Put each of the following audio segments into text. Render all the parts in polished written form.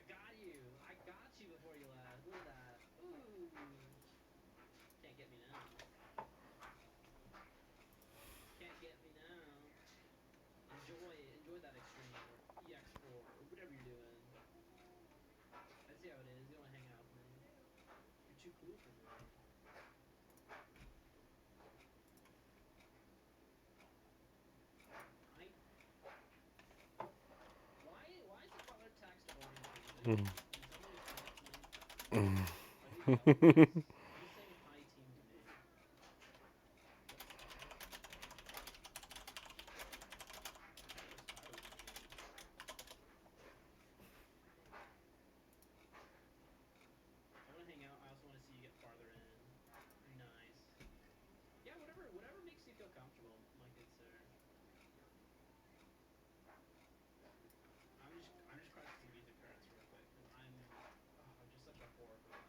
got you. I got you before you left. Look at that. Ooh. Can't get me now. Can't get me now. Enjoy that extreme or EX4 or whatever you're doing. I see how it is. You don't want to hang out with me. You're too cool for me. I. Why is the color text orientation? Mm. Can someone explain it to me? Are these Eidolons? Who's saying hi team to me? What's up? There's spiders in the game. I want to hang out. I also want to see you get farther in. Nice. Yeah, whatever makes you feel comfortable, my good sir. I'm just crushing some music credits real quick because I'm just such a whore for that.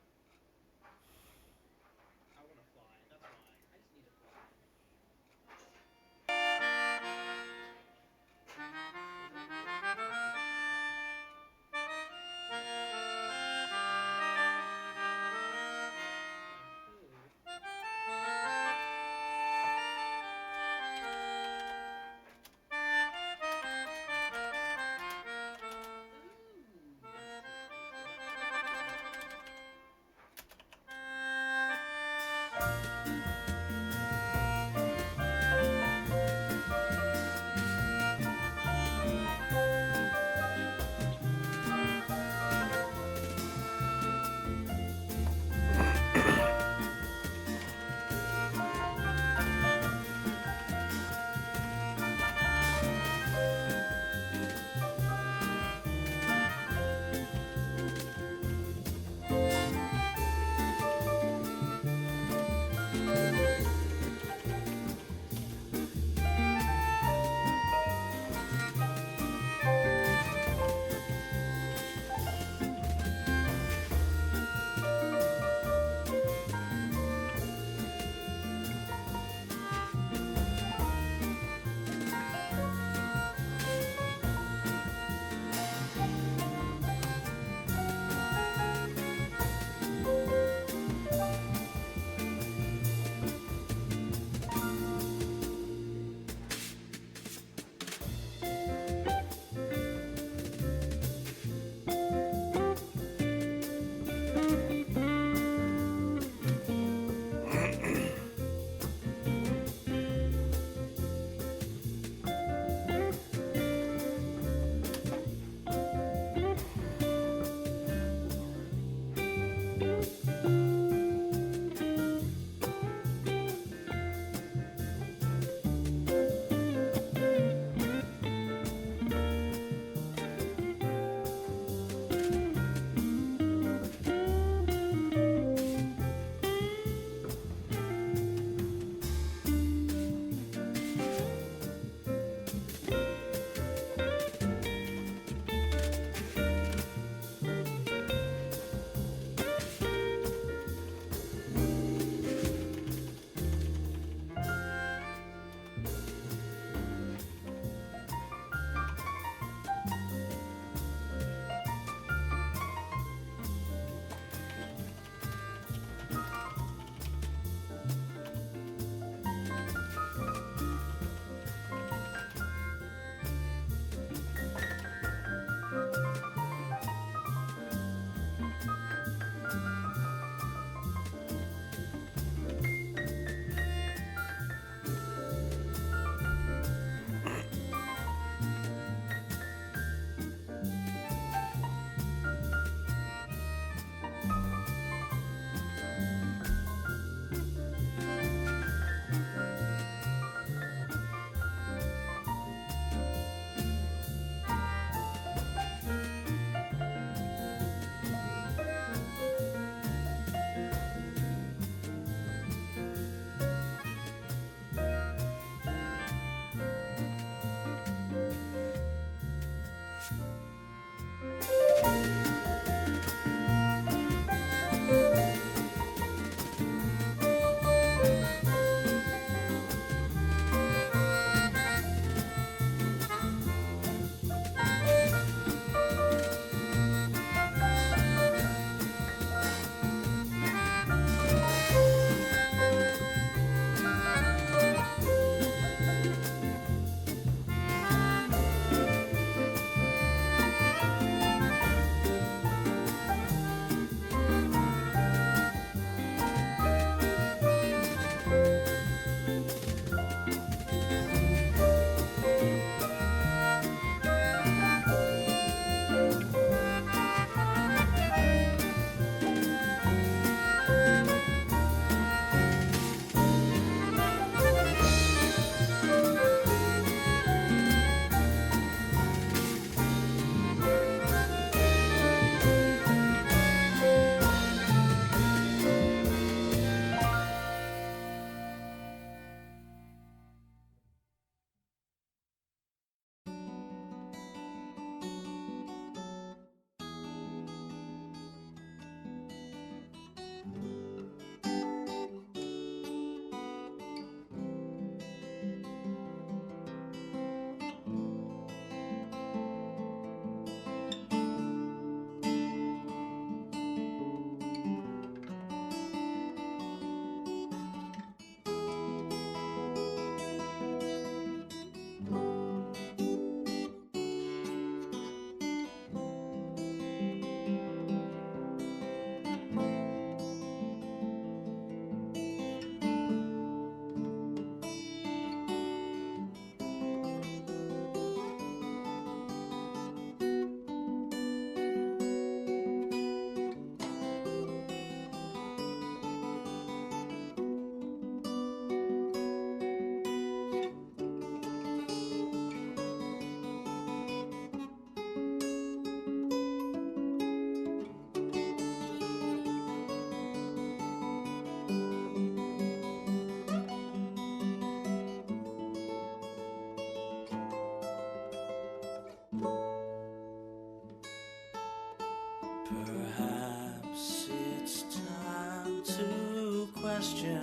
Perhaps it's time to question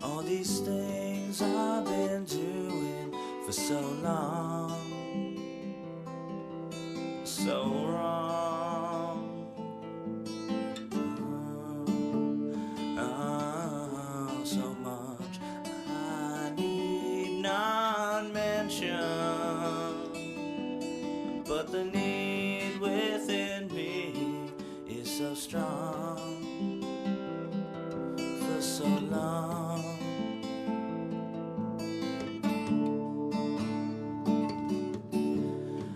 all these things I've been doing for so long, so wrong. So much I need not mention, but the need within me is so strong for so long.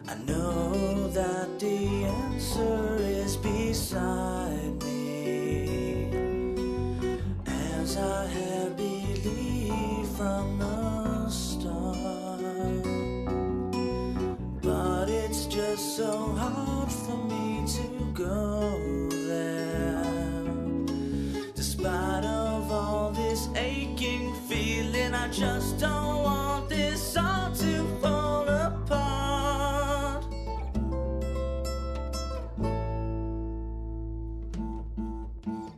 I know that the answer is beside me, as I had believed from the start. But it's just so hard for me to go there, despite of all this aching feeling. I just don't want this all to fall apart.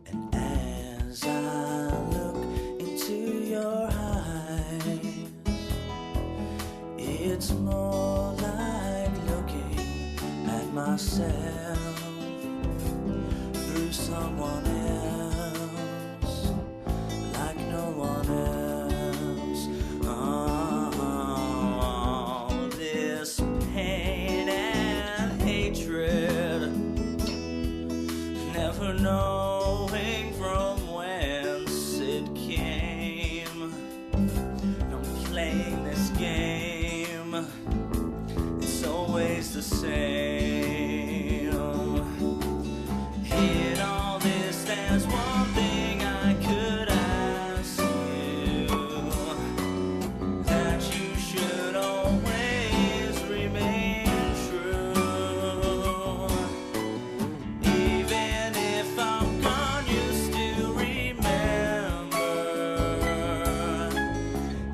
And as I look into your eyes, it's more like looking at myself through someone else, like no one else. Oh, this pain and hatred, never knowing from whence it came. I'm playing this game, it's always the same. In all this, there's one thing I could ask you, that you should always remain true. Even if I'm gone, you still remember.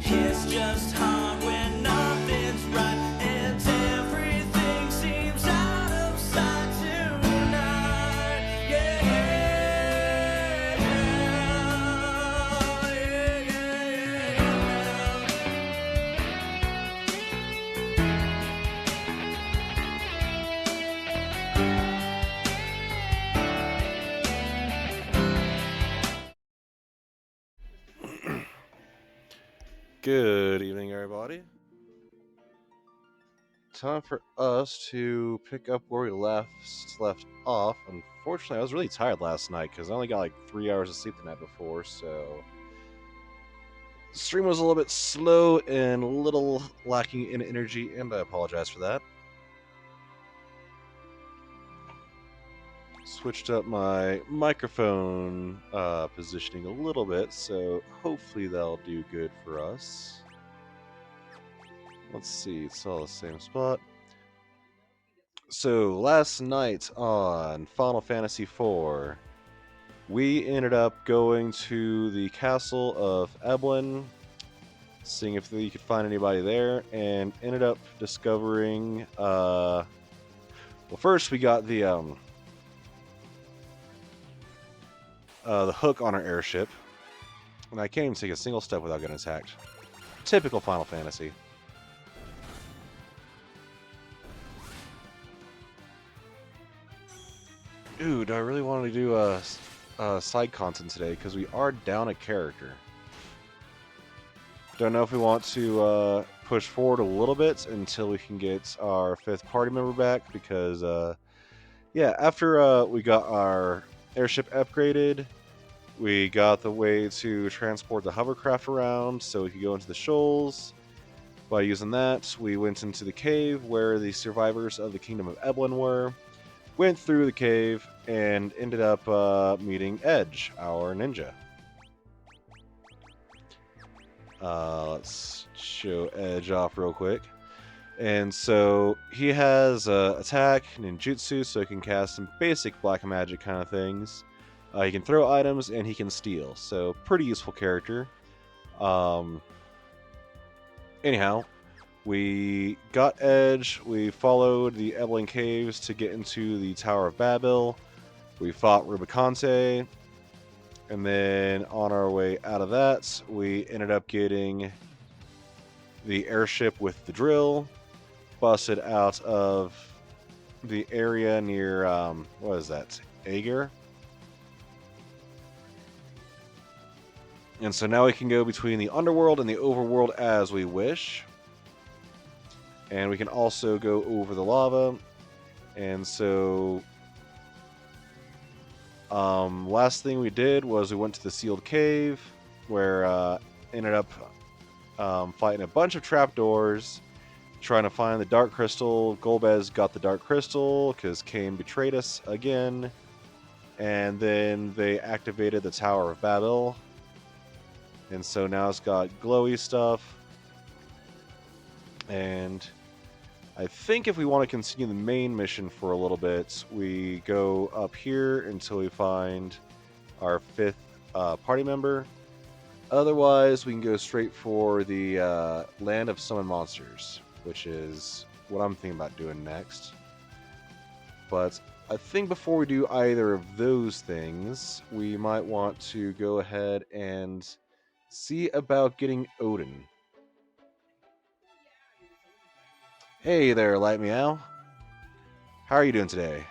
It's just hard when nothing's right and everything seems out of sight tonight. Yeah, yeah, yeah, yeah. Good evening, everybody. Time for us to pick up where we left off. Unfortunately, I was really tired last night because I only got like 3 hours of sleep the night before, so the stream was a little bit slow and a little lacking in energy, and I apologize for that. Switched up my microphone positioning a little bit, so hopefully that'll do good for us. Let's see, it's all the same spot. So last night on Final Fantasy IV, we ended up going to the castle of Eblin, seeing if we could find anybody there, and ended up discovering. Well, first we got the hook on our airship, and I can't even take a single step without getting attacked. Typical Final Fantasy. Ooh, do I really want to do side content today? Because we are down a character. Don't know if we want to push forward a little bit until we can get our 5th party member back. Because, yeah, after we got our airship upgraded, we got the way to transport the hovercraft around so we could go into the shoals. By using that, we went into the cave where the survivors of the Kingdom of Eblin were. Went through the cave and ended up meeting Edge, our ninja. Let's show Edge off real quick. And so he has attack, ninjutsu, so he can cast some basic black magic kind of things. He can throw items and he can steal, so pretty useful character. Anyhow, We got Edge, we followed the Evelyn Caves to get into the Tower of Babel, we fought Rubicante, and then on our way out of that, we ended up getting the airship with the drill, busted out of the area near, what is that, Aegir? And so now we can go between the underworld and the overworld as we wish. And we can also go over the lava. And so, last thing we did was we went to the sealed cave, where ended up fighting a bunch of trapdoors, trying to find the dark crystal. Golbez got the dark crystal because Cain betrayed us again. And then they activated the Tower of Babel. And so now it's got glowy stuff. And I think if we want to continue the main mission for a little bit, we go up here until we find our 5th party member. Otherwise, we can go straight for the Land of Summon Monsters, which is what I'm thinking about doing next. But I think before we do either of those things, we might want to go ahead and see about getting Odin. Hey there, Light Meow. How are you doing today?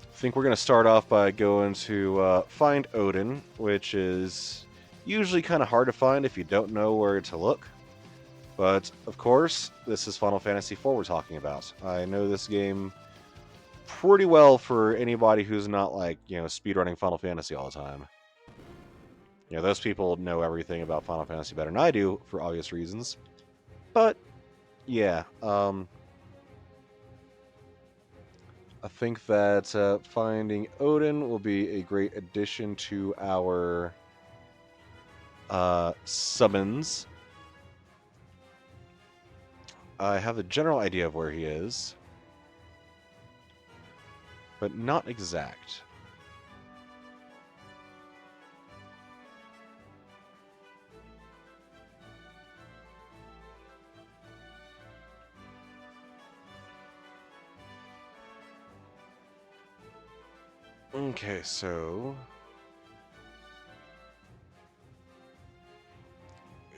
I think we're going to start off by going to find Odin, which is usually kind of hard to find if you don't know where to look. But, of course, this is Final Fantasy IV we're talking about. I know this game pretty well for anybody who's not, like, speedrunning Final Fantasy all the time. Those people know everything about Final Fantasy better than I do, for obvious reasons. But, yeah, I think that finding Odin will be a great addition to our summons. I have a general idea of where he is, but not exact. Okay, so...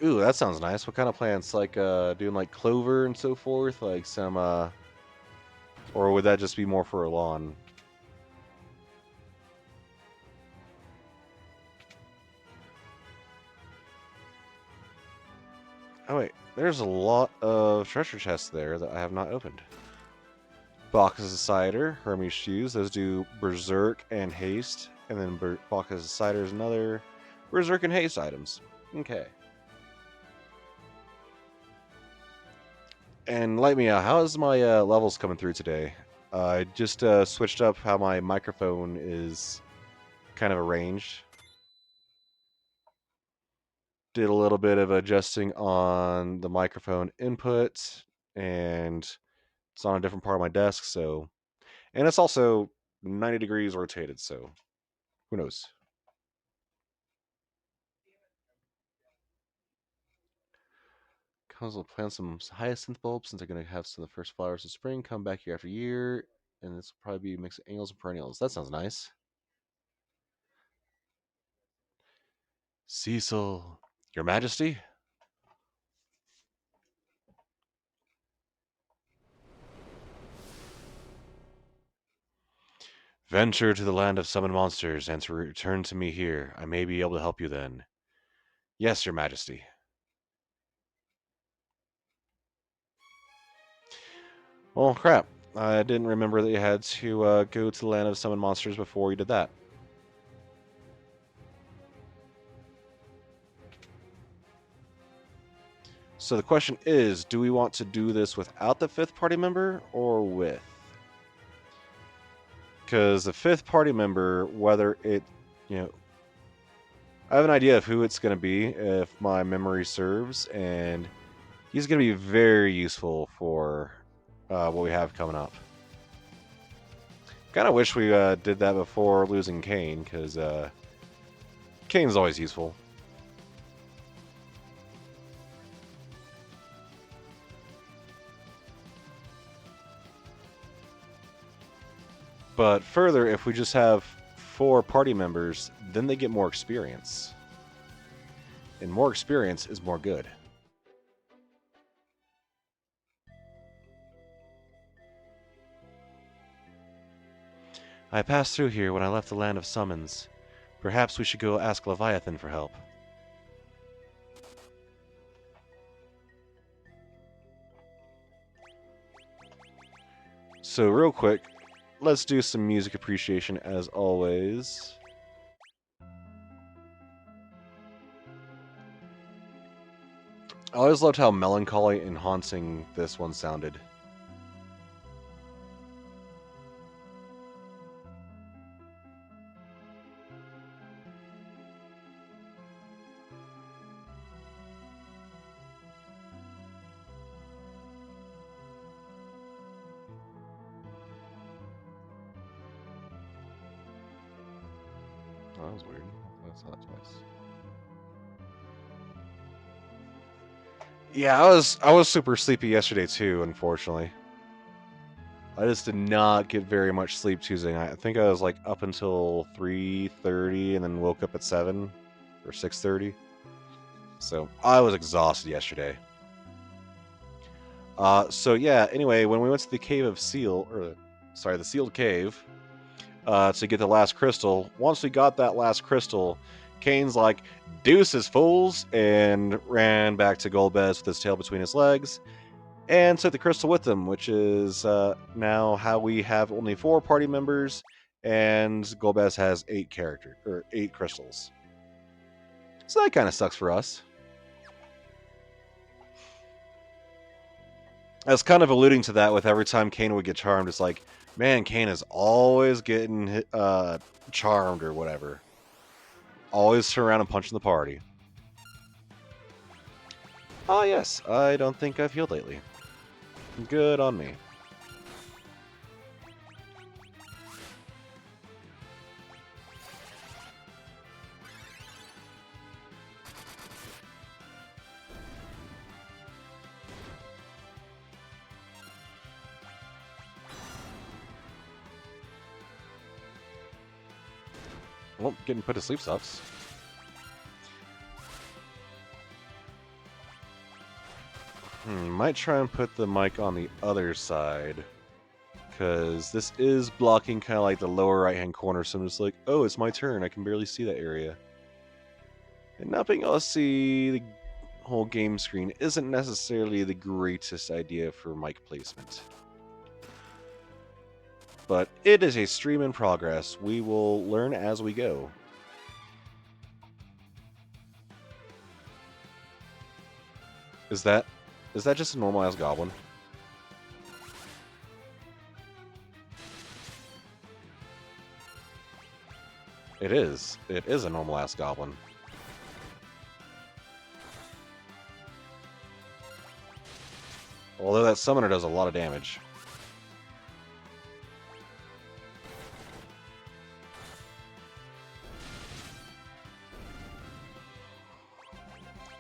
Ooh, that sounds nice. What kind of plants? Like, doing, like, clover and so forth? Like, some, or would that just be more for a lawn? Oh, wait. There's a lot of treasure chests there that I have not opened. Boxes of cider, Hermes shoes. Those do berserk and haste. And then boxes of cider is another berserk and haste items. Okay. And light me out. How is my levels coming through today? I just switched up how my microphone is kind of arranged. Did a little bit of adjusting on the microphone input, and it's on a different part of my desk, so... And it's also 90 degrees rotated, so who knows? Comes will plant some hyacinth bulbs since they're going to have some of the first flowers of spring. Come back year after year, and this will probably be a mix of annuals and perennials. That sounds nice. Cecil, Your Majesty? Venture to the land of summoned monsters and to return to me here. I may be able to help you then. Yes, Your Majesty. Well, crap. I didn't remember that you had to go to the land of summoned monsters before you did that. So the question is, do we want to do this without the 5th party member or with? Because the 5th party member, whether it, I have an idea of who it's going to be if my memory serves, and he's going to be very useful for what we have coming up. Kind of wish we did that before losing Kane, because Kane's always useful. But further, if we just have 4 party members, then they get more experience. And more experience is more good. I passed through here when I left the land of summons. Perhaps we should go ask Leviathan for help. So real quick, let's do some music appreciation as always. I always loved how melancholy and haunting this one sounded. Oh, that was weird. I saw that twice. Yeah, I was super sleepy yesterday too, unfortunately. I just did not get very much sleep Tuesday night. I think I was like up until 3:30 and then woke up at 7 or 6:30. So I was exhausted yesterday. So yeah, anyway, when we went to the Cave of Seal, or sorry, the Sealed Cave, to get the last crystal, once we got that last crystal, Kane's like, deuces fools, and ran back to Golbez with his tail between his legs, and took the crystal with him, which is now how we have only 4 party members, and Golbez has 8 crystals. So that kind of sucks for us. I was kind of alluding to that with every time Kane would get charmed. It's like, man, Kane is always getting charmed or whatever. Always turn around and punch in the party. Ah, yes, I don't think I've healed lately. Good on me. Well, getting put to sleep sucks. Might try and put the mic on the other side, because this is blocking kind of like the lower right-hand corner, so I'm just like, oh, it's my turn. I can barely see that area. And not being able to see the whole game screen isn't necessarily the greatest idea for mic placement. But it is a stream in progress. We will learn as we go. Is that just a normal-ass goblin? It is. It is a normal-ass goblin. Although that summoner does a lot of damage.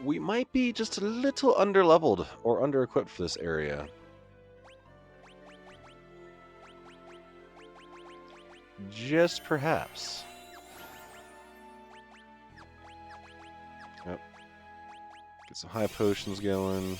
We might be just a little underleveled or under-equipped for this area. Just perhaps. Yep. Get some high potions going.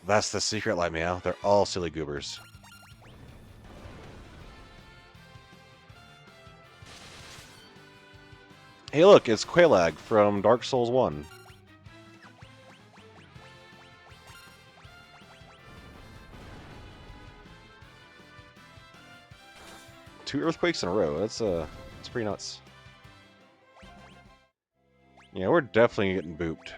That's the secret, Light Meow. They're all silly goobers. Hey look, it's Quelaag from Dark Souls 1. Two earthquakes in a row. That's pretty nuts. Yeah, we're definitely getting booped.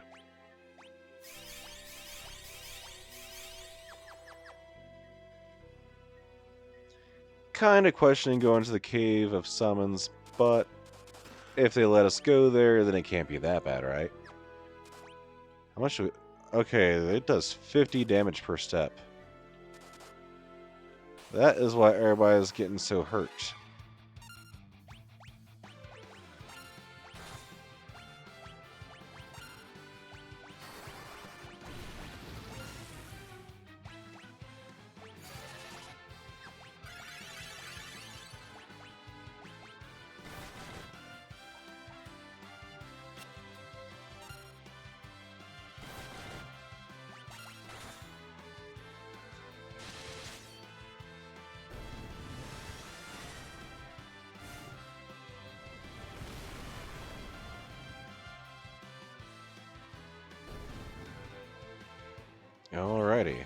kind of questioning going to the Cave of Summons, but if they let us go there, then it can't be that bad, right? How much do we... Okay, it does 50 damage per step. That is why everybody's getting so hurt. Alrighty.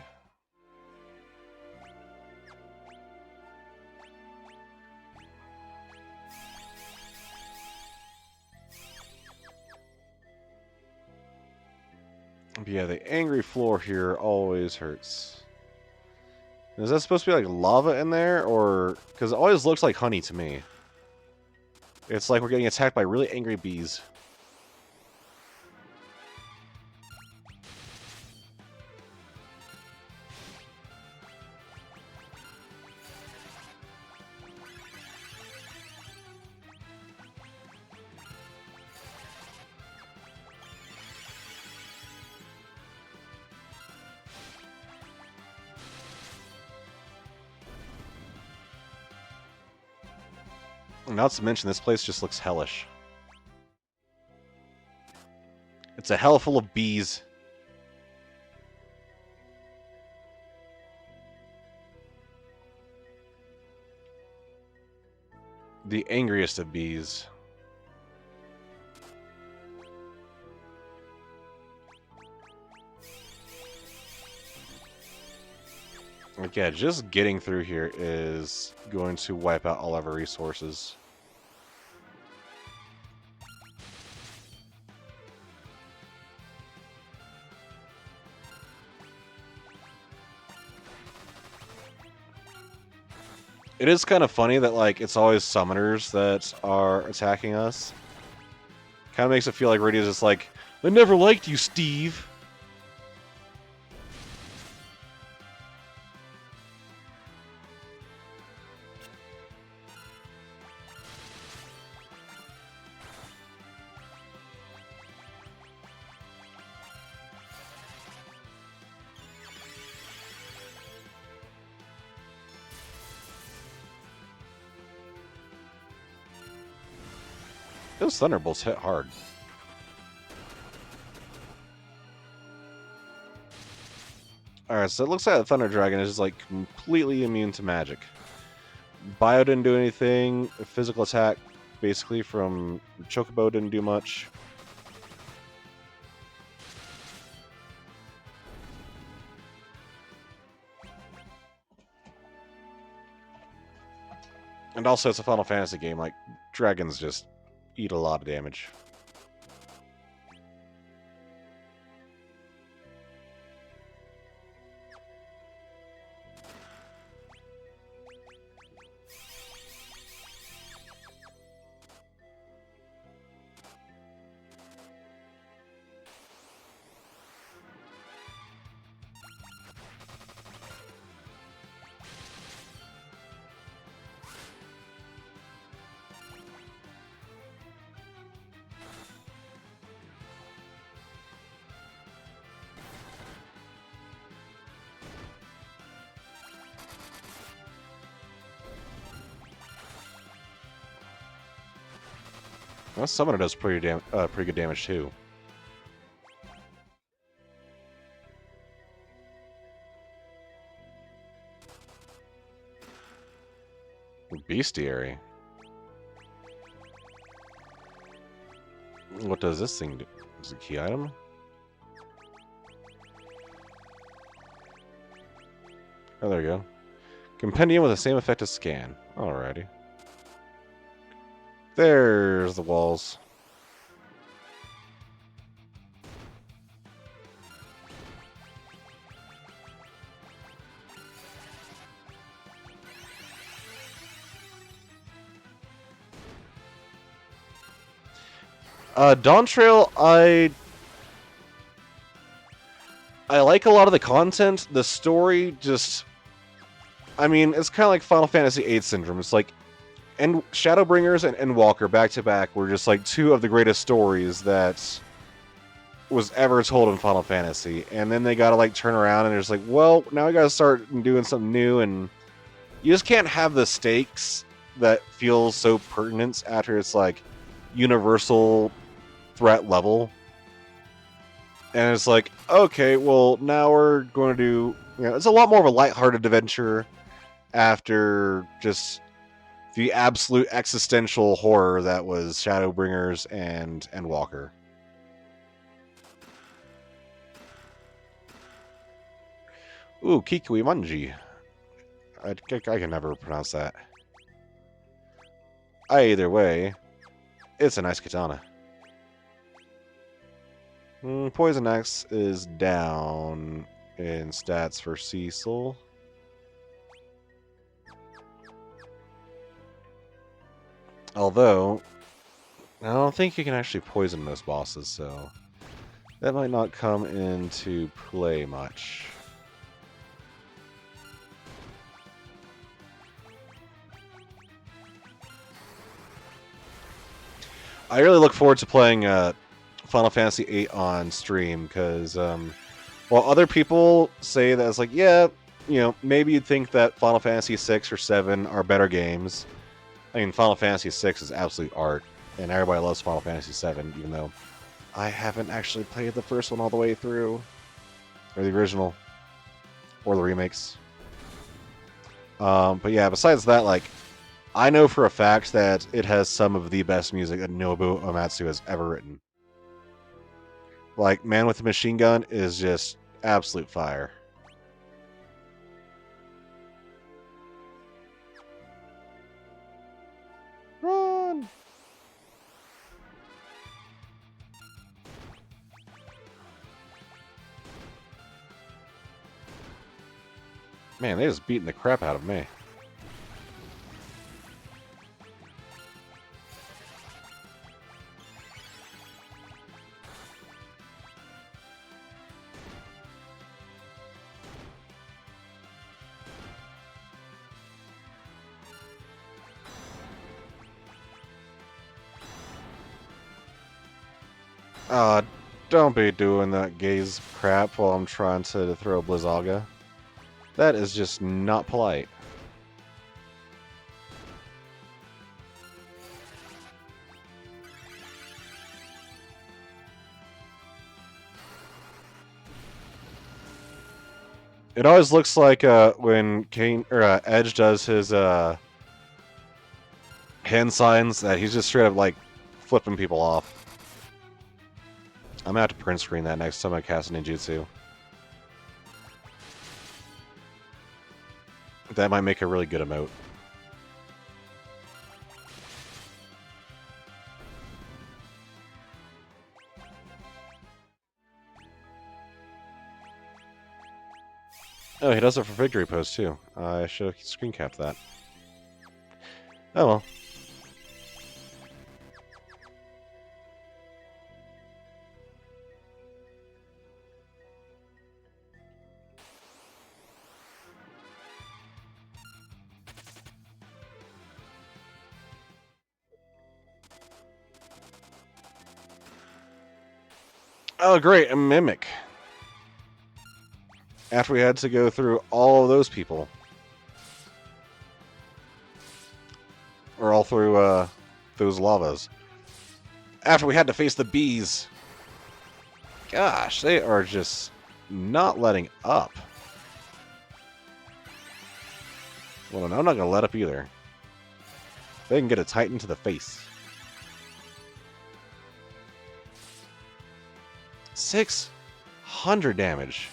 But yeah, the angry floor here always hurts. Is that supposed to be like lava in there, or... Because it always looks like honey to me. It's like we're getting attacked by really angry bees. Not to mention, this place just looks hellish. It's a hell full of bees. The angriest of bees. Like, yeah, just getting through here is going to wipe out all of our resources. It is kind of funny that, like, it's always summoners that are attacking us. Kind of makes it feel like Radio's just like, I never liked you, Steve. Those thunderbolts hit hard. Alright, so it looks like the Thunder Dragon is just, like, completely immune to magic. Bio didn't do anything. Physical attack, basically, from Chocobo didn't do much. And also, it's a Final Fantasy game. Like, dragons just eat a lot of damage. Well, Summoner does pretty good damage too. Bestiary. What does this thing do? Is it a key item? Oh, there you go. Compendium with the same effect as scan. Alrighty. There's the walls. Dawn Trail, I like a lot of the content. The story just, I mean, it's kind of like Final Fantasy VIII syndrome. It's like, and Shadowbringers and Endwalker back to back were just like two of the greatest stories that was ever told in Final Fantasy. And then they gotta like turn around and it's like, well, now we gotta start doing something new, and you just can't have the stakes that feel so pertinent after it's like universal threat level. And it's like, okay, well, now we're going to do, it's a lot more of a lighthearted adventure after just the absolute existential horror that was Shadowbringers and Endwalker. Ooh, Kikui Manji. I can never pronounce that. Either way, it's a nice katana. Poison X is down in stats for Cecil. Although, I don't think you can actually poison most bosses, so that might not come into play much. I really look forward to playing Final Fantasy VIII on stream, because while other people say that it's like, yeah, maybe you'd think that Final Fantasy VI or 7 are better games. I mean, Final Fantasy VI is absolute art, and everybody loves Final Fantasy VII, even though I haven't actually played the first one all the way through, or the original, or the remakes. But yeah, besides that, like, I know for a fact that it has some of the best music that Nobuo Uematsu has ever written. Like, Man with the Machine Gun is just absolute fire. Run! Man, they just beating the crap out of me. Don't be doing that gaze crap while I'm trying to throw Blizzaga. That is just not polite. It always looks like when Edge does his hand signs that he's just straight up like flipping people off. I'm gonna have to print screen that next time I cast ninjutsu. That might make a really good emote. Oh, he does it for victory pose too. I should have screen capped that. Oh well. Oh, great, a mimic. After we had to go through all of those people. Or all through those lavas. After we had to face the bees. Gosh, they are just not letting up. Well, no, I'm not going to let up either. They can get a Titan to the face. 600 damage.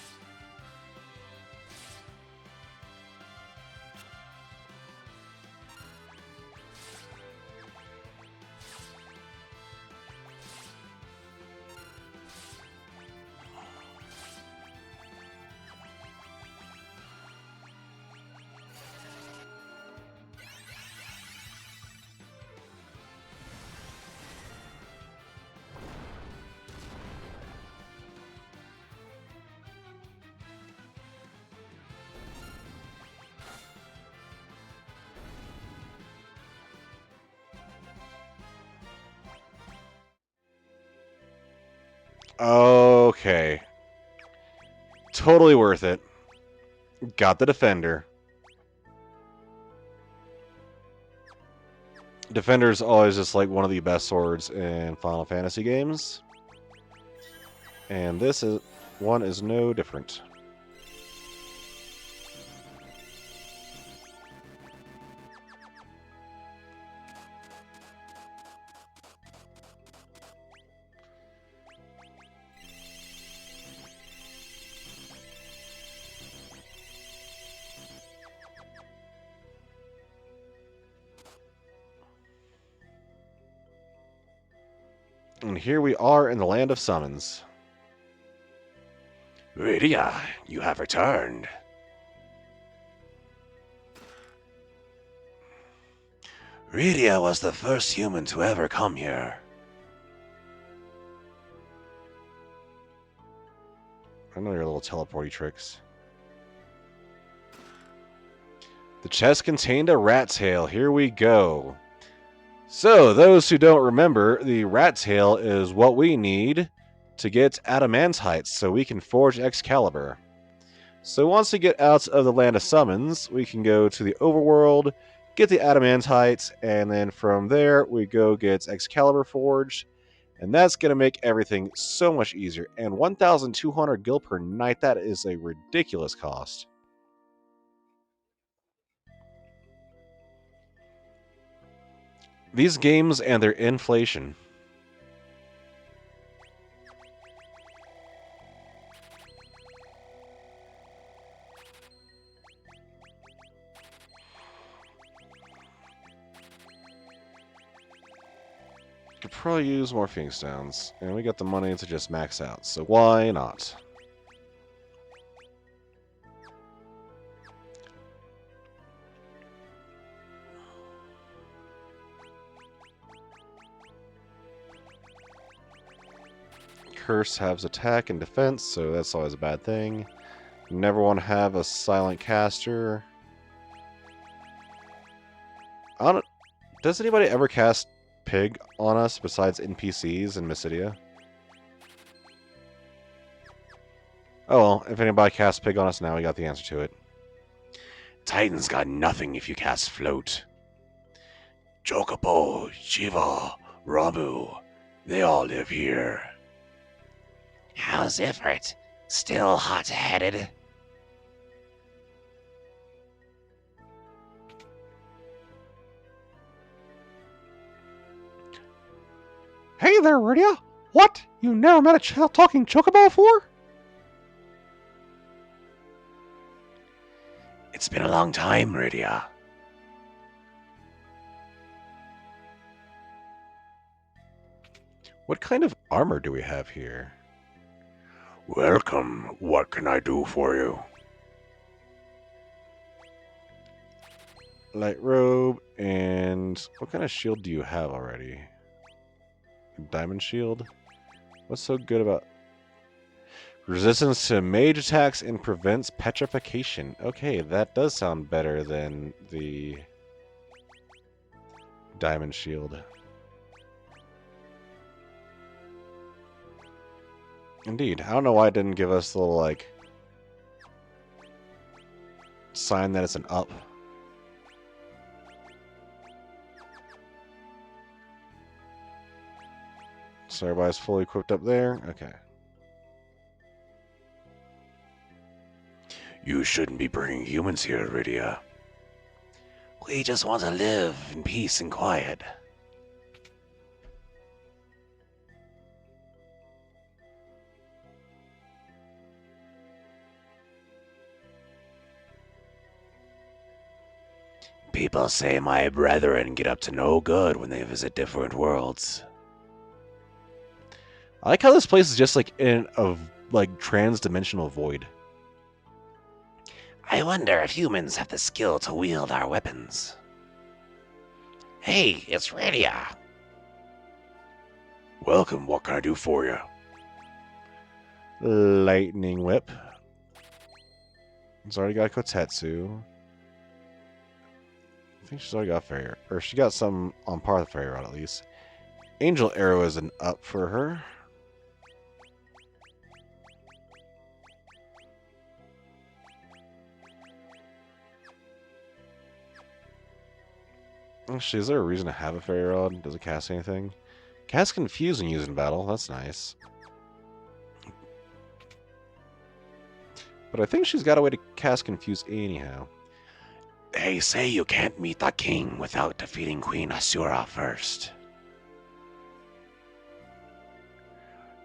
Okay. Totally worth it. Got the Defender. Defender's always just like one of the best swords in Final Fantasy games. And this one is no different. And here we are in the land of summons. Rydia, you have returned. Rydia was the first human to ever come here. I know your little teleporty tricks. The chest contained a rat tail. Here we go. So, those who don't remember, the rat tail is what we need to get adamantite so we can forge Excalibur. So once we get out of the land of summons, we can go to the overworld, get the adamantite, and then from there we go get Excalibur forged. And that's going to make everything so much easier. And 1,200 gil per night, that is a ridiculous cost. These games and their inflation. Could probably use more Phoenix Downs, and we got the money to just max out, so why not? Curse has attack and defense, so that's always a bad thing. Never want to have a silent caster. Does anybody ever cast Pig on us besides NPCs in Mysidia? Oh well, if anybody casts Pig on us now, we got the answer to it. Titan's got nothing if you cast Float. Chocobo, Shiva, Ramu, they all live here. How's Ifrit? Still hot-headed? Hey there, Rydia! What? You never met a talking chocobo before? It's been a long time, Rydia. What kind of armor do we have here? Welcome. What can I do for you? Light robe, and what kind of shield do you have already? Diamond shield? What's so good about... Resistance to mage attacks and prevents petrification. Okay, that does sound better than the diamond shield. Indeed. I don't know why it didn't give us the little, like, sign that it's an up. So everybody's fully equipped up there? Okay. You shouldn't be bringing humans here, Rydia. We just want to live in peace and quiet. People say my brethren get up to no good when they visit different worlds. I like how this place is just like in a trans-dimensional void. I wonder if humans have the skill to wield our weapons. Hey, it's Rydia. Welcome, what can I do for you? Lightning whip. It's already got Kotetsu. I think she's already got Fairy, or she got some on par with Fairy Rod at least. Angel Arrow is an up for her. Actually, is there a reason to have a fairy rod? Does it cast anything? Cast confuse when used in battle. That's nice. But I think she's got a way to cast confuse anyhow. They say you can't meet the king without defeating Queen Asura first.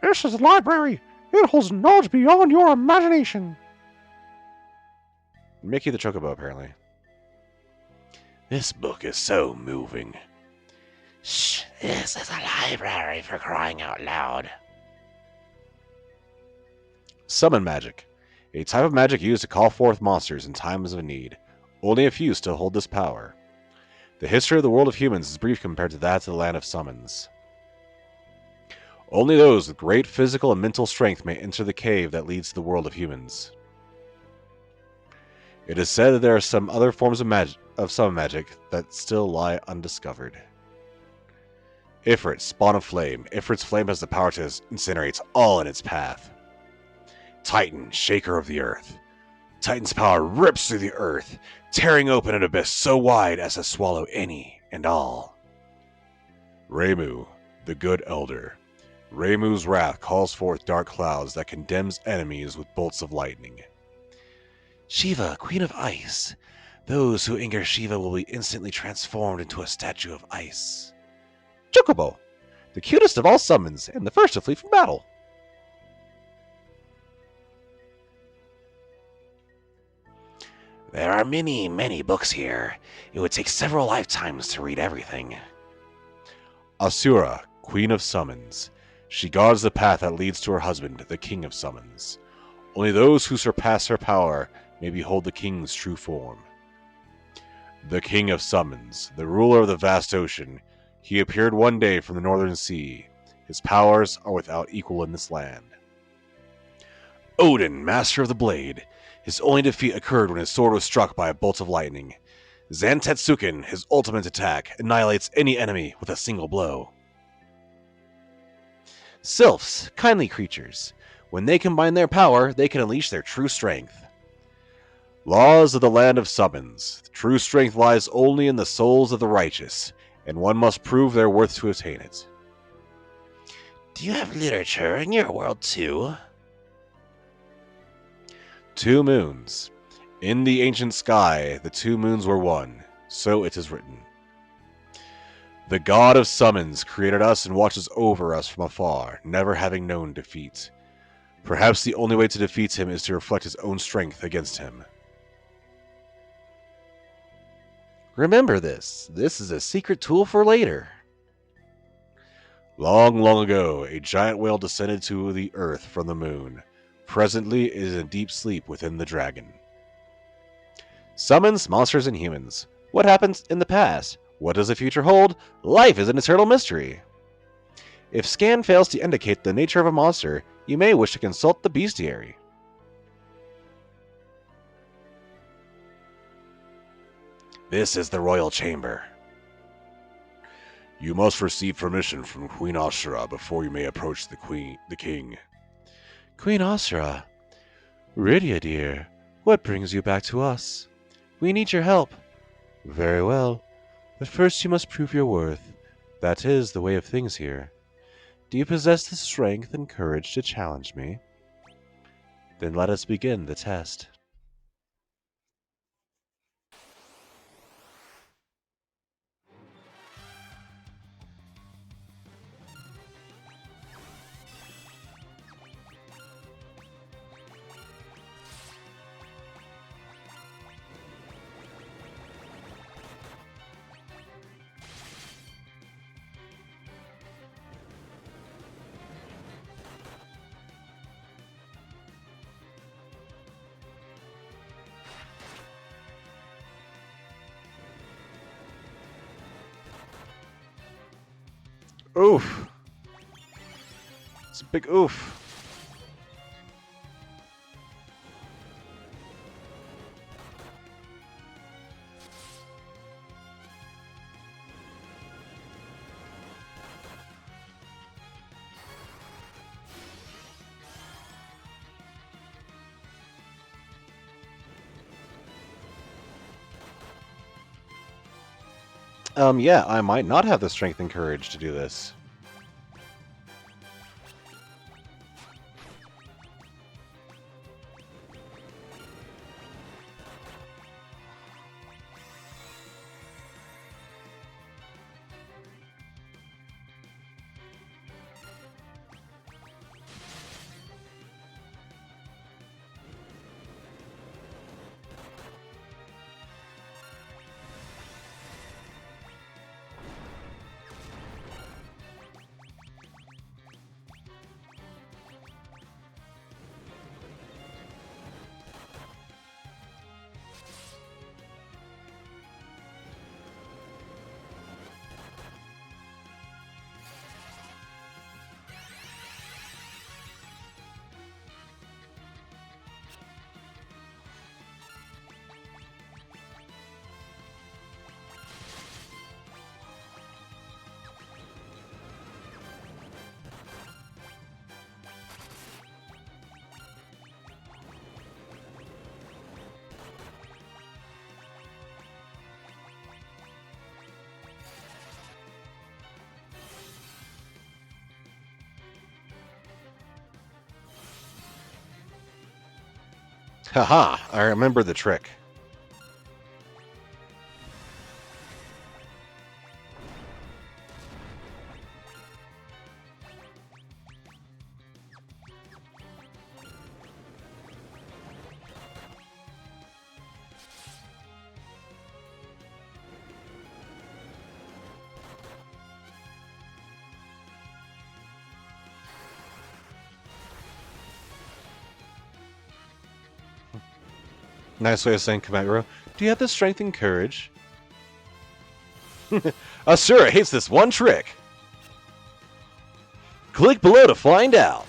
This is a library. It holds knowledge beyond your imagination. Mickey the Chocobo, apparently. This book is so moving. Shh, this is a library for crying out loud. Summon magic. A type of magic used to call forth monsters in times of need. Only a few still hold this power. The history of the world of humans is brief compared to that of the land of summons. Only those with great physical and mental strength may enter the cave that leads to the world of humans. It is said that there are some other forms of summon magic that still lie undiscovered. Ifrit, spawn of flame. Ifrit's flame has the power to incinerate all in its path. Titan, shaker of the earth. Titan's power rips through the earth, tearing open an abyss so wide as to swallow any and all. Reimu, the good elder. Reimu's wrath calls forth dark clouds that condemns enemies with bolts of lightning. Shiva, queen of ice. Those who anger Shiva will be instantly transformed into a statue of ice. Chocobo, the cutest of all summons, and the first to flee from battle. There are many, many books here. It would take several lifetimes to read everything. Asura, queen of summons. She guards the path that leads to her husband, the king of summons. Only those who surpass her power may behold the king's true form. The king of summons, the ruler of the vast ocean, he appeared one day from the northern sea. His powers are without equal in this land. Odin, master of the blade. His only defeat occurred when his sword was struck by a bolt of lightning. Zantetsuken, his ultimate attack, annihilates any enemy with a single blow. Sylphs, kindly creatures. When they combine their power, they can unleash their true strength. Laws of the land of summons. True strength lies only in the souls of the righteous, and one must prove their worth to attain it. Do you have literature in your world too? 2 moons. In the ancient sky, the 2 moons were one. So it is written. The god of summons created us and watches over us from afar, never having known defeat. Perhaps the only way to defeat him is to reflect his own strength against him. Remember this. This is a secret tool for later. Long, long ago, a giant whale descended to the earth from the moon. Presently, it is in deep sleep within the dragon. Summons, monsters, and humans. What happened in the past? What does the future hold? Life is an eternal mystery. If scan fails to indicate the nature of a monster, you may wish to consult the bestiary. This is the royal chamber. You must receive permission from Queen Ashura before you may approach the king. Queen Asura. Rydia, dear, what brings you back to us? We need your help. Very well, but first you must prove your worth. That is the way of things here. Do you possess the strength and courage to challenge me? Then let us begin the test. Oof. It's a big oof. Yeah, I might not have the strength and courage to do this. Haha, I remember the trick. Nice way of saying Kamaguro. Do you have the strength and courage? Asura hates this one trick. Click below to find out.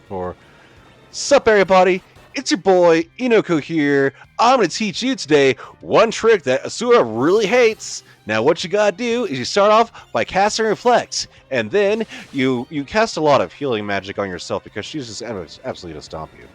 For sup everybody, it's your boy Inoko here. I'm gonna teach you today one trick that Asura really hates. Now what you gotta do is you start off by casting Reflect, and then you cast a lot of healing magic on yourself because she's just absolutely gonna stomp you.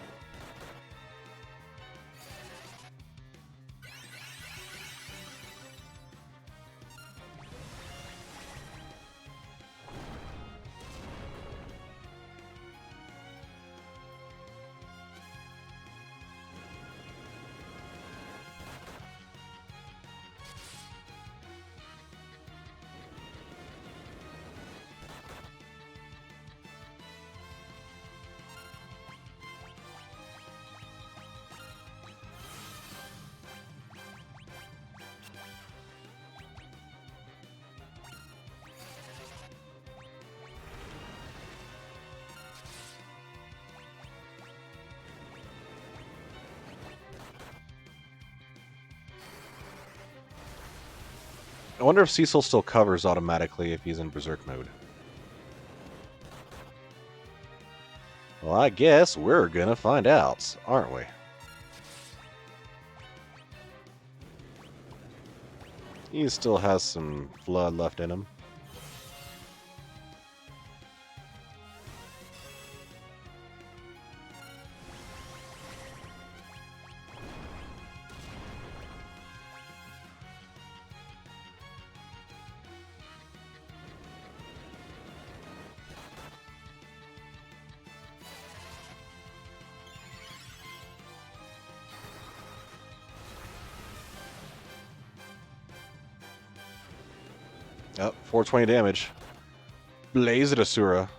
I wonder if Cecil still covers automatically if he's in Berserk mode. Well, I guess we're gonna find out, aren't we? He still has some blood left in him. Yep, 420 damage. Blaze it, Asura.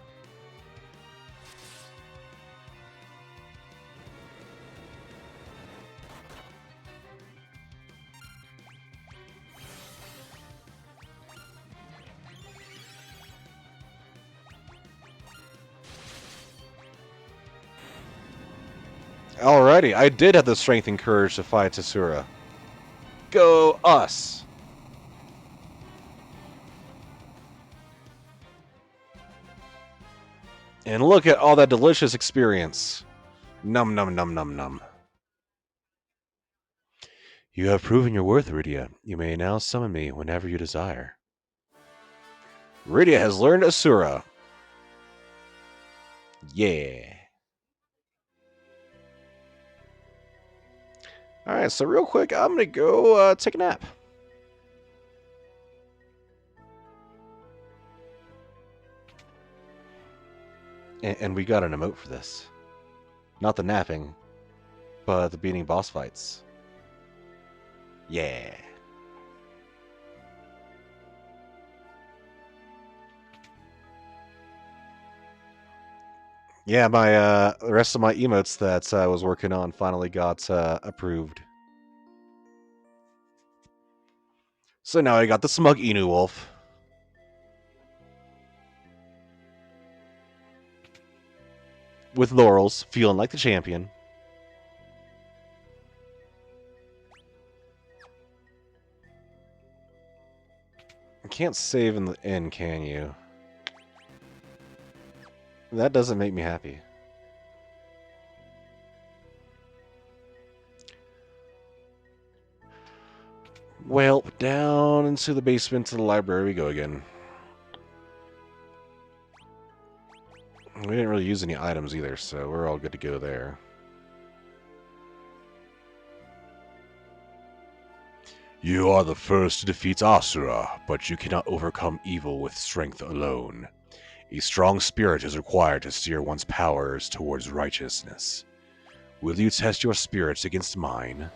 Alrighty, I did have the strength and courage to fight Asura. Go us! And look at all that delicious experience. Num num num num num. You have proven your worth, Rydia. You may now summon me whenever you desire. Rydia has learned Asura. Yeah. All right, so real quick, I'm gonna go take a nap. And we got an emote for this. Not the napping, but the beating boss fights. Yeah. Yeah, my the rest of my emotes that I was working on finally got approved. So now I got the smug Inu Wolf. With laurels, feeling like the champion. You can't save in the inn, can you? That doesn't make me happy. Well, down into the basement to the library we go again. We didn't really use any items either, so we're all good to go there. You are the first to defeat Asura, but you cannot overcome evil with strength alone. A strong spirit is required to steer one's powers towards righteousness. Will you test your spirits against mine?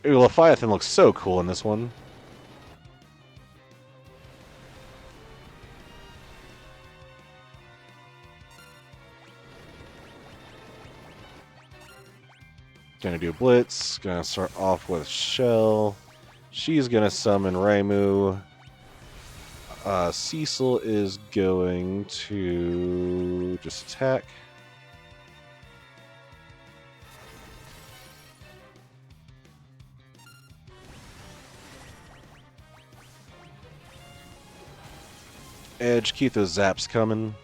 Ooh, Leviathan looks so cool in this one. Gonna do Blitz. Gonna start off with Shell. She's gonna summon Raimu. Cecil is going to just attack. Edge, keep those zaps coming.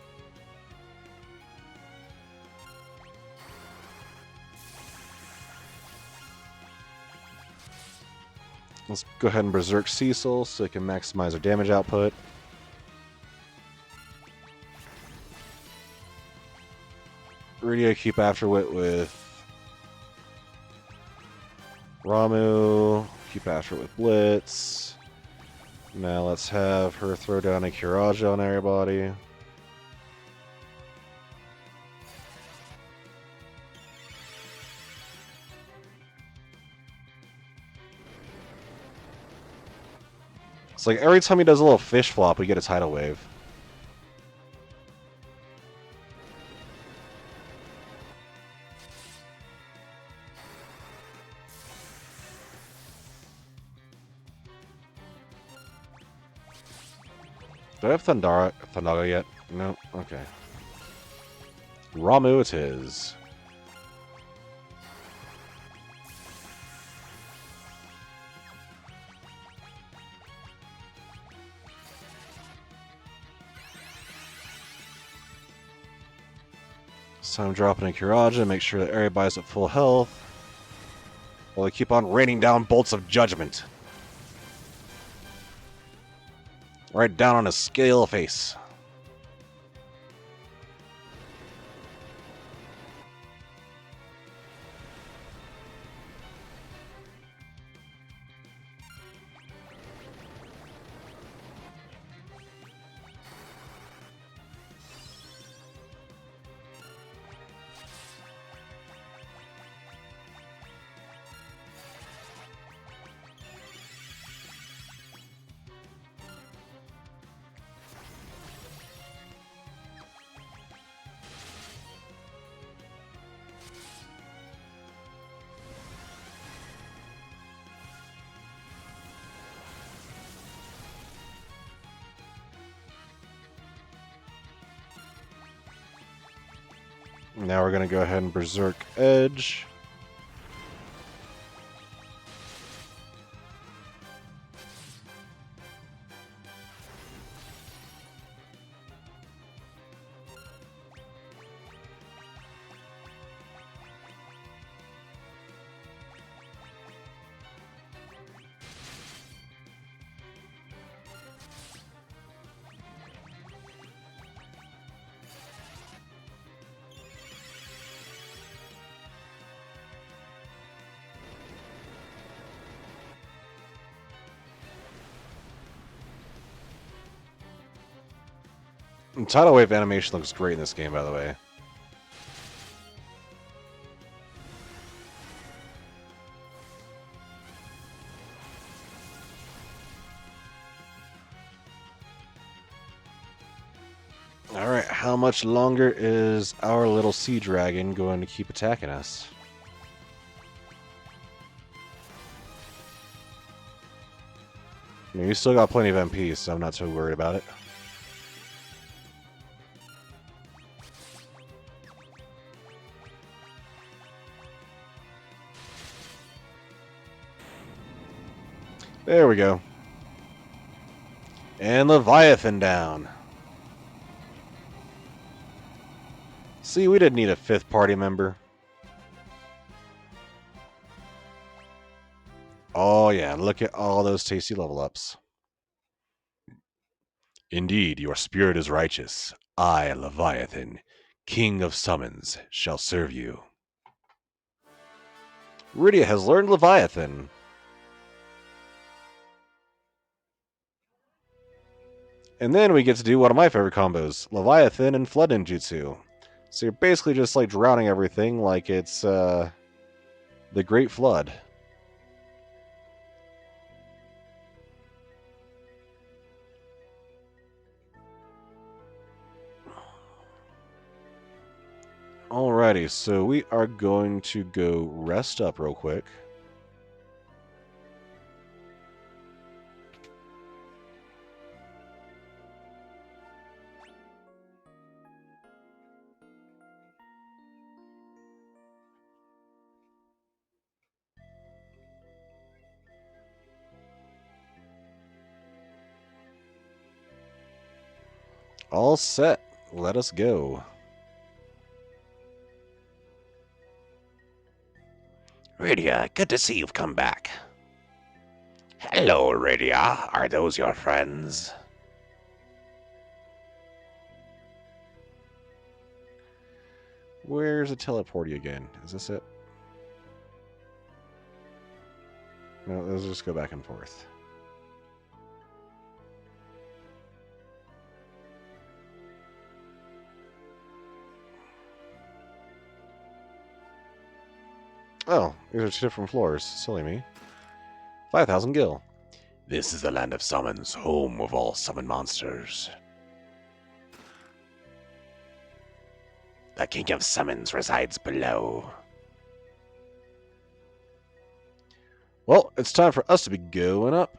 Let's go ahead and Berserk Cecil so it can maximize our damage output. Rudia, keep after it with Ramu. Keep after it with Blitz. Now let's have her throw down a Kiraja on everybody. It's like every time he does a little fish flop, we get a tidal wave. Do I have Thundaga yet? No? Okay. Ramu it is. So I'm dropping a Kiraja, make sure that everybody's at full health. While they keep on raining down bolts of judgment. Right down on his scale face. Now we're going to go ahead and Berserk Edge. And tidal wave animation looks great in this game, by the way. Alright, how much longer is our little sea dragon going to keep attacking us? I mean, we still got plenty of MP, so I'm not too worried about it. There we go. And Leviathan down. See, we didn't need a 5th party member. Oh yeah, look at all those tasty level ups. Indeed, your spirit is righteous. I, Leviathan, King of Summons, shall serve you. Rydia has learned Leviathan. And then we get to do one of my favorite combos, Leviathan and Flood Ninjutsu. So you're basically just like drowning everything like it's the Great Flood. Alrighty, so we are going to go rest up real quick. All set. Let us go. Rydia, good to see you've come back. Hello, Rydia. Are those your friends? Where's the teleporty again? Is this it? No, let's just go back and forth. Oh, these are 2 different floors. Silly me. 5,000 gil. This is the land of summons, home of all summon monsters. The King of Summons resides below. Well, it's time for us to be going up.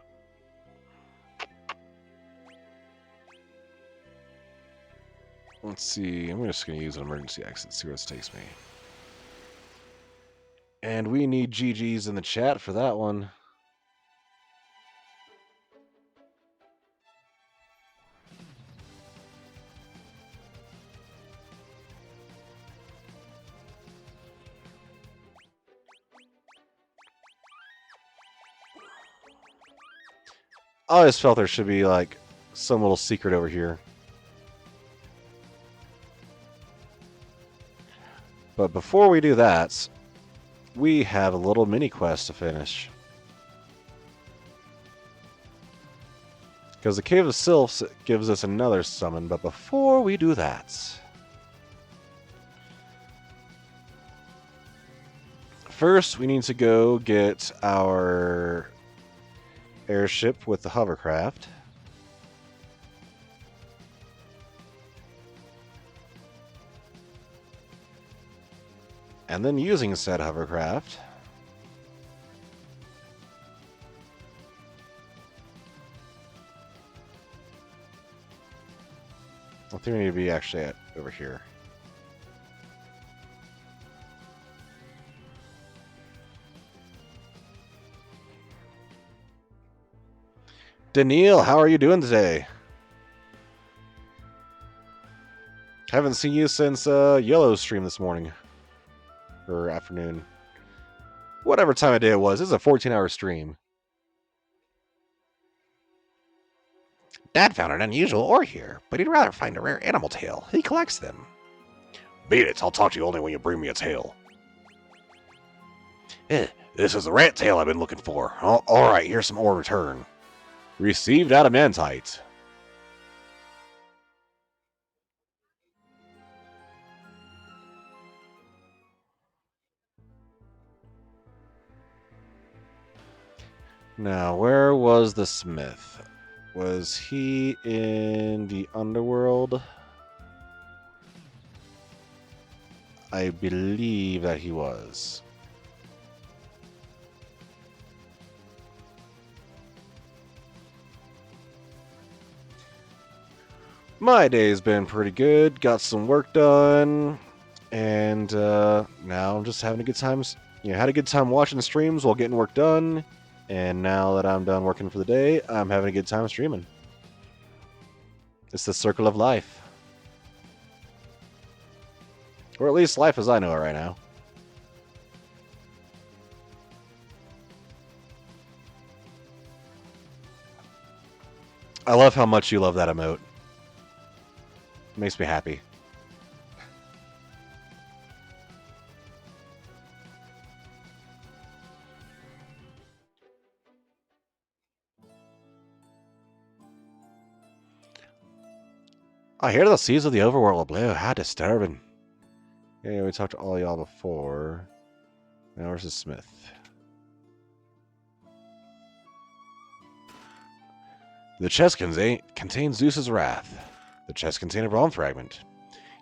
Let's see. I'm just going to use an emergency exit, see where this takes me. And we need GG's in the chat for that one. I always felt there should be, like, some little secret over here. But before we do that, we have a little mini quest to finish. Because the Cave of Sylphs gives us another summon, but before we do that... First, we need to go get our airship with the hovercraft. And then using said hovercraft, I think we need to be actually over here. Daniil, how are you doing today? Haven't seen you since Yellow stream this morning. Or afternoon. Whatever time of day it was. This is a 14-hour stream. Dad found an unusual ore here, but he'd rather find a rare animal tail. He collects them. Beat it. I'll talk to you only when you bring me a tail. This is the rat tail I've been looking for. Alright, here's some ore return. Received adamantite. Now, where was the smith? Was he in the underworld? I believe that he was. My day's been pretty good. Got some work done, and now I'm just having a good time. Had a good time watching the streams while getting work done. And now that I'm done working for the day, I'm having a good time streaming. It's the circle of life, or at least life as I know it right now. I love how much you love that emote. Makes me happy. I hear the seas of the overworld are blue. How disturbing. Yeah, we talked to all y'all before. Now where's the smith? The chest contains Zeus's wrath. The chest contains a bronze fragment.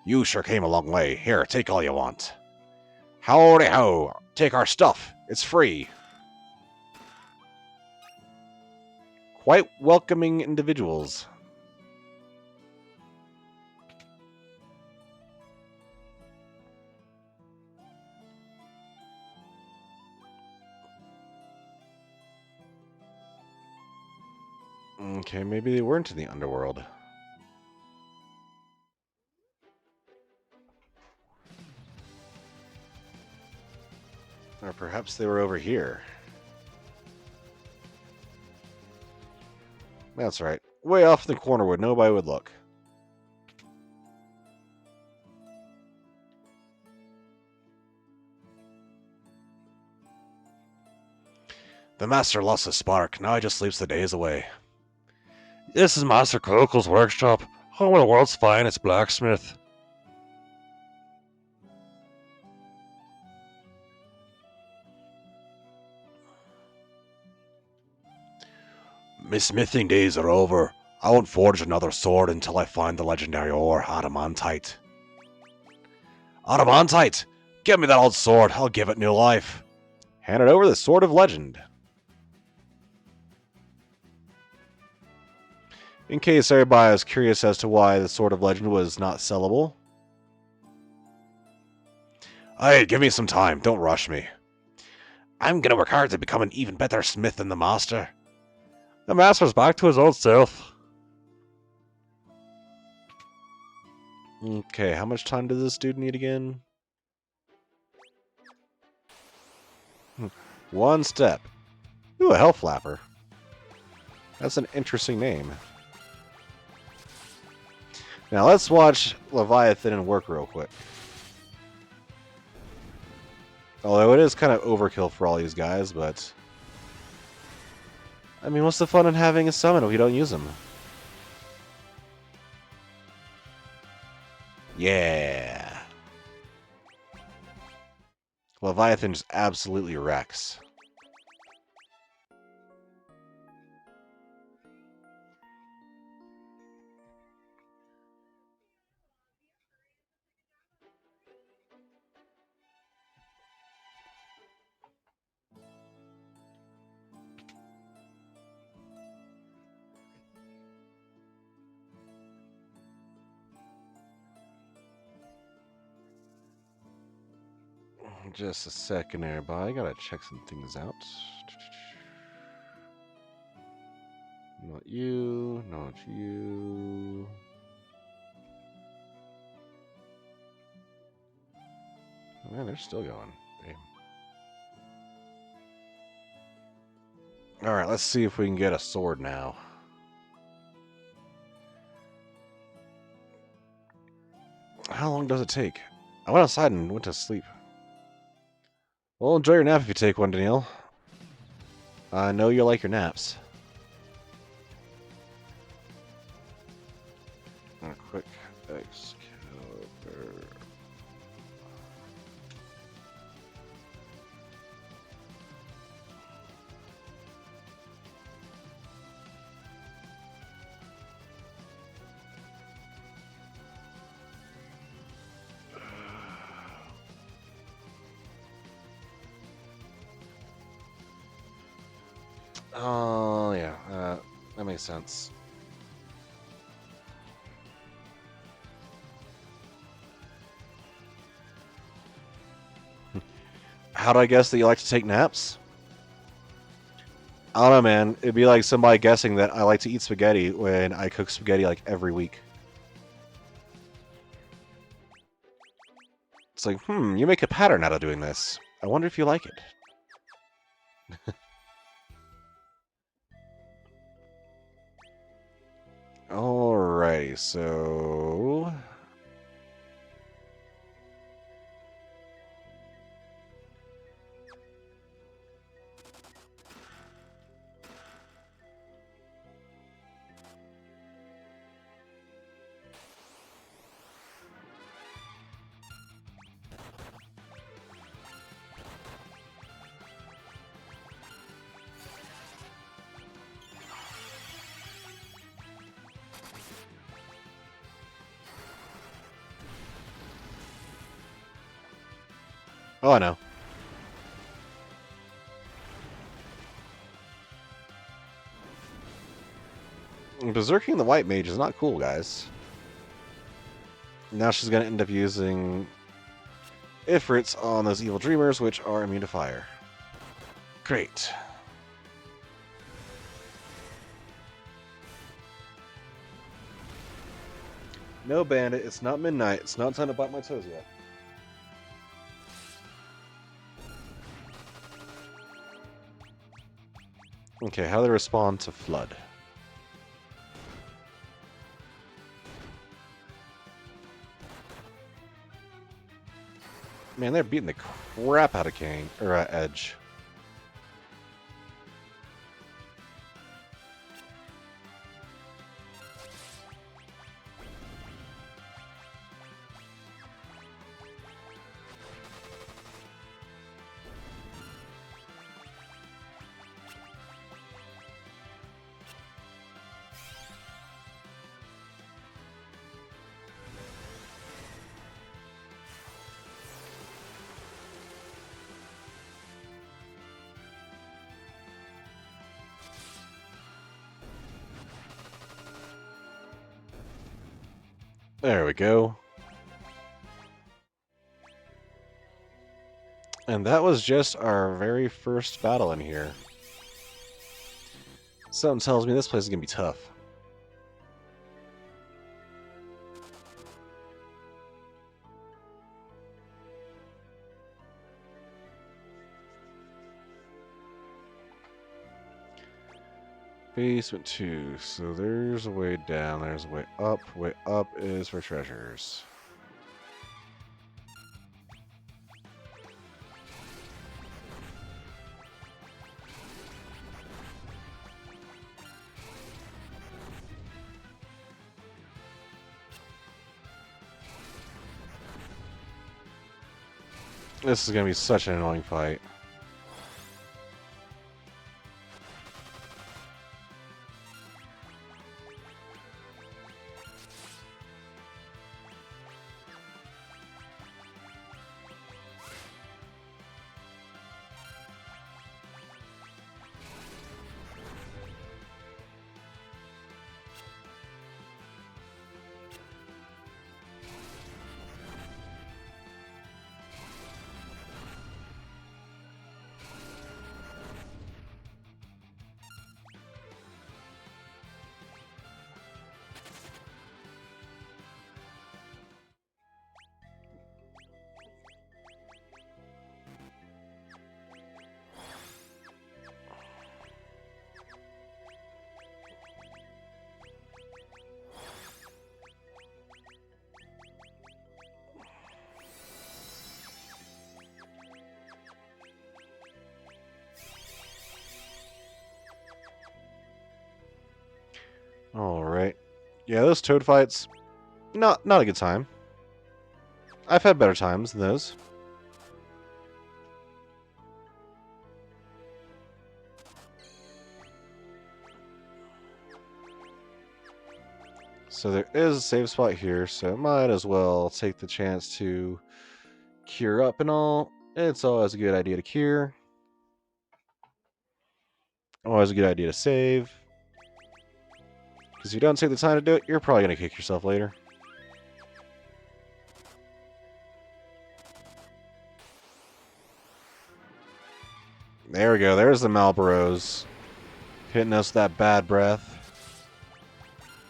You sure came a long way. Here, take all you want. Howdy ho! Take our stuff. It's free. Quite welcoming individuals. Okay, maybe they weren't in the underworld. Or perhaps they were over here. That's right. Way off in the corner where nobody would look. The master lost his spark. Now he just sleeps the days away. This is Master Coco's workshop, home of the world's finest blacksmith. My smithing days are over. I won't forge another sword until I find the legendary ore, adamantite. Adamantite! Give me that old sword. I'll give it new life. Handed over the Sword of Legend. In case everybody is curious as to why the Sword of Legend was not sellable. Hey, give me some time. Don't rush me. I'm gonna work hard to become an even better smith than the master. The master's back to his old self. Okay, how much time does this dude need again? One step. Ooh, a Hell Flapper. That's an interesting name. Now let's watch Leviathan and work real quick. Although it is kind of overkill for all these guys, but... I mean, what's the fun in having a summon if we don't use them? Yeah! Leviathan just absolutely wrecks. Just a second, everybody. I gotta check some things out. Not you, not you. Oh, man, they're still going. Alright, let's see if we can get a sword now. How long does it take? I went outside and went to sleep. Well, enjoy your nap if you take one, Danielle. I know you like your naps. A quick Excalibur. Oh, yeah, that makes sense. How do I guess that you like to take naps? I don't know, man. It'd be like somebody guessing that I like to eat spaghetti when I cook spaghetti like every week. It's like, you make a pattern out of doing this. I wonder if you like it. Alrighty, so... Oh, I know. Berserking the White Mage is not cool, guys. Now she's going to end up using Ifrits on those Evil Dreamers, which are immune to fire. Great. No, Bandit, it's not midnight. It's not time to bite my toes yet. Okay, how do they respond to Flood? Man, they're beating the crap out of Kane, or Edge. There we go. And that was just our very first battle in here. Something tells me this place is going to be tough. Basement 2. So there's a way down, there's a way up. Way up is for treasures. This is going to be such an annoying fight. Alright. Yeah, those toad fights, not a good time. I've had better times than those. So there is a save spot here, so might as well take the chance to cure up and all. It's always a good idea to cure. Always a good idea to save. Because if you don't take the time to do it, you're probably going to kick yourself later. There we go. There's the Malboros. Hitting us with that bad breath.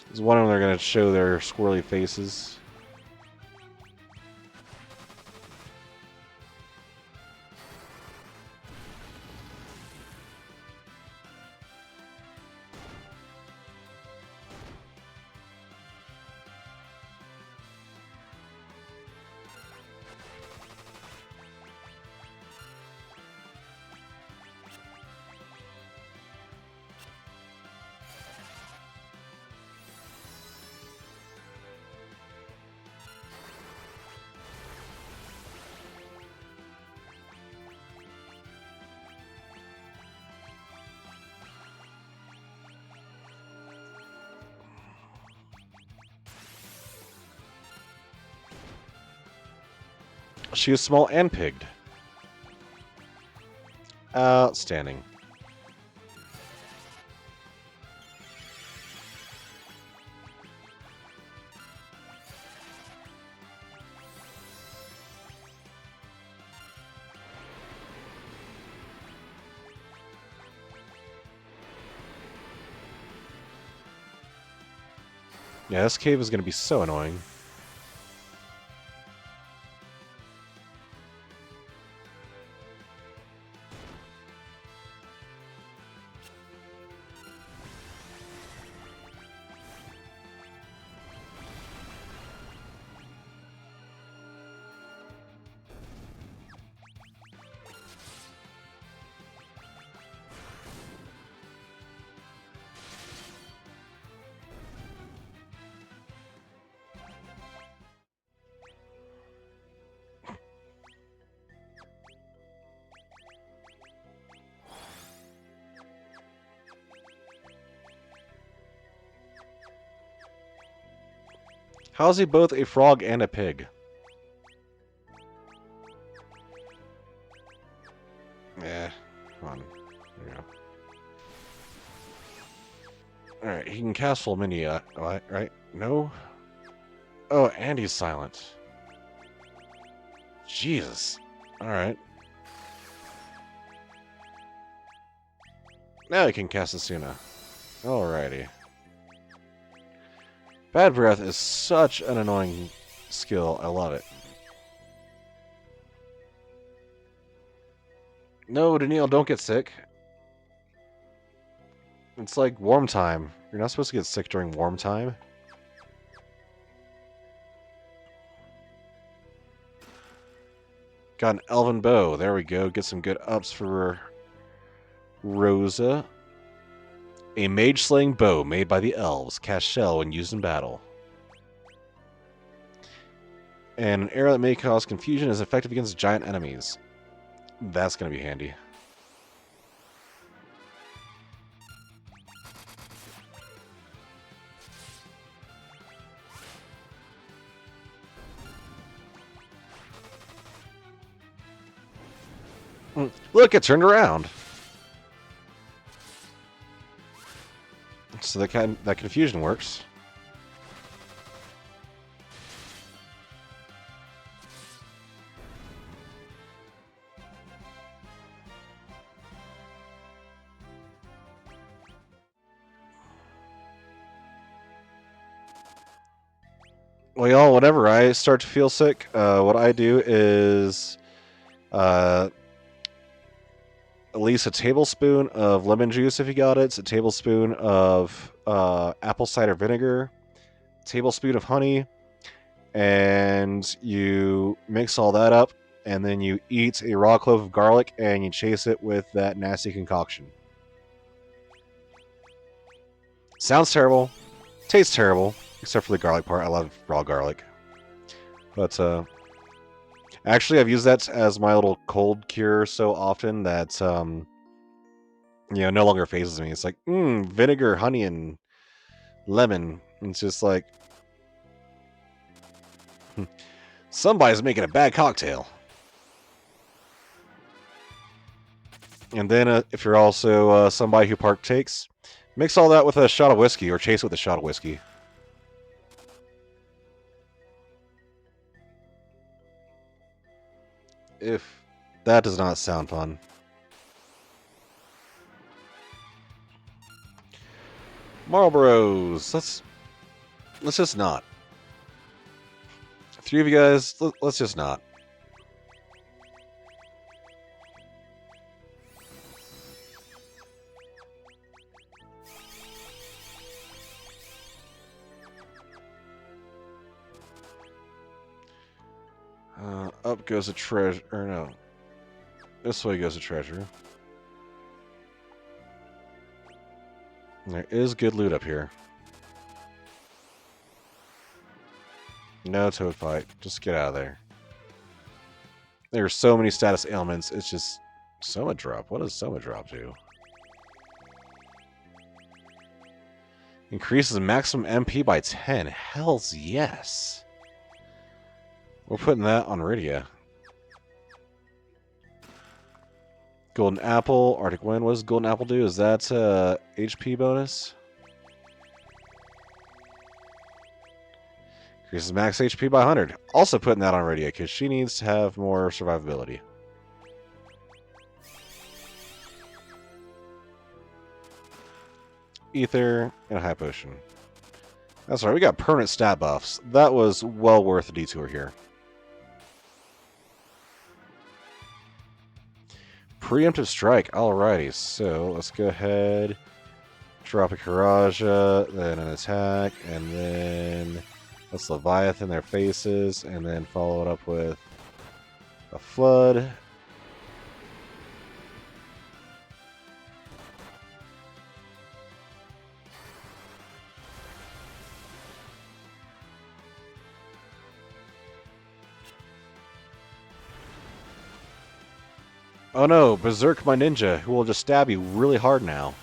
There's one of them they're going to show their squirrely faces. She was small and pigged. Outstanding. Yeah, this cave is going to be so annoying. How is he both a frog and a pig? Yeah, come on. There we go. Alright, he can cast full mini, right? No? Oh, and he's silent. Jesus. Alright. Now he can cast Asuna. Alrighty. Bad Breath is such an annoying skill. I love it. No, Daniil, don't get sick. It's like warm time. You're not supposed to get sick during warm time. Got an Elven Bow. There we go. Get some good ups for Rosa. A mage-slaying bow made by the elves. Cast shell when used in battle. And an arrow that may cause confusion is effective against giant enemies. That's going to be handy. Look, it turned around. So that confusion works. Well, y'all, whenever I start to feel sick, what I do is at least a tablespoon of lemon juice if you got it, a tablespoon of apple cider vinegar, a tablespoon of honey, and you mix all that up, and then you eat a raw clove of garlic and you chase it with that nasty concoction. Sounds terrible, tastes terrible, except for the garlic part. I love raw garlic. But actually, I've used that as my little cold cure so often that, no longer phases me. It's like, vinegar, honey, and lemon. It's just like, somebody's making a bad cocktail. And then if you're also somebody who partakes, mix all that with a shot of whiskey or chase it with a shot of whiskey. If that does not sound fun. Marlboros. Let's just not. Three of you guys, let's just not. Up goes a treasure. Or no. This way goes a treasure. There is good loot up here. No toad fight. Just get out of there. There are so many status ailments. It's just Soma drop. What does Soma drop do? Increases maximum MP by 10. Hells yes. We're putting that on Rydia. Golden Apple, Arctic Wind. What does Golden Apple do? Is that HP bonus? Increases max HP by 100. Also putting that on Rydia because she needs to have more survivability. Ether and a high potion. That's right, we got permanent stat buffs. That was well worth the detour here. Preemptive strike. Alrighty, so let's go ahead. Drop a Karaja, then an attack, and then let's Leviathan their faces, and then follow it up with a flood. Oh no, Berserk my ninja, who will just stab you really hard now.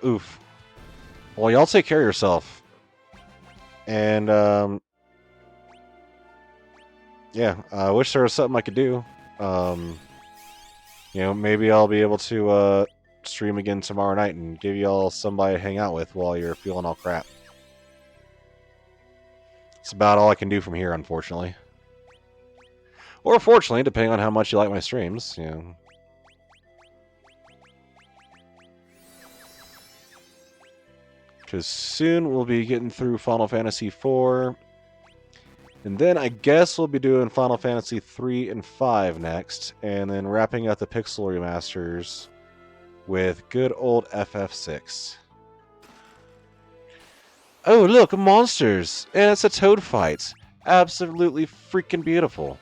Oof. Well, y'all take care of yourself. And, yeah, I wish there was something I could do. You know, maybe I'll be able to, stream again tomorrow night and give y'all somebody to hang out with while you're feeling all crap. It's about all I can do from here, unfortunately. Or fortunately, depending on how much you like my streams, you know. Because soon we'll be getting through Final Fantasy IV. And then I guess we'll be doing Final Fantasy 3 and 5 next. And then wrapping up the Pixel remasters with good old FF6. Oh, look, monsters! And it's a toad fight. Absolutely freaking beautiful.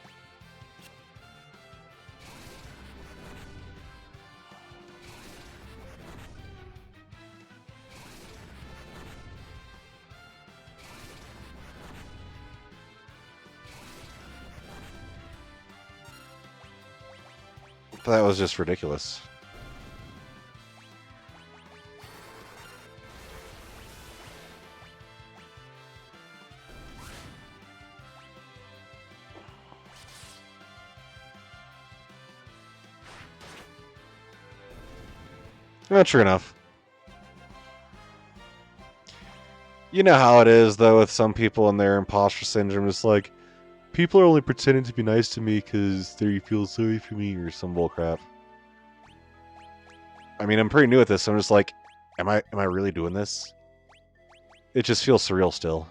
That was just ridiculous. Not true enough. You know how it is, though, with some people and their imposter syndrome. It's like, people are only pretending to be nice to me because they feel sorry for me or some bullcrap. I mean, I'm pretty new at this, so I'm just like, am I really doing this? It just feels surreal still.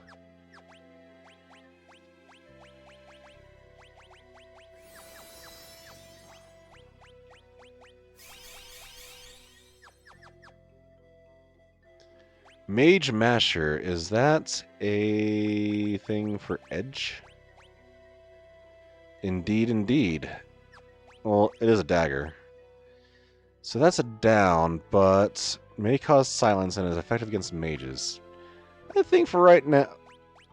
Mage Masher, is that a thing for Edge? Indeed, indeed. Well, it is a dagger. So that's a down, but may cause silence and is effective against mages. I think for right now...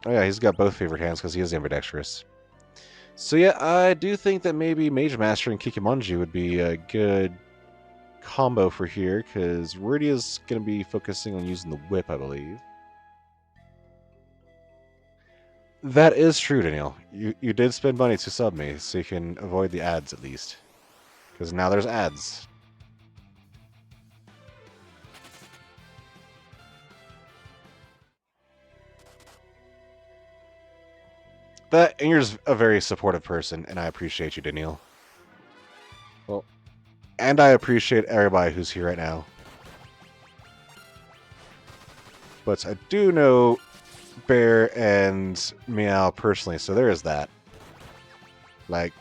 Oh yeah, he's got both favorite hands because he is ambidextrous. So yeah, I do think that maybe Mage Master and Kikimonji would be a good combo for here, because Rydia's going to be focusing on using the whip, I believe. That is true, Daniel. You did spend money to sub me, so you can avoid the ads at least. Because now there's ads. That, and you're just a very supportive person, and I appreciate you, Daniel. Well, and I appreciate everybody who's here right now. But I do know Bear and Meow personally, so there is that. Like,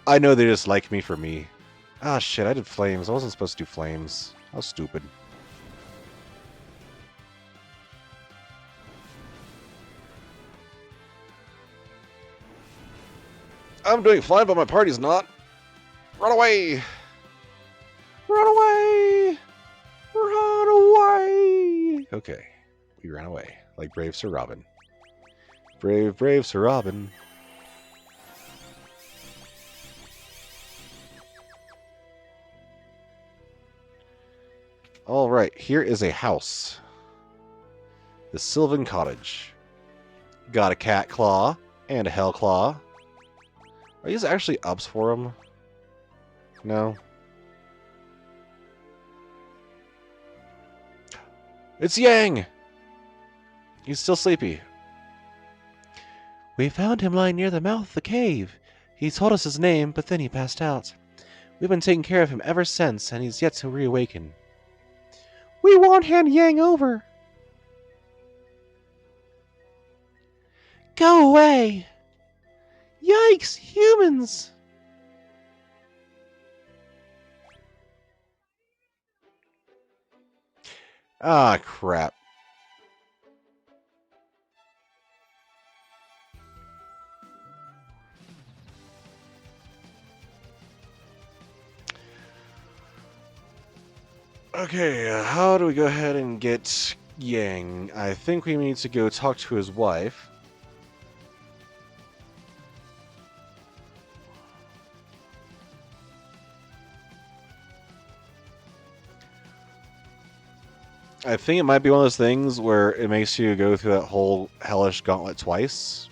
I know they just like me for me. Ah, shit, I did flames. I wasn't supposed to do flames. How stupid. I'm doing fine, but my party's not. Run away! Run away! Run away! Okay, we ran away, like brave Sir Robin. Brave, brave Sir Robin. Alright, here is a house. The Sylvan Cottage. Got a cat claw and a hell claw. Are these actually ups for him? No. It's Yang! He's still sleepy. We found him lying near the mouth of the cave. He told us his name, but then he passed out. We've been taking care of him ever since, and he's yet to reawaken. We won't hand Yang over. Go away! Yikes, humans! Ah, crap. Okay, how do we go ahead and get Yang? I think we need to go talk to his wife. I think it might be one of those things where it makes you go through that whole hellish gauntlet twice.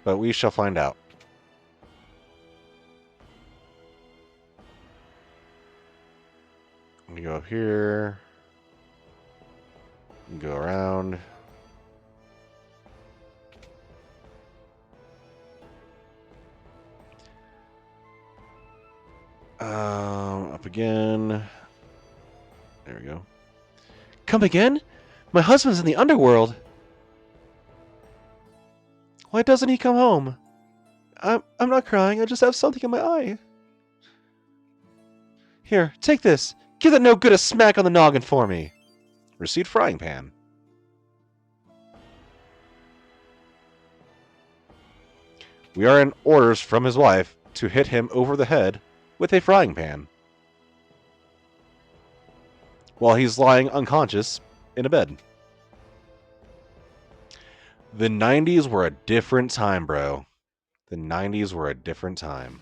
But we shall find out. We go up here. Go around. Up again. There we go. Come again? My husband's in the underworld. Why doesn't he come home? I'm not crying. I just have something in my eye. Here, take this. Give that no good a smack on the noggin for me. Receipt frying pan. We are in orders from his wife to hit him over the head with a frying pan while he's lying unconscious in a bed. The 90s were a different time, bro. The 90s were a different time.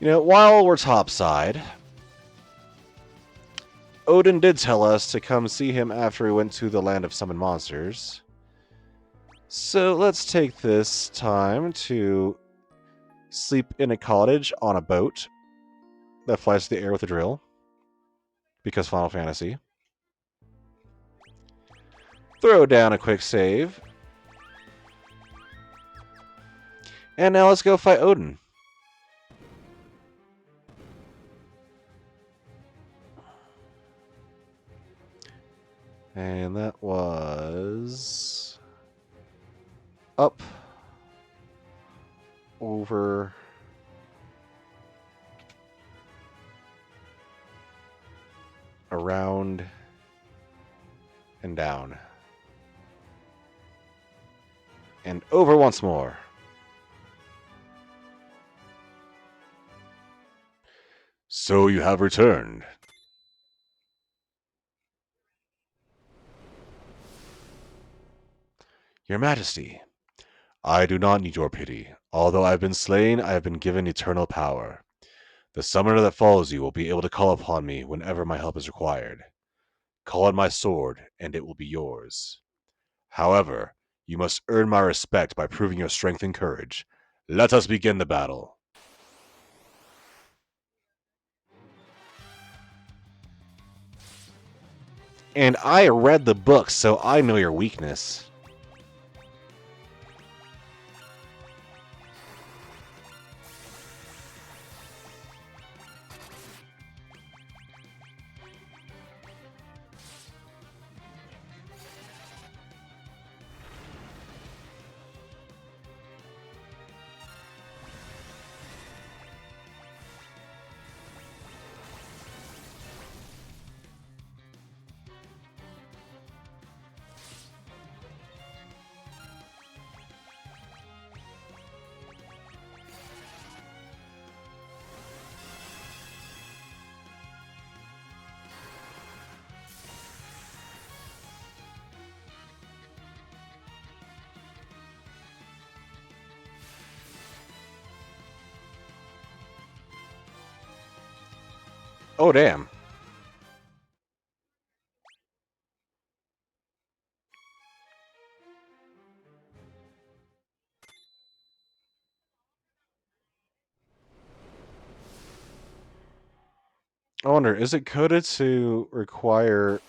You know, while we're topside, Odin did tell us to come see him after we went to the land of summoned monsters. So let's take this time to sleep in a cottage on a boat that flies through the air with a drill. Because Final Fantasy. Throw down a quick save. And now let's go fight Odin. And that was up, over, around, and down. And over once more. So you have returned. Your Majesty, I do not need your pity. Although I have been slain, I have been given eternal power. The summoner that follows you will be able to call upon me whenever my help is required. Call on my sword, and it will be yours. However, you must earn my respect by proving your strength and courage. Let us begin the battle. And I read the book, so I know your weakness. Oh, damn. I wonder, is it coded to require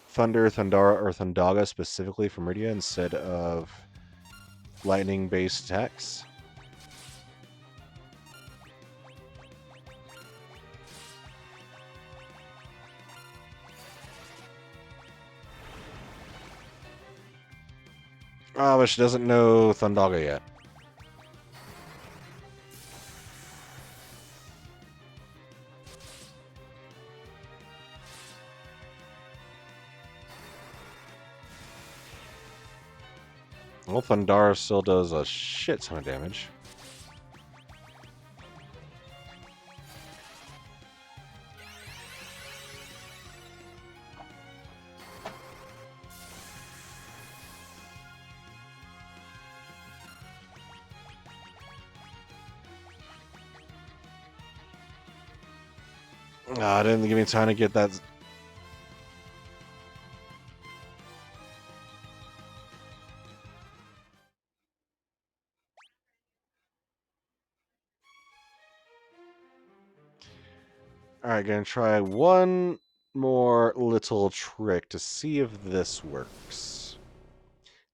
Thunder, Thundara, or Thundaga specifically for Meridia instead of lightning-based attacks? Oh, but she doesn't know Thundaga yet. Well, Thundara still does a shit ton of damage. Ah, it didn't give me time to get that. Alright, gonna try one more little trick to see if this works.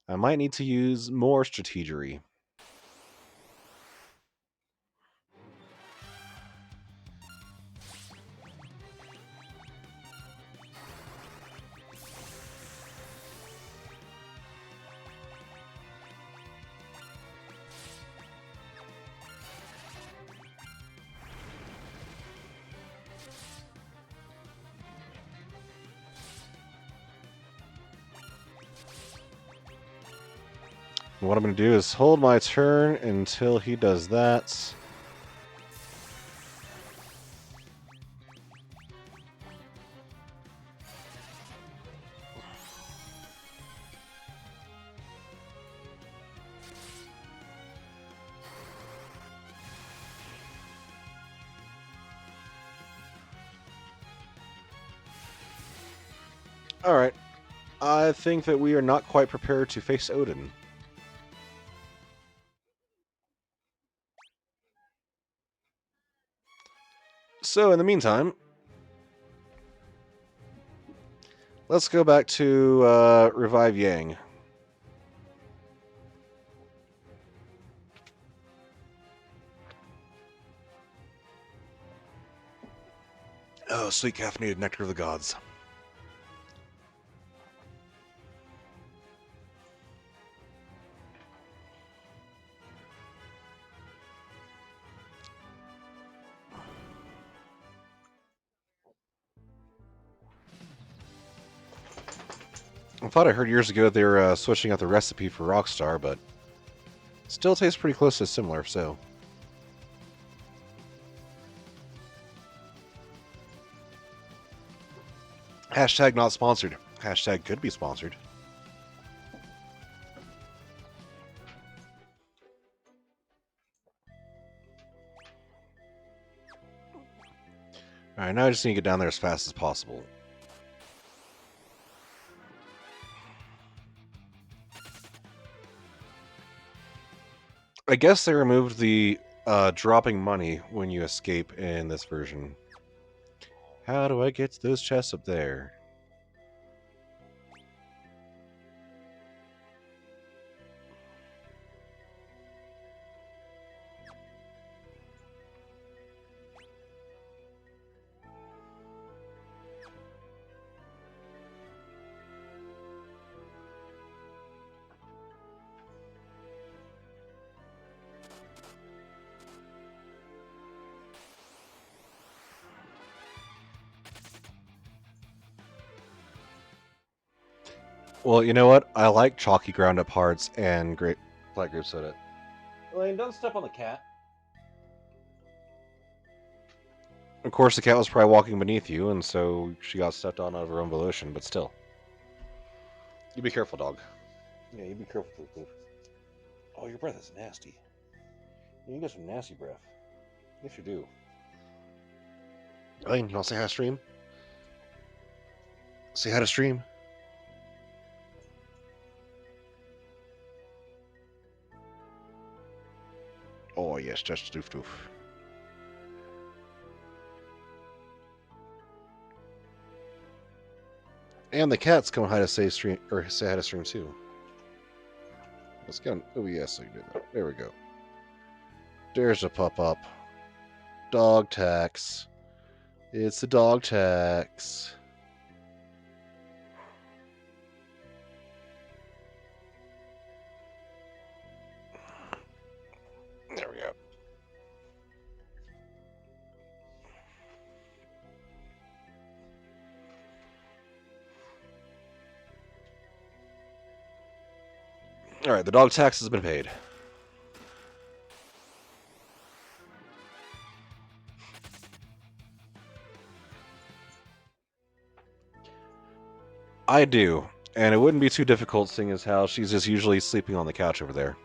I might need to use more strategery. What I'm going to do is hold my turn until he does that. Alright. I think that we are not quite prepared to face Odin. So, in the meantime, let's go back to revive Yang. Oh, sweet caffeinated nectar of the gods. I thought I heard years ago they were switching out the recipe for Rockstar, but still tastes pretty close to similar, so. Hashtag not sponsored. Hashtag could be sponsored. Alright, now I just need to get down there as fast as possible. I guess they removed the dropping money when you escape in this version. How do I get to those chests up there? Well, you know what? I like chalky ground up hearts and black grape soda. Elaine, don't step on the cat. Of course, the cat was probably walking beneath you, and so she got stepped on out of her own volition, but still. You be careful, dog. Yeah, you be careful, Poof Poof. Oh, your breath is nasty. You got some nasty breath. Yes, you do. Elaine, you want to say hi to stream? Say hi to stream. Oh, yes, just doof doof. And the cat's coming hi to say stream or say hi to stream too. Let's go. Oh yes, so you did that. There we go. There's a pop up. Dog tax. It's the dog tax. There we go. All right, the dog tax has been paid. I do, and it wouldn't be too difficult seeing as how she's just usually sleeping on the couch over there.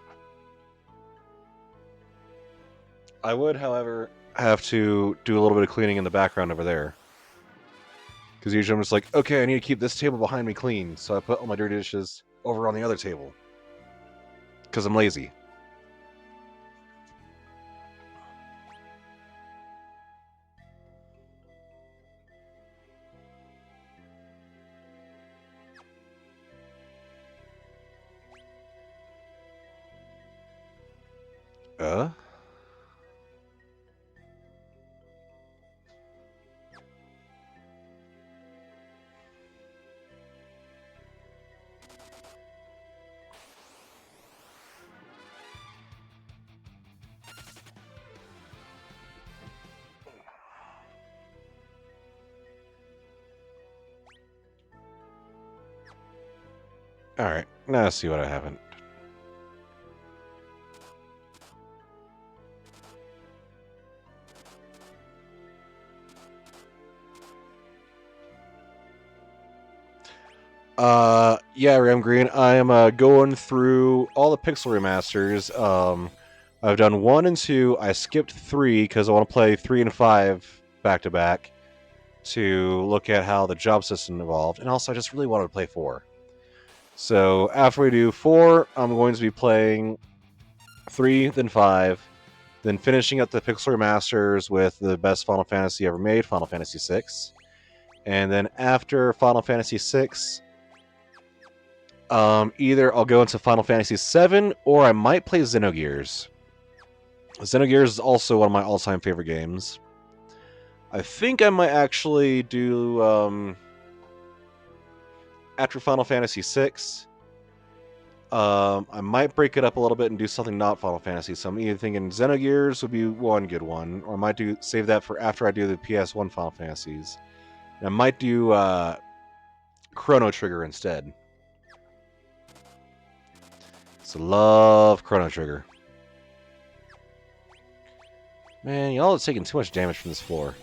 I would, however, have to do a little bit of cleaning in the background over there. Because usually I'm just like, okay, I need to keep this table behind me clean, so I put all my dirty dishes over on the other table. Because I'm lazy. Uh? Alright, now let's see what I haven't. Yeah, Ram Green, I am going through all the pixel remasters. I've done 1 and 2. I skipped 3 because I want to play 3 and 5 back to back to look at how the job system evolved, and also I just really wanted to play 4. So after we do 4, I'm going to be playing 3, then 5, then finishing up the pixel remasters with the best Final Fantasy ever made, Final Fantasy VI. And then after Final Fantasy VI, either I'll go into Final Fantasy VII or I might play Xenogears. Xenogears is also one of my all-time favorite games. I think I might actually do after Final Fantasy VI. I might break it up a little bit and do something not Final Fantasy. So I'm either thinking Xenogears would be one good one, or I might save that for after I do the PS1 Final Fantasies. And I might do Chrono Trigger instead. So love Chrono Trigger. Man, y'all are taking too much damage from this floor.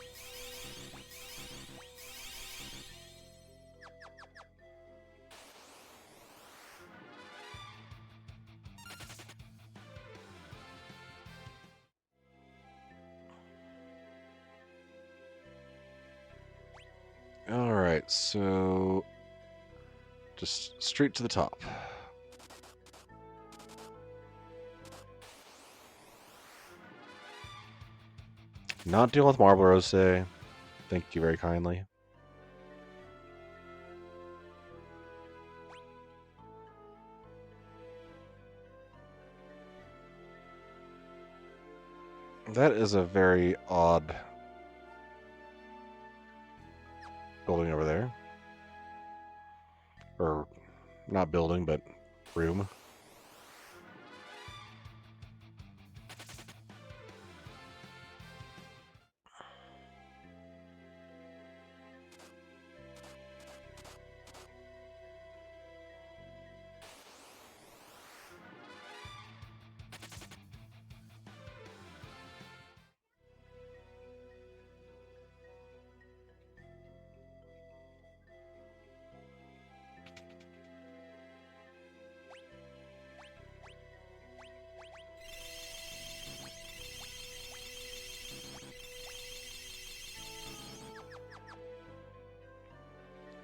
Alright, so just straight to the top. Not dealing with Marble Rose today. Thank you very kindly. That is a very odd building over there. Or, not building, but room.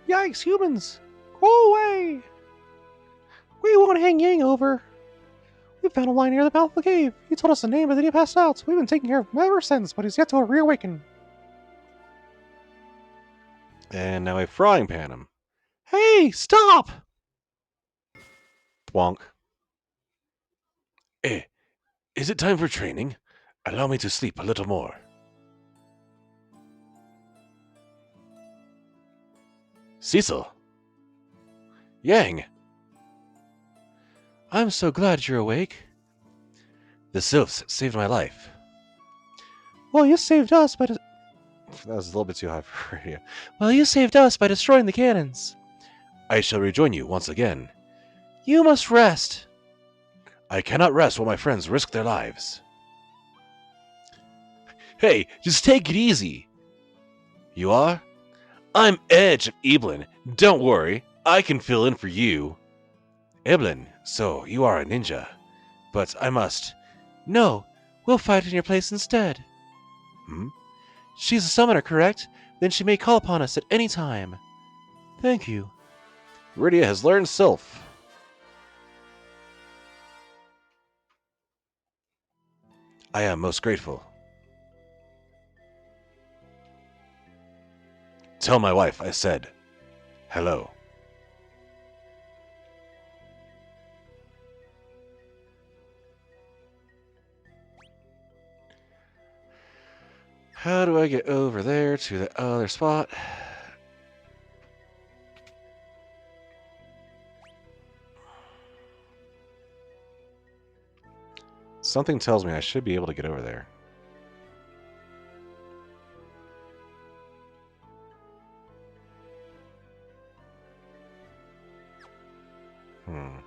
Yikes, humans! Go away! We won't hang Yang over. We found a line near the mouth of the cave. He told us the name, but then he passed out. We've been taking care of him ever since, but he's yet to reawaken. And now I frying pan him. Hey, stop! Wonk. Eh, is it time for training? Allow me to sleep a little more. Cecil. Yang. I'm so glad you're awake. The sylphs saved my life. Well, you saved us by... That was a little bit too high for you. Well, you saved us by destroying the cannons. I shall rejoin you once again. You must rest. I cannot rest while my friends risk their lives. Hey, just take it easy. You are? I'm Edge of Eidolon. Don't worry, I can fill in for you. Eidolon, so you are a ninja. But I must... No, we'll fight in your place instead. Hmm? She's a summoner, correct? Then she may call upon us at any time. Thank you. Rydia has learned Sylph. I am most grateful. Tell my wife I said hello. How do I get over there to the other spot? Something tells me I should be able to get over there. Hmm.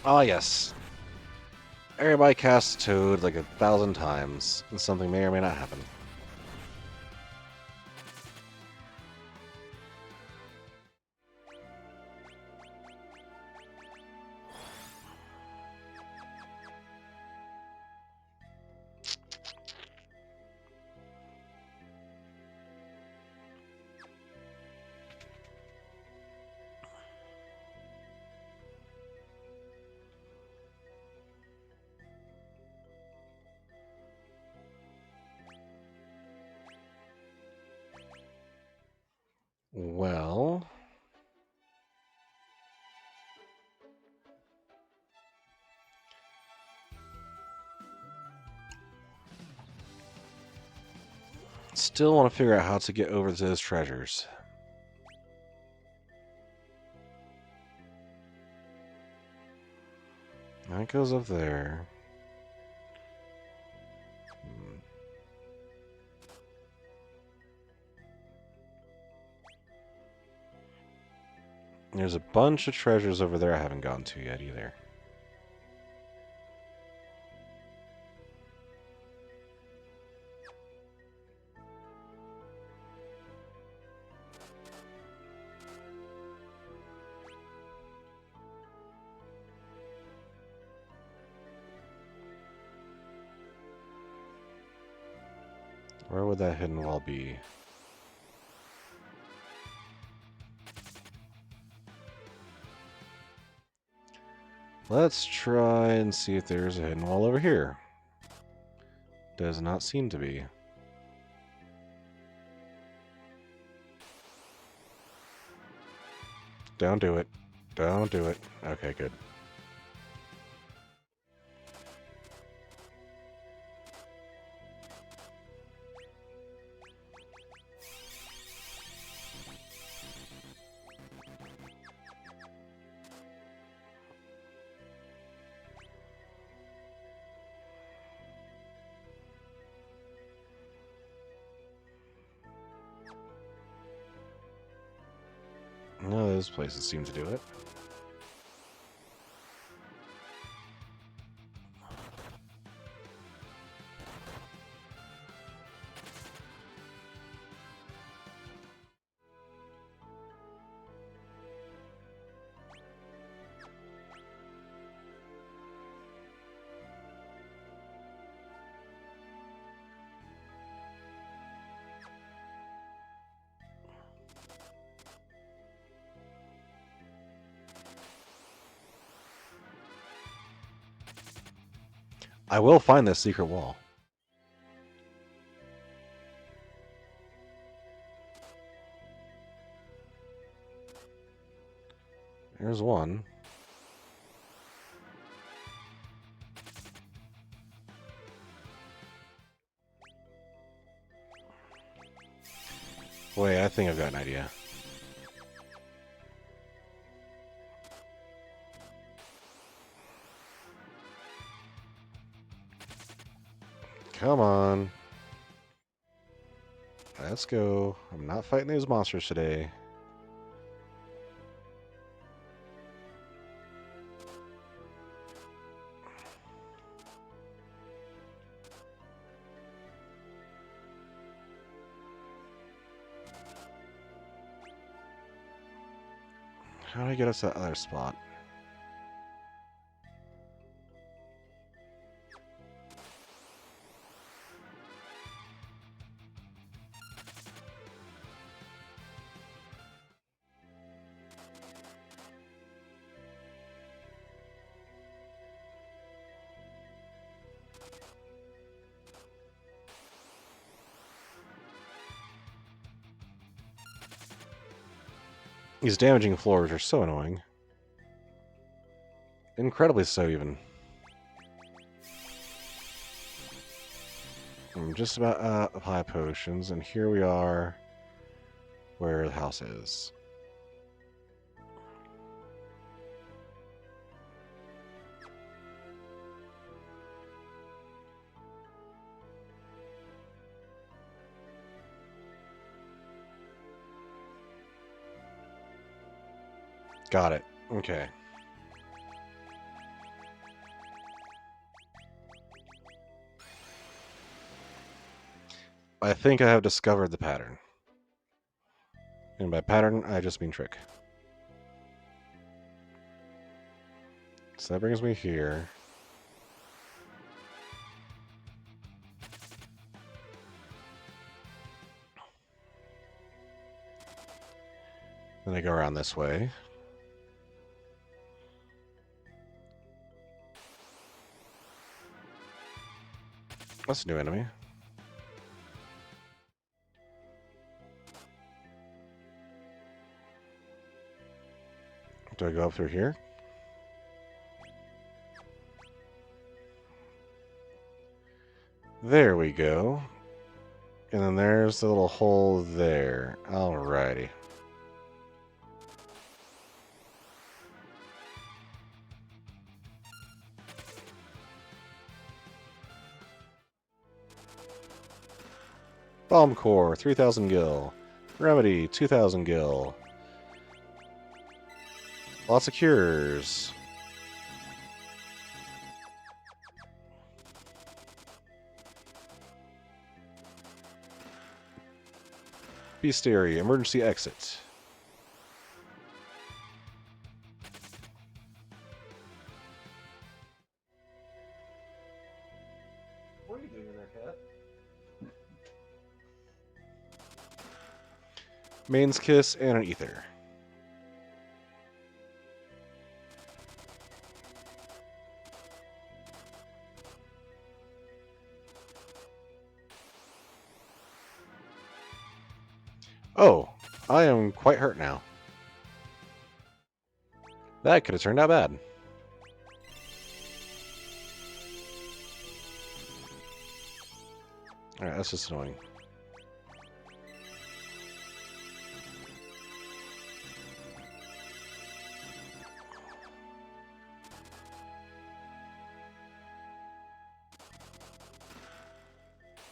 Ah, yes. Everybody casts Toad like 1,000 times, and something may or may not happen. Well... Still want to figure out how to get over to those treasures. That goes up there. Hmm. There's a bunch of treasures over there I haven't gotten to yet either. Where would that hidden wall be? Let's try and see if there's a hidden wall over here. Does not seem to be. Don't do it. Don't do it. Okay, good. No, those places seem to do it. I will find this secret wall. There's one. Wait, I think I've got an idea. Come on. Let's go. I'm not fighting these monsters today. How do I get us to that other spot? These damaging floors are so annoying. Incredibly so, even. I'm just about out of high potions, and here we are where the house is. Got it. Okay. I think I have discovered the pattern. And by pattern, I just mean trick. So that brings me here. Then I go around this way. That's a new enemy. Do I go up through here? There we go. And then there's the little hole there. Alrighty. Bomb Core, 3,000 gil. Remedy, 2,000 gil. Lots of cures. Bestiary, emergency exit. What are you doing in there, cat? Main's Kiss, and an Ether. Oh, I am quite hurt now. That could have turned out bad. Alright, that's just annoying.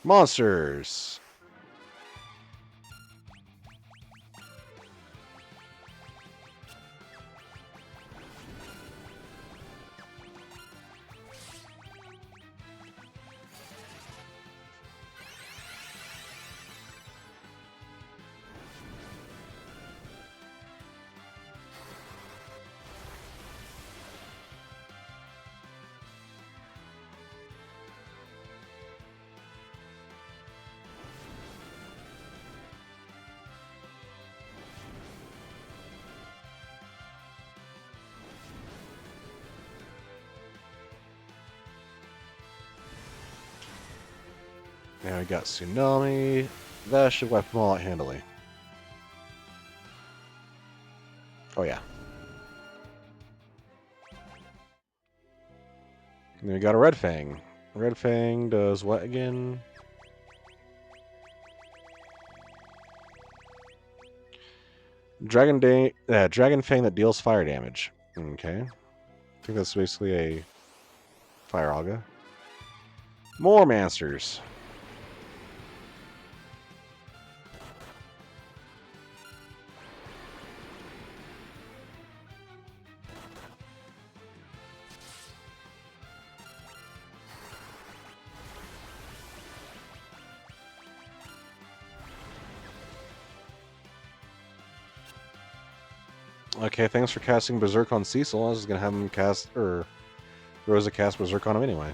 Monsters! Now we got Tsunami. That should wipe them all out handily. Oh yeah. And then we got a Red Fang. Red Fang does what again? Dragon Fang that deals fire damage. Okay. I think that's basically a Fire Auga. More Monsters. Okay, thanks for casting Berserk on Cecil. I was gonna have him cast, or Rosa cast Berserk on him anyway.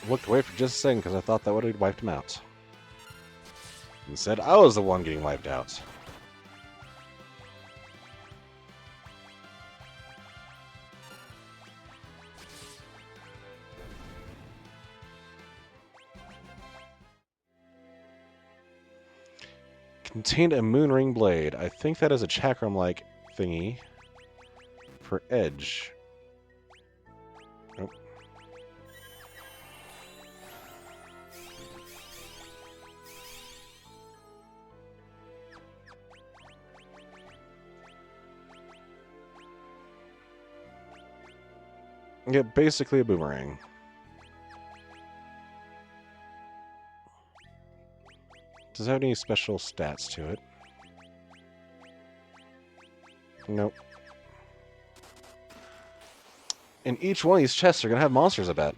Looked away for just a second because I thought that would have wiped him out. Instead, I was the one getting wiped out. Contained a Moonring Blade. I think that is a chakram-like thingy for edge. Nope. Yeah, basically a boomerang. Does it have any special stats to it? Nope. And each one of these chests are going to have monsters, I bet.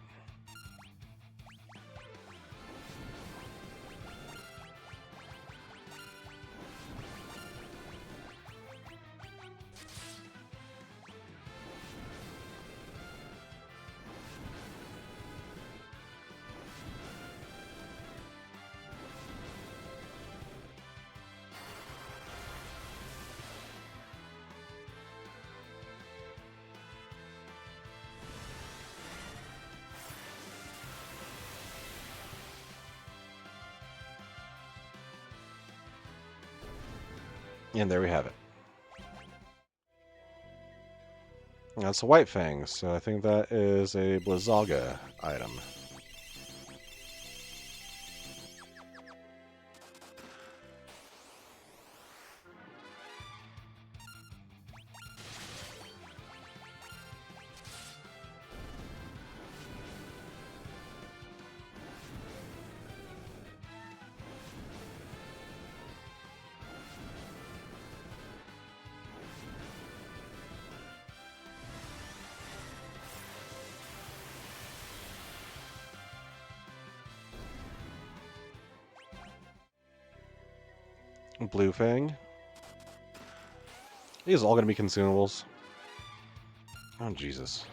And there we have it. That's a White Fang, so I think that is a Blizzaga item. Blue Fang. These are all going to be consumables. Oh, Jesus.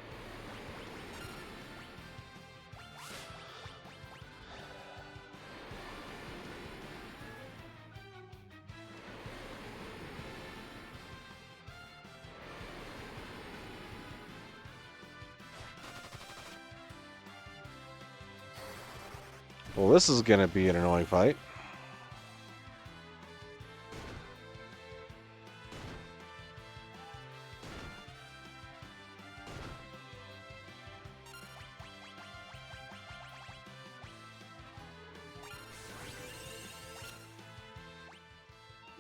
Well, this is going to be an annoying fight.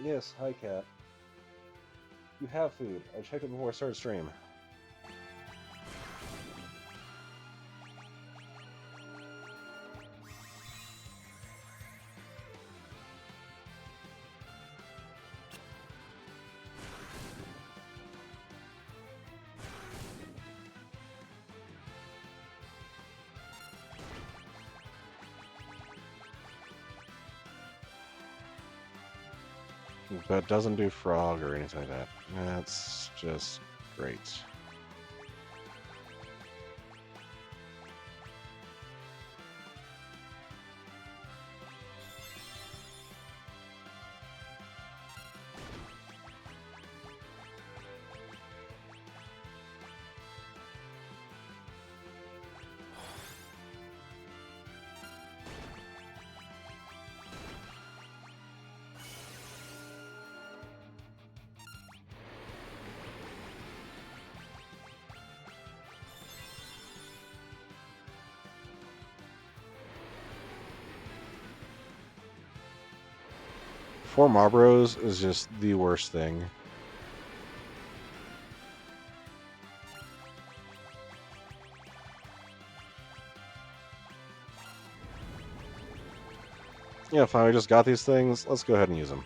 Yes, hi, Cat. You have food. I checked it before I started stream. But it doesn't do frog or anything like that. That's just great. Four Marlboros is just the worst thing. Yeah, fine, we just got these things. Let's go ahead and use them.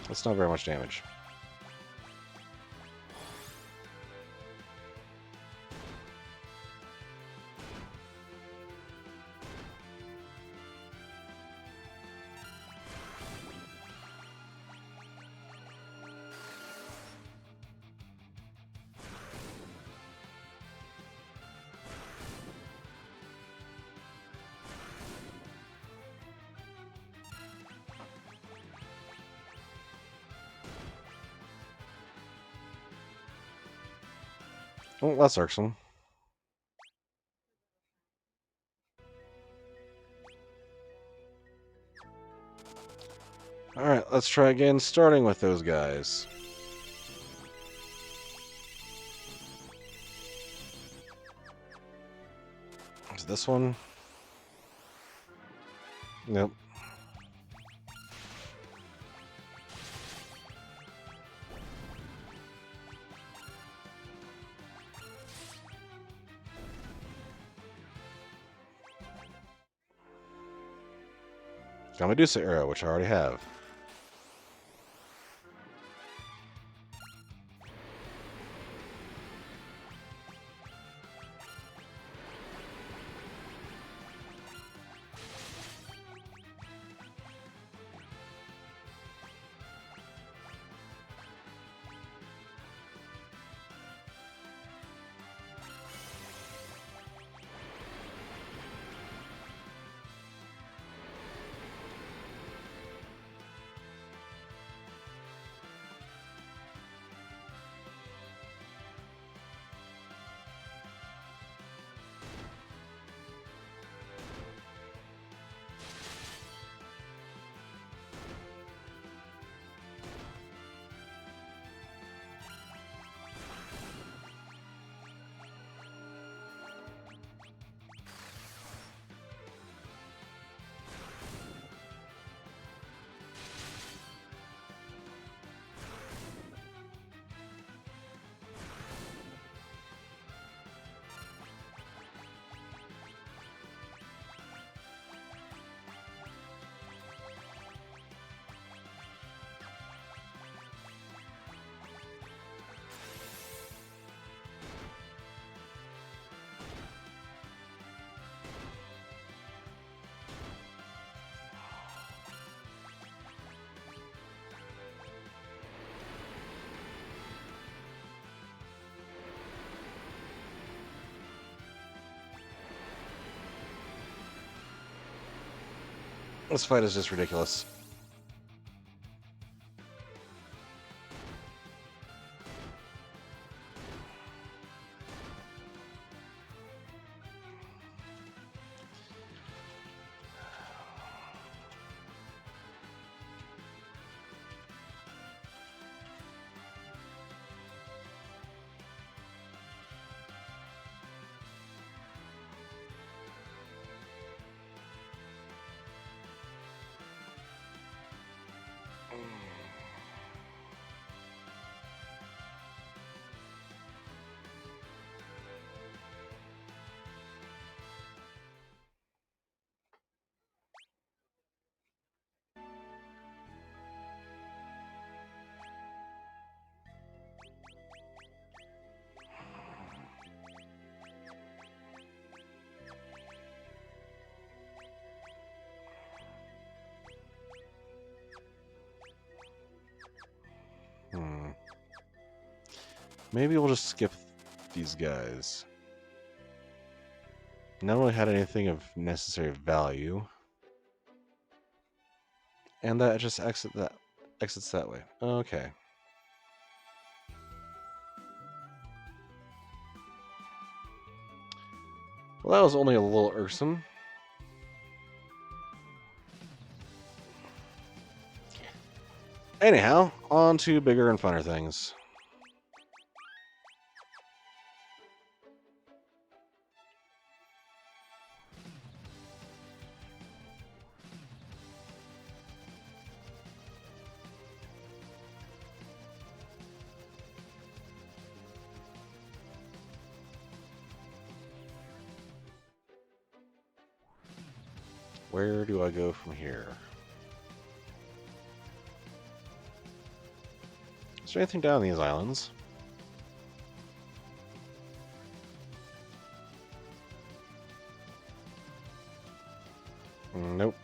That's not very much damage. Well, that's irksome. Alright, let's try again, starting with those guys. Is this one? Nope. Got Medusa Arrow, which I already have. This fight is just ridiculous. Maybe we'll just skip these guys. None really had anything of necessary value. And that just exits that way. Okay. Well, that was only a little irksome. Anyhow, on to bigger and funner things. Where do I go from here? Is there anything down these islands? Nope.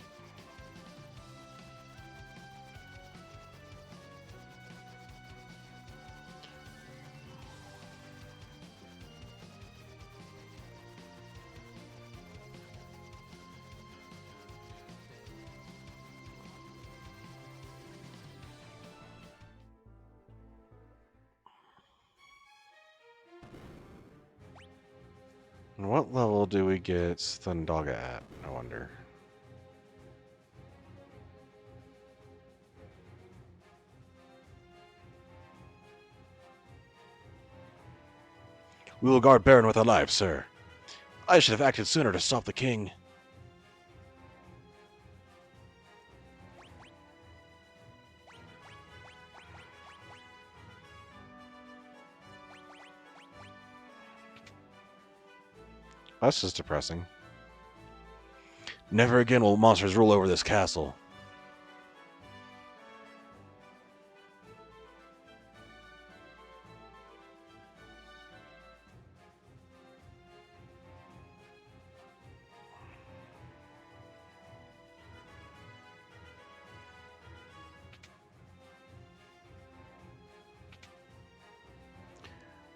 And what level do we get Thundaga at, I wonder? We will guard Baron with our lives, sir. I should have acted sooner to stop the king. That's just depressing. Never again will monsters rule over this castle.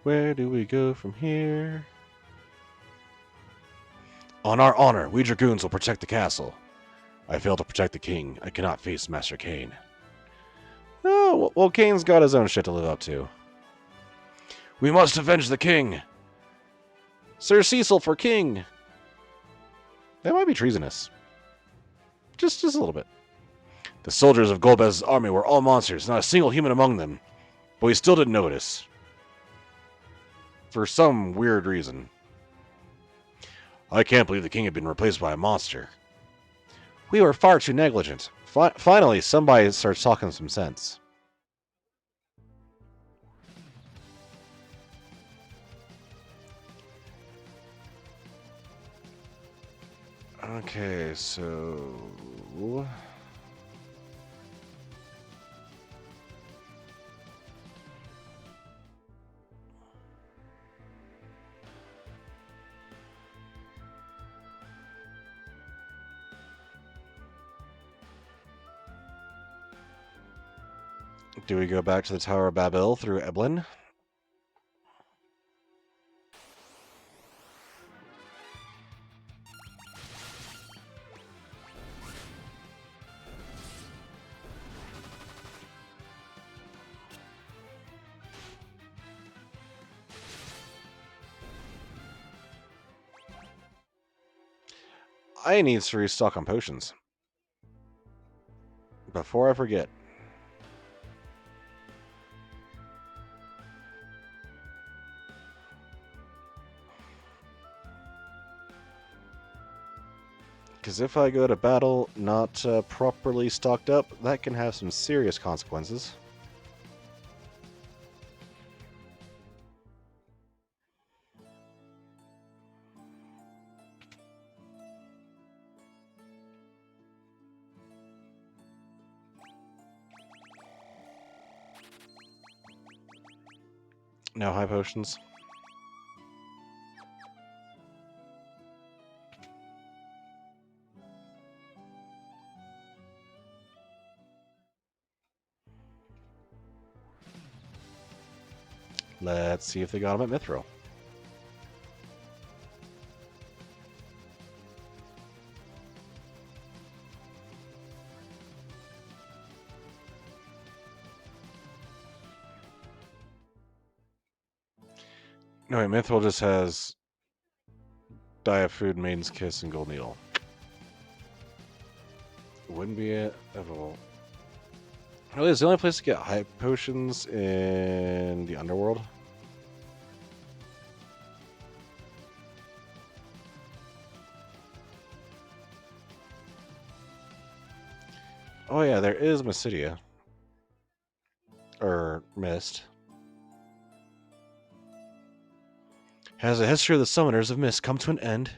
Where do we go from here? On our honor, we dragoons will protect the castle. I fail to protect the king. I cannot face Master Kane. Oh, well, Kane's got his own shit to live up to. We must avenge the king. Sir Cecil for king. That might be treasonous. Just a little bit. The soldiers of Golbez's army were all monsters, not a single human among them. But we still didn't notice. For some weird reason. I can't believe the king had been replaced by a monster. We were far too negligent. Finally, somebody starts talking some sense. Okay, so... do we go back to the Tower of Babel through Eblin? I need to restock on potions. Before I forget. Because if I go to battle not properly stocked up, that can have some serious consequences. No high potions. Let's see if they got them at Mithril. No, wait, Mithril just has Die of Food, Maiden's Kiss, and Gold Needle. Wouldn't be it at all. Really, is the only place to get high potions in the underworld? Oh yeah, there is Mysidia. Or Mist. Has the history of the Summoners of Mist come to an end?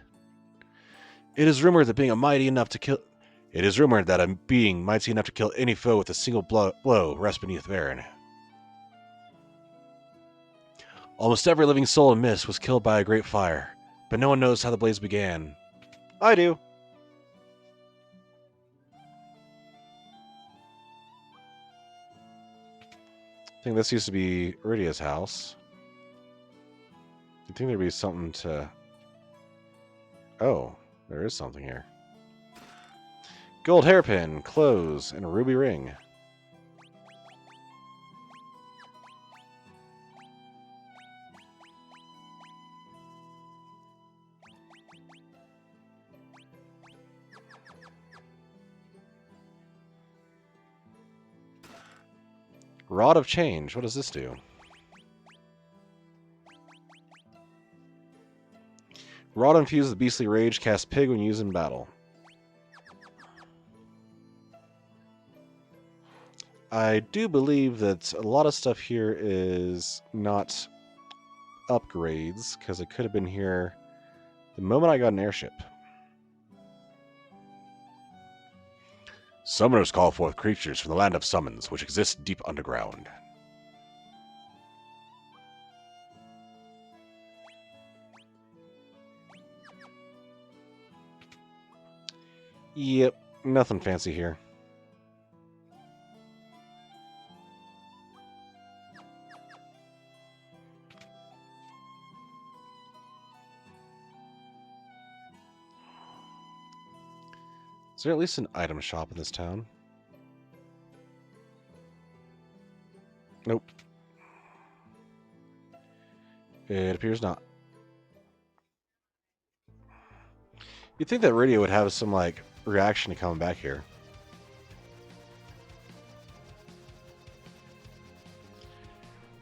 It is rumored that a being mighty enough to kill any foe with a single blow rests beneath Baron. Almost every living soul in Mist was killed by a great fire, but no one knows how the blaze began. I do. I think this used to be Iridia's house. You'd think there'd be something to... Oh, there is something here. Gold hairpin, clothes, and a ruby ring. Rod of Change. What does this do? Rod infused with Beastly Rage. Cast Pig when used in battle. I do believe that a lot of stuff here is not upgrades, because it could have been here the moment I got an airship. Summoners call forth creatures from the land of summons, which exists deep underground. Yep, nothing fancy here. Is there at least an item shop in this town? Nope. It appears not. You'd think that radio would have some, like, reaction to coming back here.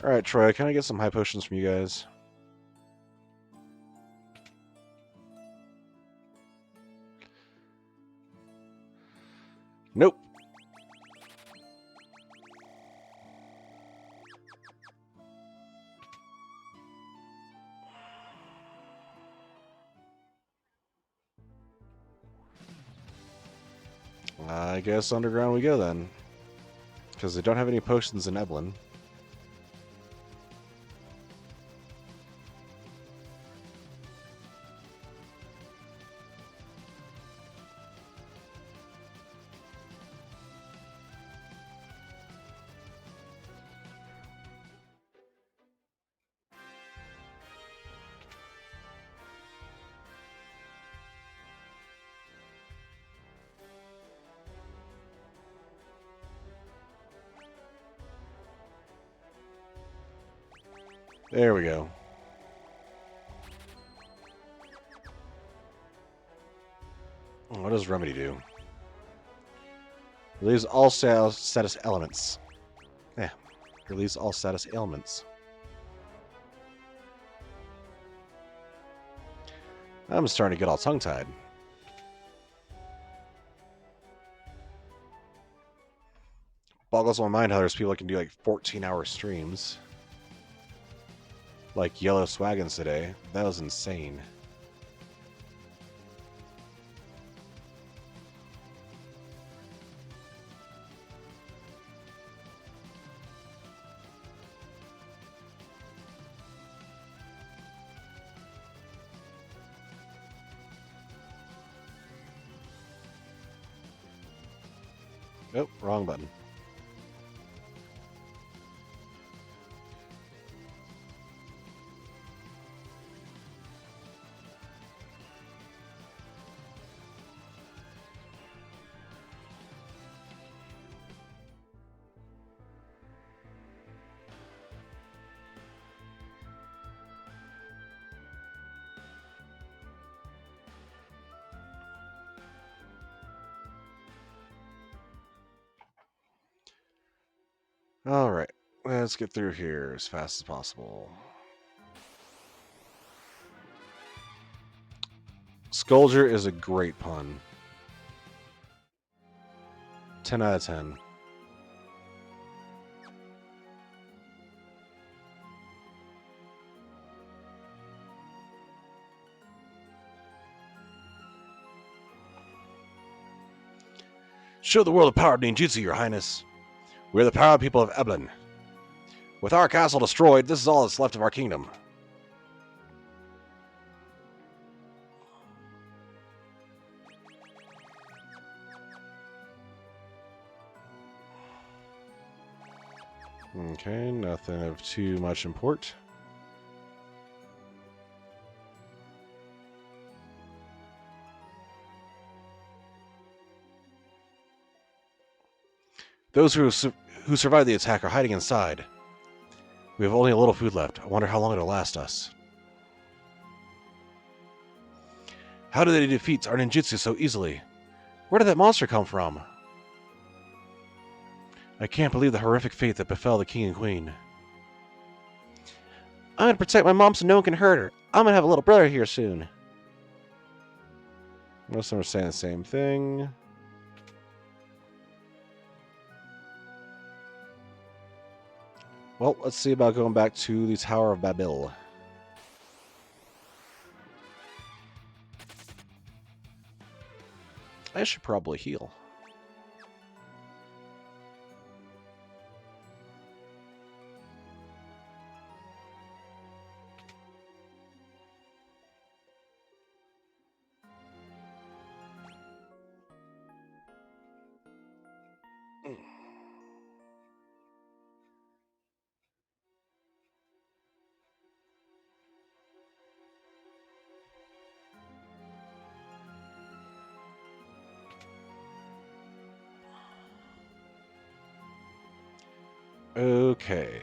Alright, Troy, can I get some high potions from you guys? Nope. I guess underground we go then. Because they don't have any potions in Eblin. There we go. What does Remedy do? Relieves all status elements. Yeah. Relieves all status ailments. I'm starting to get all tongue-tied. Boggles my mind how there's people that can do like 14-hour streams. Like Yellow Swaggins today. That was insane. Oh, wrong button. Alright, let's get through here as fast as possible. Scourger is a great pun. 10 out of 10. Show the world the power of ninjutsu, Your Highness. We're the proud people of Eblin. With our castle destroyed, this is all that's left of our kingdom. Okay, nothing of too much import. Those who survived the attack are hiding inside. We have only a little food left. I wonder how long it'll last us. How did they defeat our ninjutsu so easily? Where did that monster come from? I can't believe the horrific fate that befell the king and queen. I'm gonna protect my mom so no one can hurt her. I'm gonna have a little brother here soon. Most of them are saying the same thing. Well, let's see about going back to the Tower of Babel. I should probably heal. Okay.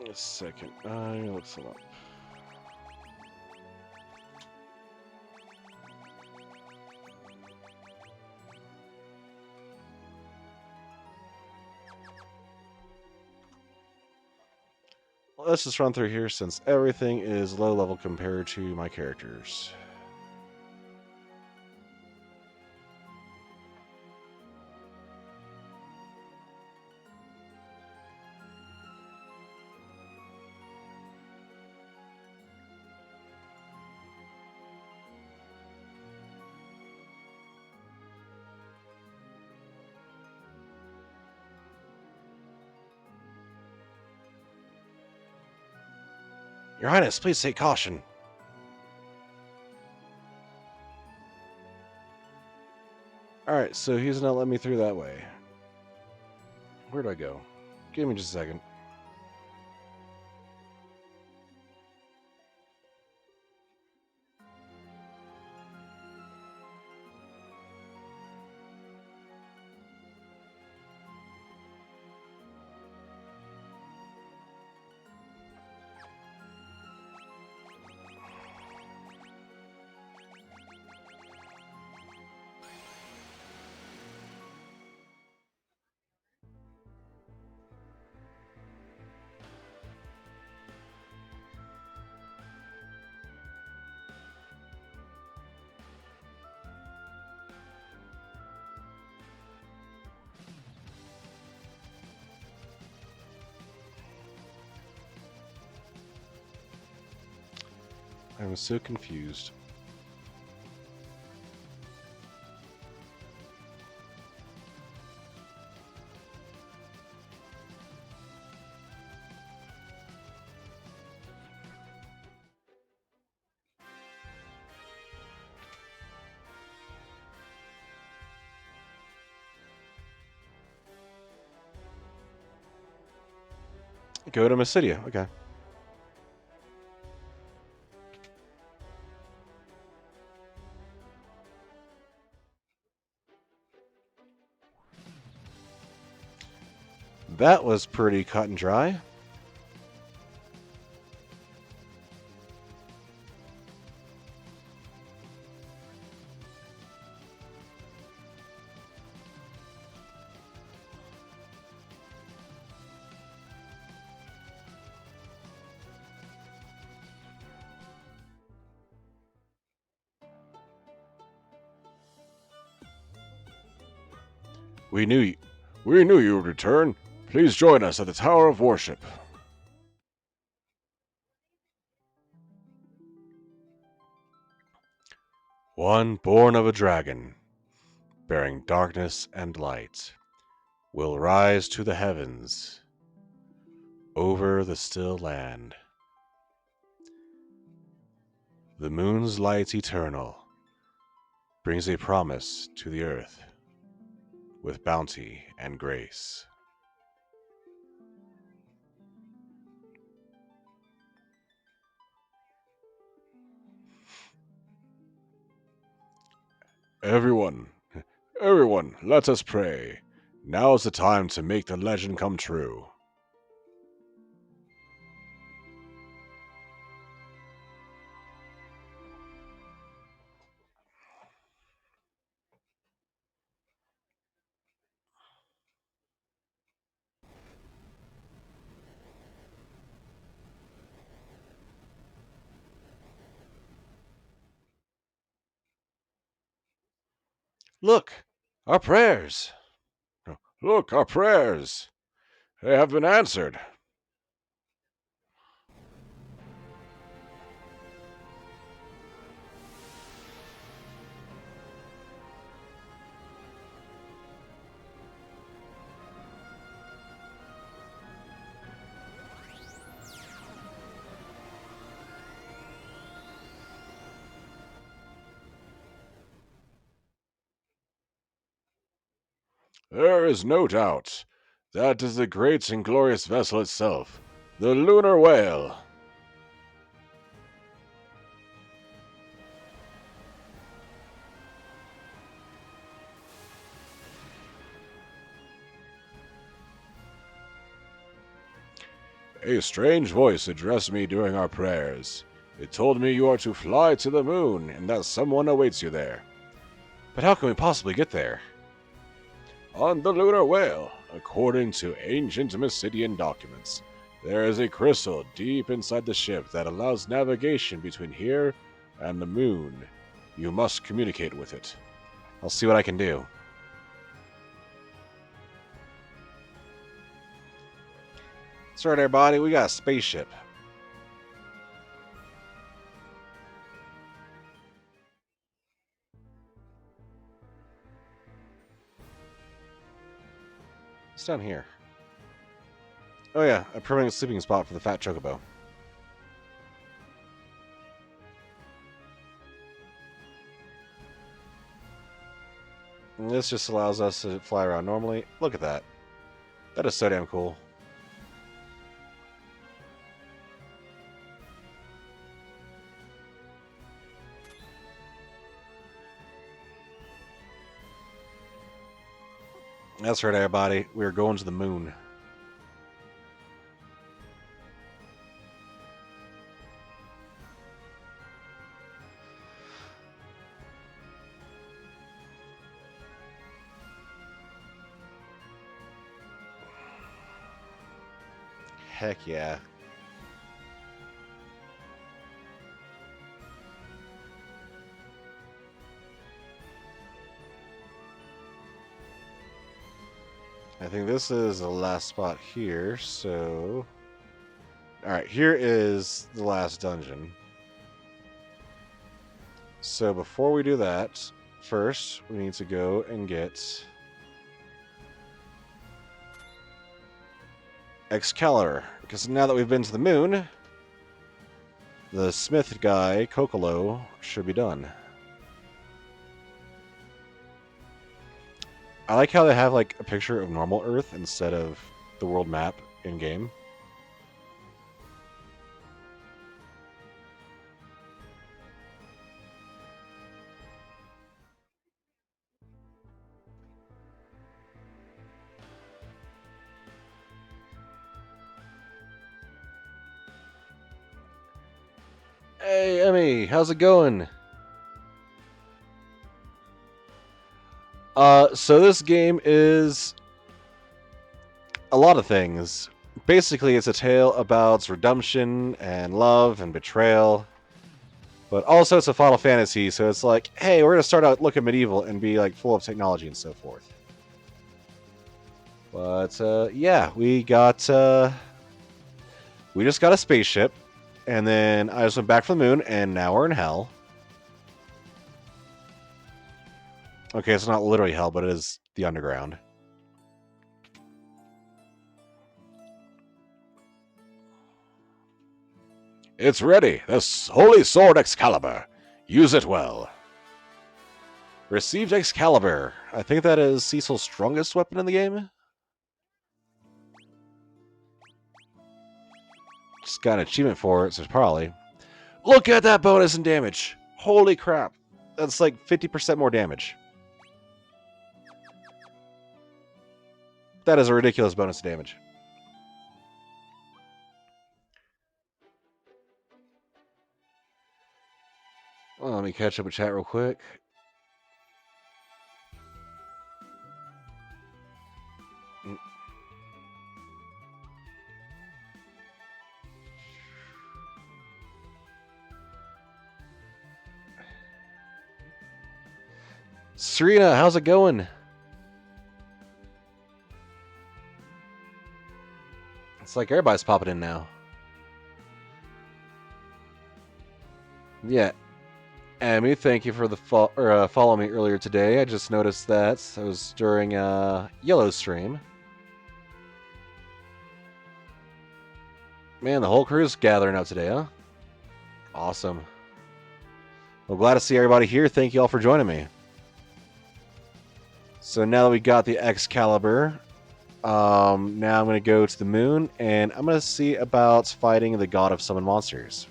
A second. I look some up. Let's just run through here since everything is low level compared to my characters. Your Highness, please take caution. Alright, so he's not letting me through that way. Where do I go? Give me just a second. I'm so confused. Go to Mysidia. Okay. That was pretty cut and dry. We knew you would return. Please join us at the Tower of Worship. One born of a dragon, bearing darkness and light, will rise to the heavens over the still land. The moon's light eternal brings a promise to the earth with bounty and grace. Everyone, let us pray. Now is the time to make the legend come true. Look, our prayers. Look, our prayers. They have been answered. There is no doubt. That is the great and glorious vessel itself, the lunar whale. A strange voice addressed me during our prayers. It told me you are to fly to the moon and that someone awaits you there. But how can we possibly get there? On the lunar whale, according to ancient Mysidian documents, there is a crystal deep inside the ship that allows navigation between here and the moon. You must communicate with it. I'll see what I can do. That's right, everybody. We got a spaceship. It's down here. Oh yeah, a permanent sleeping spot for the fat chocobo. And this just allows us to fly around normally. Look at that. That is so damn cool. That's right, everybody. We're going to the moon. Heck yeah. I think this is the last spot here, so... Alright, here is the last dungeon. So before we do that, first we need to go and get Excalibur. Because now that we've been to the moon, the smith guy, Kokolo, should be done. I like how they have like a picture of normal Earth instead of the world map in game. Hey, Emmy, how's it going? So this game is a lot of things. Basically, it's a tale about redemption and love and betrayal. But also it's a Final Fantasy, so it's like, hey, we're gonna start out looking medieval and be like full of technology and so forth. But yeah, we just got a spaceship, and then I just went back from the moon, and now we're in hell. Okay, it's not literally hell, but it is the underground. It's ready. The holy sword Excalibur. Use it well. Received Excalibur. I think that is Cecil's strongest weapon in the game. Just got an achievement for it, so probably. Look at that bonus in damage. Holy crap. That's like 50% more damage. That is a ridiculous bonus damage. Well, let me catch up with chat real quick. Serena, how's it going? It's like everybody's popping in now. Yeah. Amy, thank you for the follow me earlier today. I just noticed that. It was during Yellow stream. Man, the whole crew's gathering out today, huh? Awesome. Well, glad to see everybody here. Thank you all for joining me. So now that we got the Excalibur, now I'm going to go to the moon, and I'm going to see about fighting the God of Summon Monsters.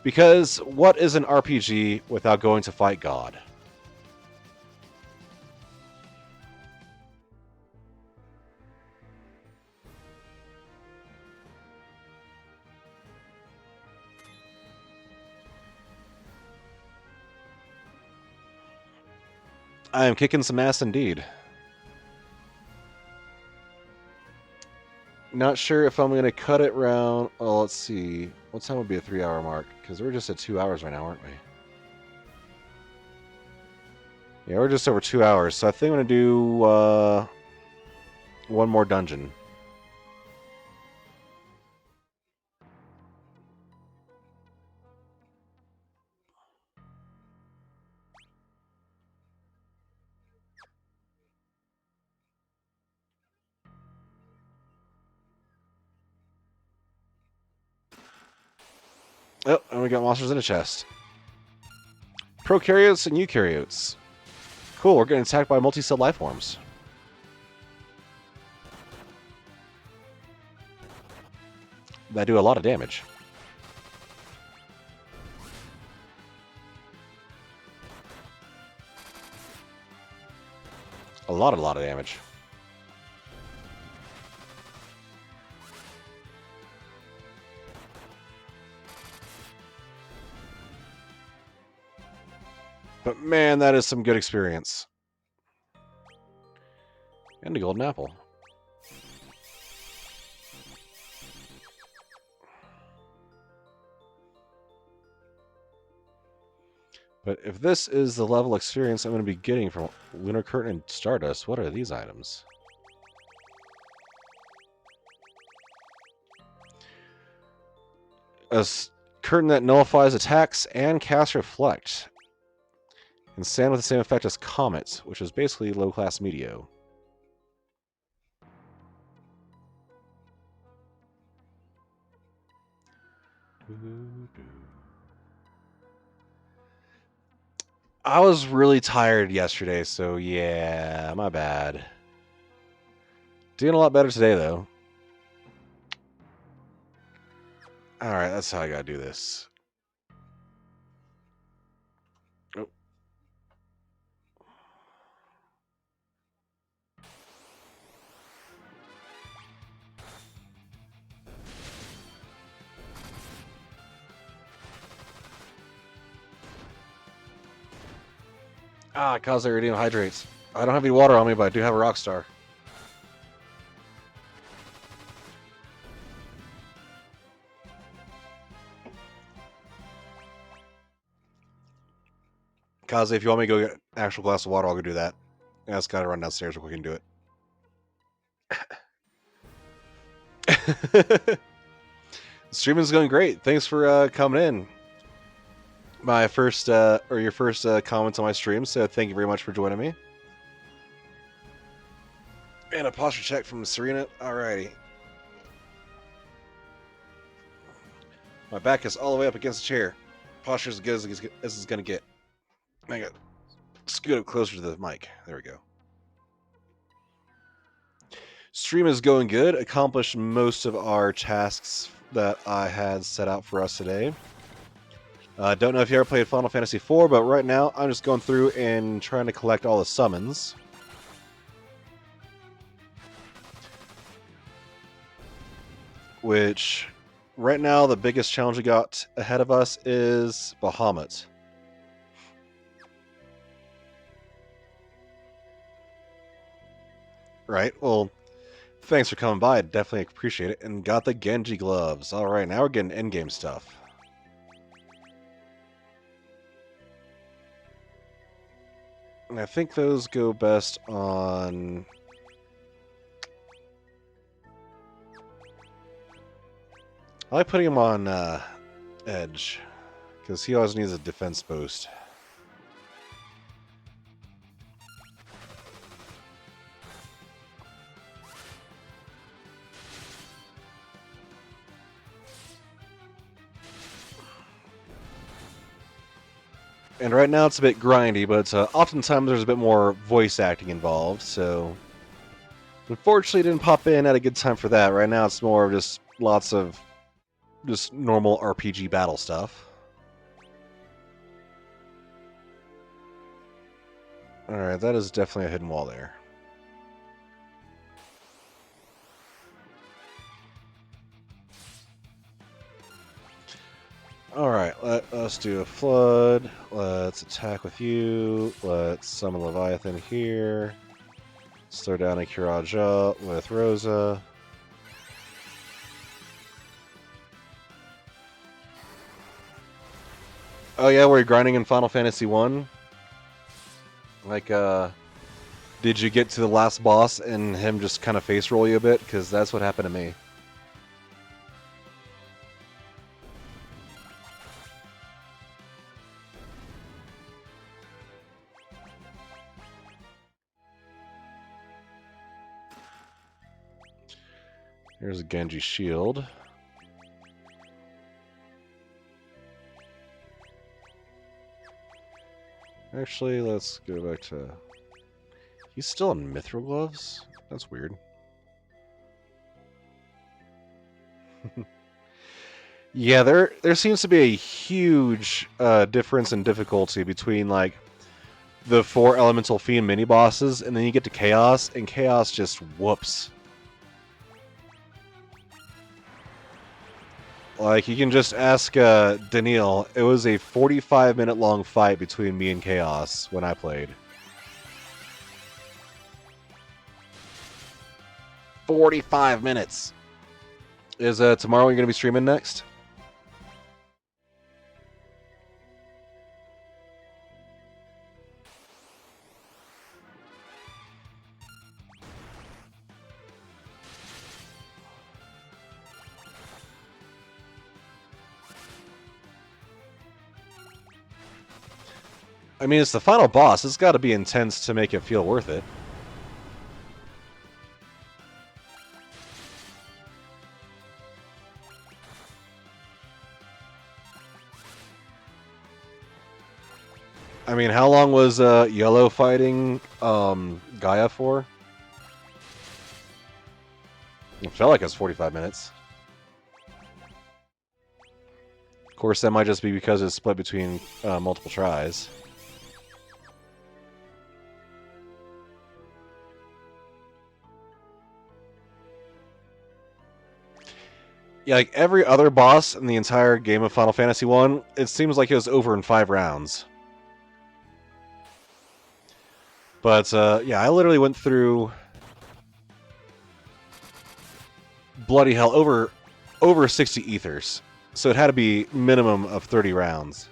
Because what is an RPG without going to fight God? I am kicking some ass indeed. Not sure if I'm going to cut it round. Oh, let's see. What time would be a 3-hour mark? Because we're just at 2 hours right now, aren't we? Yeah, we're just over 2 hours. So I think I'm going to do one more dungeon. Oh, and we got monsters in a chest. Prokaryotes and eukaryotes. Cool, we're getting attacked by multi-cell life forms. That do a lot of damage. A lot of damage. But man, that is some good experience. And a golden apple. But if this is the level of experience I'm going to be getting from Lunar Curtain and Stardust, what are these items? A curtain that nullifies attacks and casts Reflect. And sand with the same effect as comet, which is basically low-class meteo. I was really tired yesterday, so yeah, my bad. Doing a lot better today, though. Alright, that's how I gotta do this. Oh. Ah, cause iridium hydrates. I don't have any water on me, but I do have a rock star. Kaze, if you want me to go get an actual glass of water, I'll go do that. I just gotta run downstairs real quick and do it. Streaming's going great. Thanks for coming in. My first, or your first comments on my stream, so thank you very much for joining me. And a posture check from Serena. Alrighty. My back is all the way up against the chair. Posture's as good as it's gonna get. I got scoot up closer to the mic. There we go. Stream is going good. Accomplished most of our tasks that I had set out for us today. Don't know if you ever played Final Fantasy IV, but right now I'm just going through and trying to collect all the summons. Which, right now, the biggest challenge we got ahead of us is Bahamut. Right, well, thanks for coming by. I definitely appreciate it. And got the Genji gloves. Alright, now we're getting endgame stuff. And I think those go best on... I like putting him on Edge, because he always needs a defense boost. And right now it's a bit grindy, but oftentimes there's a bit more voice acting involved, so... Unfortunately, it didn't pop in at a good time for that. Right now it's more of just lots of just normal RPG battle stuff. Alright, that is definitely a hidden wall there. Alright, let us do a flood. Let's attack with you. Let's summon Leviathan here. Let's throw down a Kiraja with Rosa. Oh yeah, were you grinding in Final Fantasy 1? Like, did you get to the last boss and him just kind of face roll you a bit? Because that's what happened to me. Here's a Genji shield. Actually, let's go back to... He's still in Mithril gloves? That's weird. Yeah, there seems to be a huge difference in difficulty between, like, the 4 Elemental Fiend mini-bosses, and then you get to Chaos, and Chaos just whoops. Like, you can just ask Daniil. It was a 45-minute long fight between me and Chaos when I played. 45 minutes! Is tomorrow you're going to be streaming next? I mean, it's the final boss. It's got to be intense to make it feel worth it. I mean, how long was Yellow fighting Gaia for? It felt like it was 45 minutes. Of course, that might just be because it's split between multiple tries. Yeah, like every other boss in the entire game of Final Fantasy 1, it seems like it was over in 5 rounds. But yeah, I literally went through bloody hell over 60 ethers. So it had to be minimum of 30 rounds.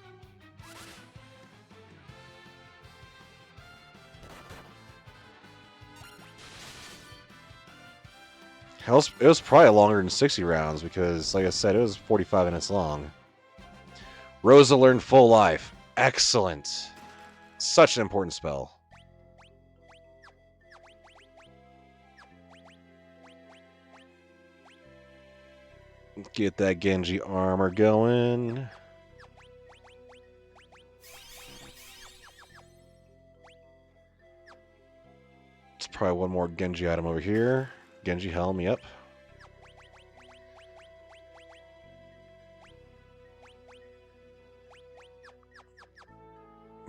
It was probably longer than 60 rounds because, like I said, it was 45 minutes long. Rosa learned full life. Excellent. Such an important spell. Get that Genji armor going. There's probably one more Genji item over here. Genji helm, yep.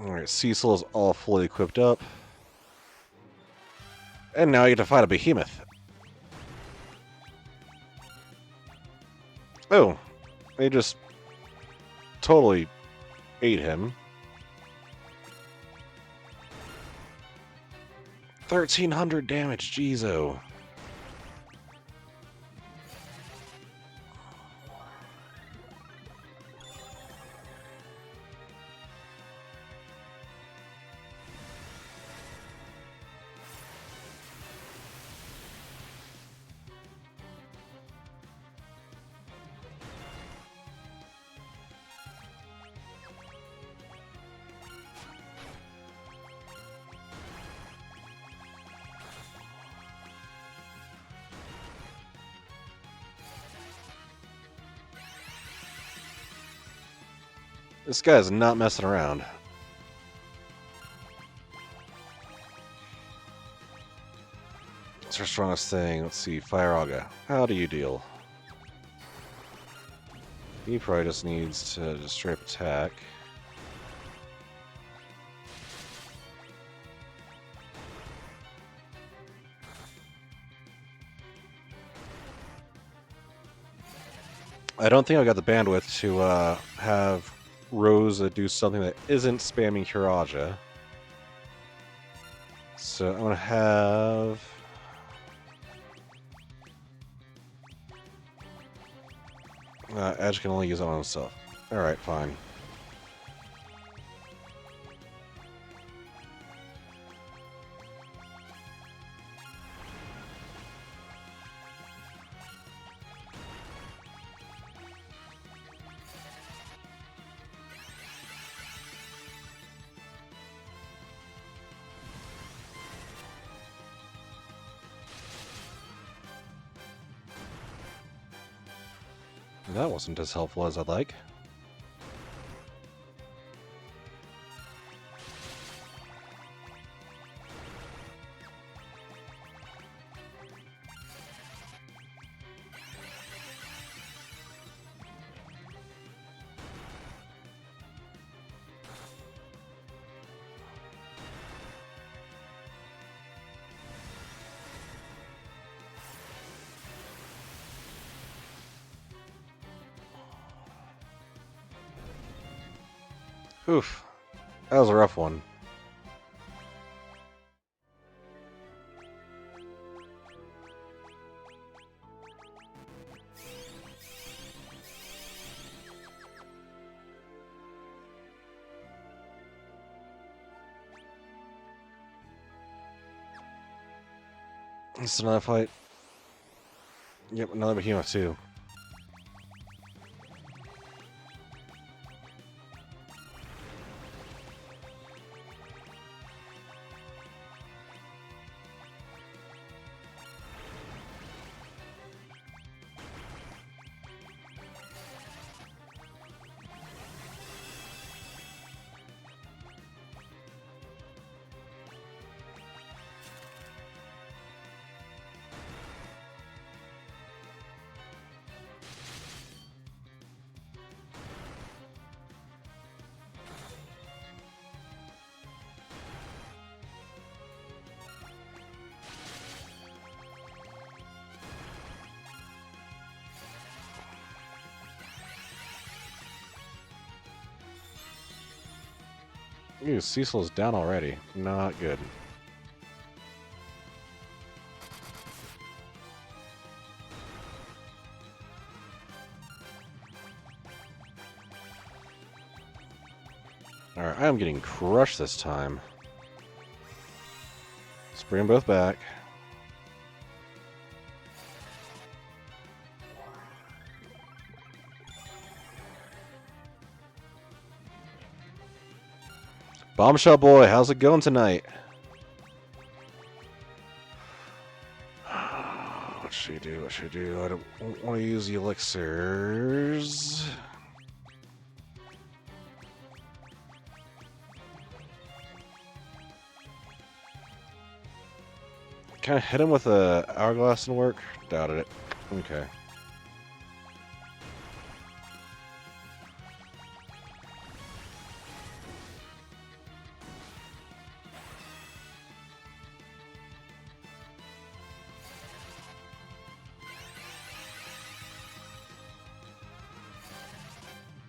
Alright, Cecil is all fully equipped up. And now you get to fight a behemoth. Oh, they just totally ate him. 1,300 damage, jeez-o. This guy's not messing around. What's our strongest thing? Let's see, Fire Auga. How do you deal? He probably just needs to just straight up attack. I don't think I got the bandwidth to have Rosa do something that isn't spamming Kiraja. So I'm gonna have... Edge can only use it on himself. Alright, fine. That wasn't as helpful as I'd like. Oof. That was a rough one. This is another fight. Yep, another behemoth too. Ooh, Cecil's down already. Not good. Alright, I am getting crushed this time. Let's bring them both back. Bombshell boy, how's it going tonight? What should we do? What should we do? I don't want to use the elixirs. Can I hit him with a hourglass and work? Doubted it. Okay.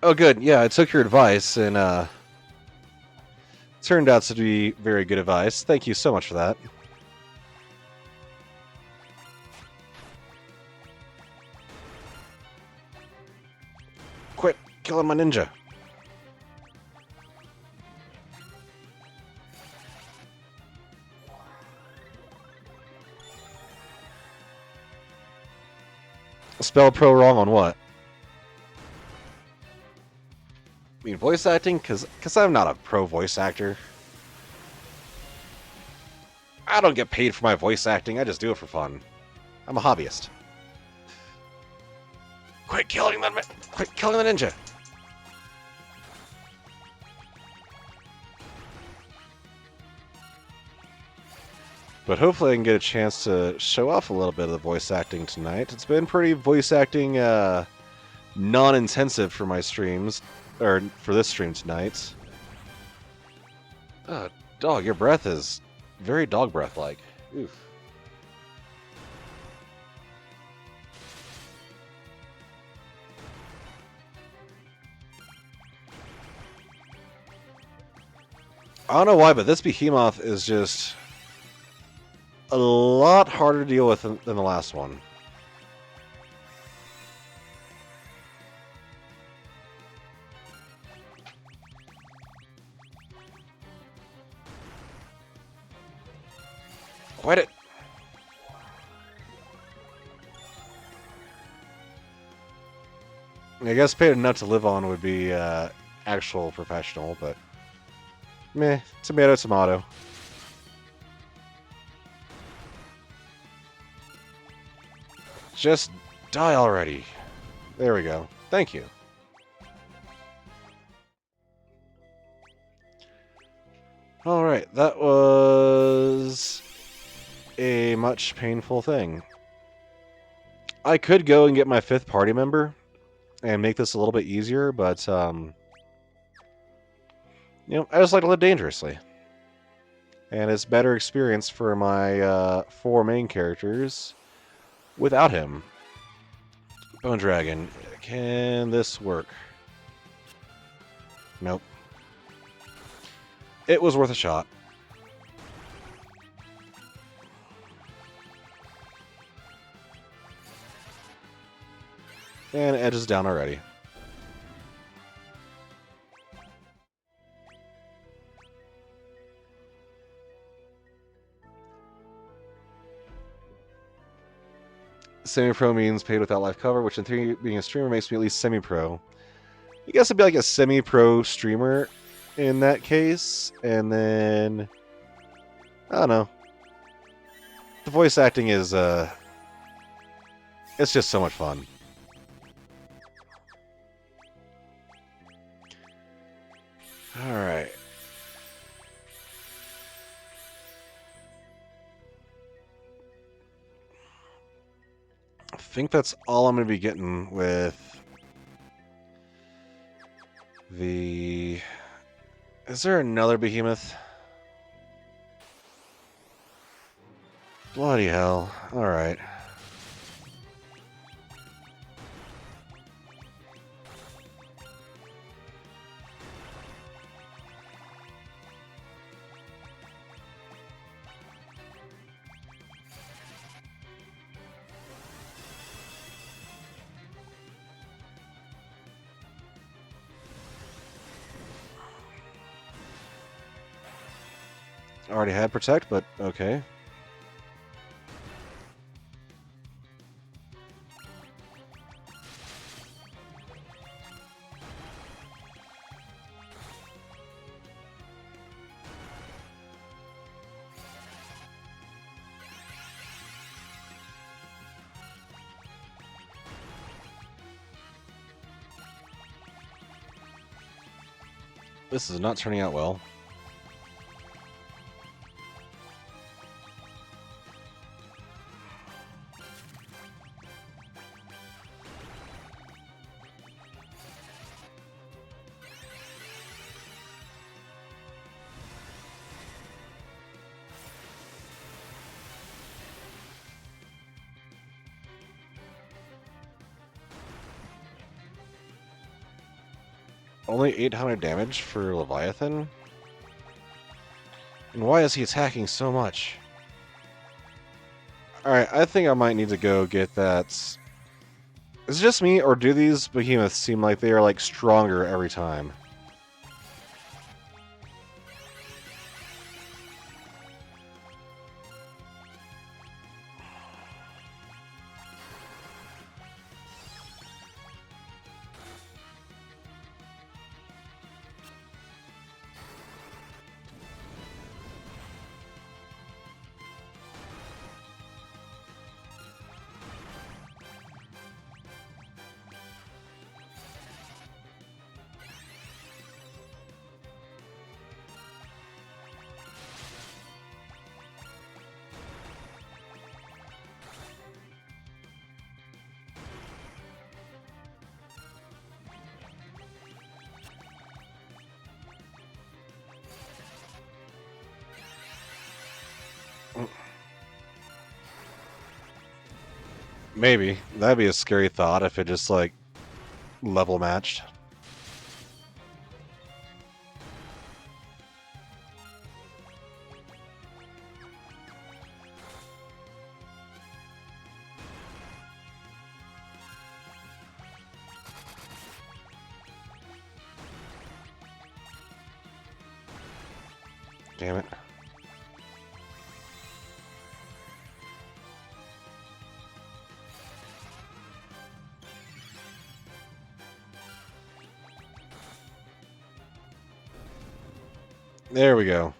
Oh, good. Yeah, I took your advice, and turned out to be very good advice. Thank you so much for that. Quit killing my ninja. Spell pro wrong on what? I mean, voice acting? Because I'm not a pro voice actor. I don't get paid for my voice acting. I just do it for fun. I'm a hobbyist. Quit killing the ninja. But hopefully I can get a chance to show off a little bit of the voice acting tonight. It's been pretty voice acting non-intensive for my streams, or for this stream tonight. Dog, your breath is very dog breath-like. Oof. I don't know why, but this behemoth is just a lot harder to deal with than the last one. Quit it! I guess paid enough to live on would be actual professional, but meh, tomato, tomato. Just die already. There we go. Thank you. Alright, that was a much painful thing. I could go and get my 5th party member and make this a little bit easier, but, you know, I just like to live dangerously. And it's better experience for my 4 main characters without him. Bone Dragon. Can this work? Nope. It was worth a shot. And Edge is down already. Semi-pro means paid without life cover, which in theory, being a streamer makes me at least semi-pro. I guess I'd be like a semi-pro streamer in that case, and then I don't know. The voice acting is it's just so much fun. All right. I think that's all I'm going to be getting with the... Is there another behemoth? Bloody hell. Alright. Already had Protect, but okay. This is not turning out well. Only 800 damage for Leviathan? And why is he attacking so much? Alright, I think I might need to go get that. Is it just me, or do these behemoths seem like they are, like, stronger every time? Maybe. That'd be a scary thought if it just, like, level matched. Damn it. There we go.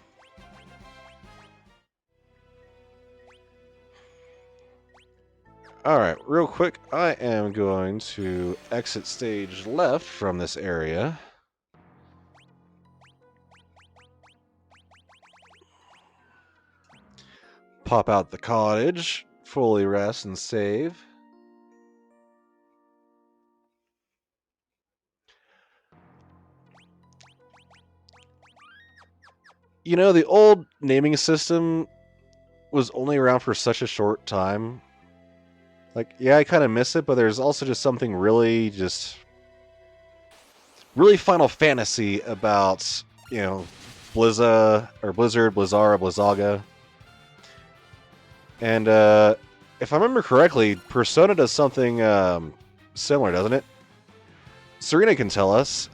Alright, real quick, I am going to exit stage left from this area. Pop out the cottage, fully rest and save. You know, the old naming system was only around for such a short time. Like, yeah, I kind of miss it, but there's also just something really Final Fantasy about, you know, Blizzard, Blizzara, Blizzaga. And if I remember correctly, Persona does something similar, doesn't it? Serena can tell us.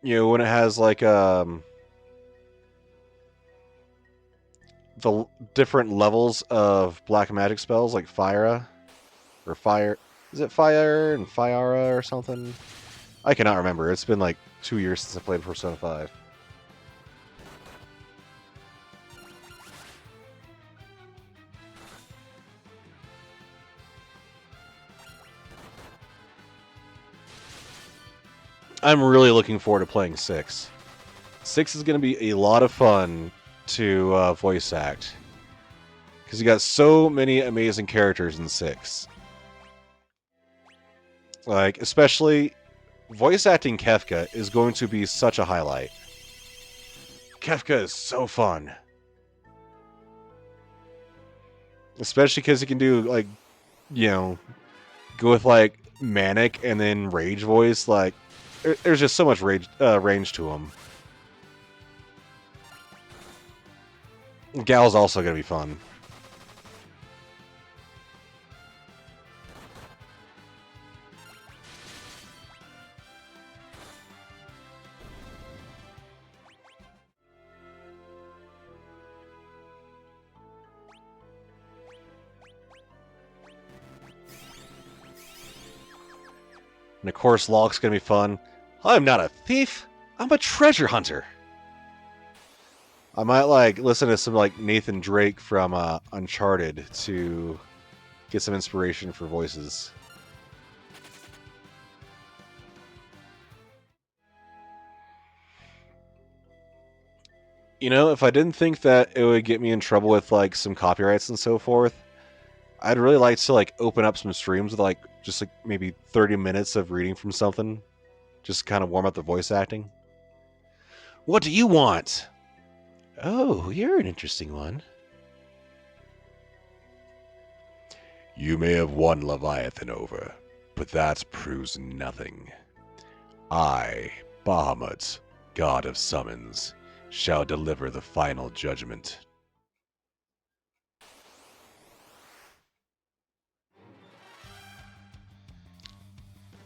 You know, when it has like the different levels of black magic spells, like Fyra or Fire. Is it Fire and Fyara or something? I cannot remember. It's been like 2 years since I played Persona 5. I'm really looking forward to playing 6. 6 is going to be a lot of fun to voice act. Because you got so many amazing characters in 6. Like, especially, voice acting Kefka is going to be such a highlight. Kefka is so fun. Especially because he can do, like, you know, go with, like, manic and then rage voice. Like, there's just so much range to him. Gal's also going to be fun. And of course, Locke's gonna be fun. I'm not a thief. I'm a treasure hunter. I might like listen to some like Nathan Drake from Uncharted to get some inspiration for voices. You know, if I didn't think that it would get me in trouble with like some copyrights and so forth, I'd really like to like open up some streams with like just like maybe 30 minutes of reading from something, just kind of warm up the voice acting. What do you want? Oh, you're an interesting one. You may have won Leviathan over, but that proves nothing. I, Bahamut, god of summons, shall deliver the final judgment.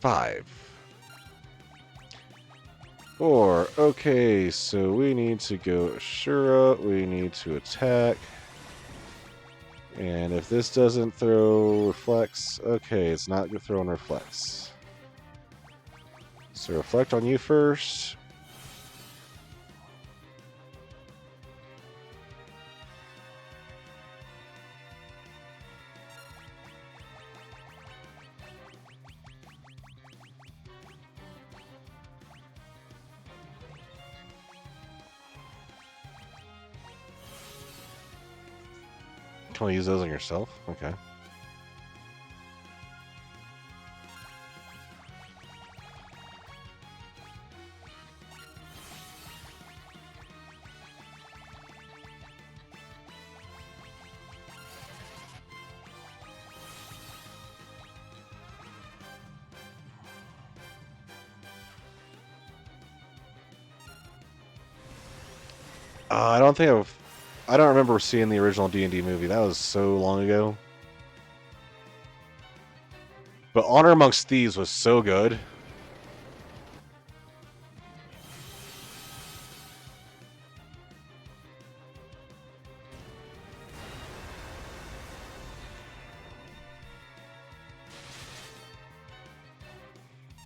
5. 4. Okay, so we need to go Ashura. We need to attack. And if this doesn't throw Reflects, okay, it's not throwing Reflects. So Reflect on you first. Can we use those on yourself? Okay. I don't remember seeing the original D&D movie. That was so long ago. But Honor Amongst Thieves was so good.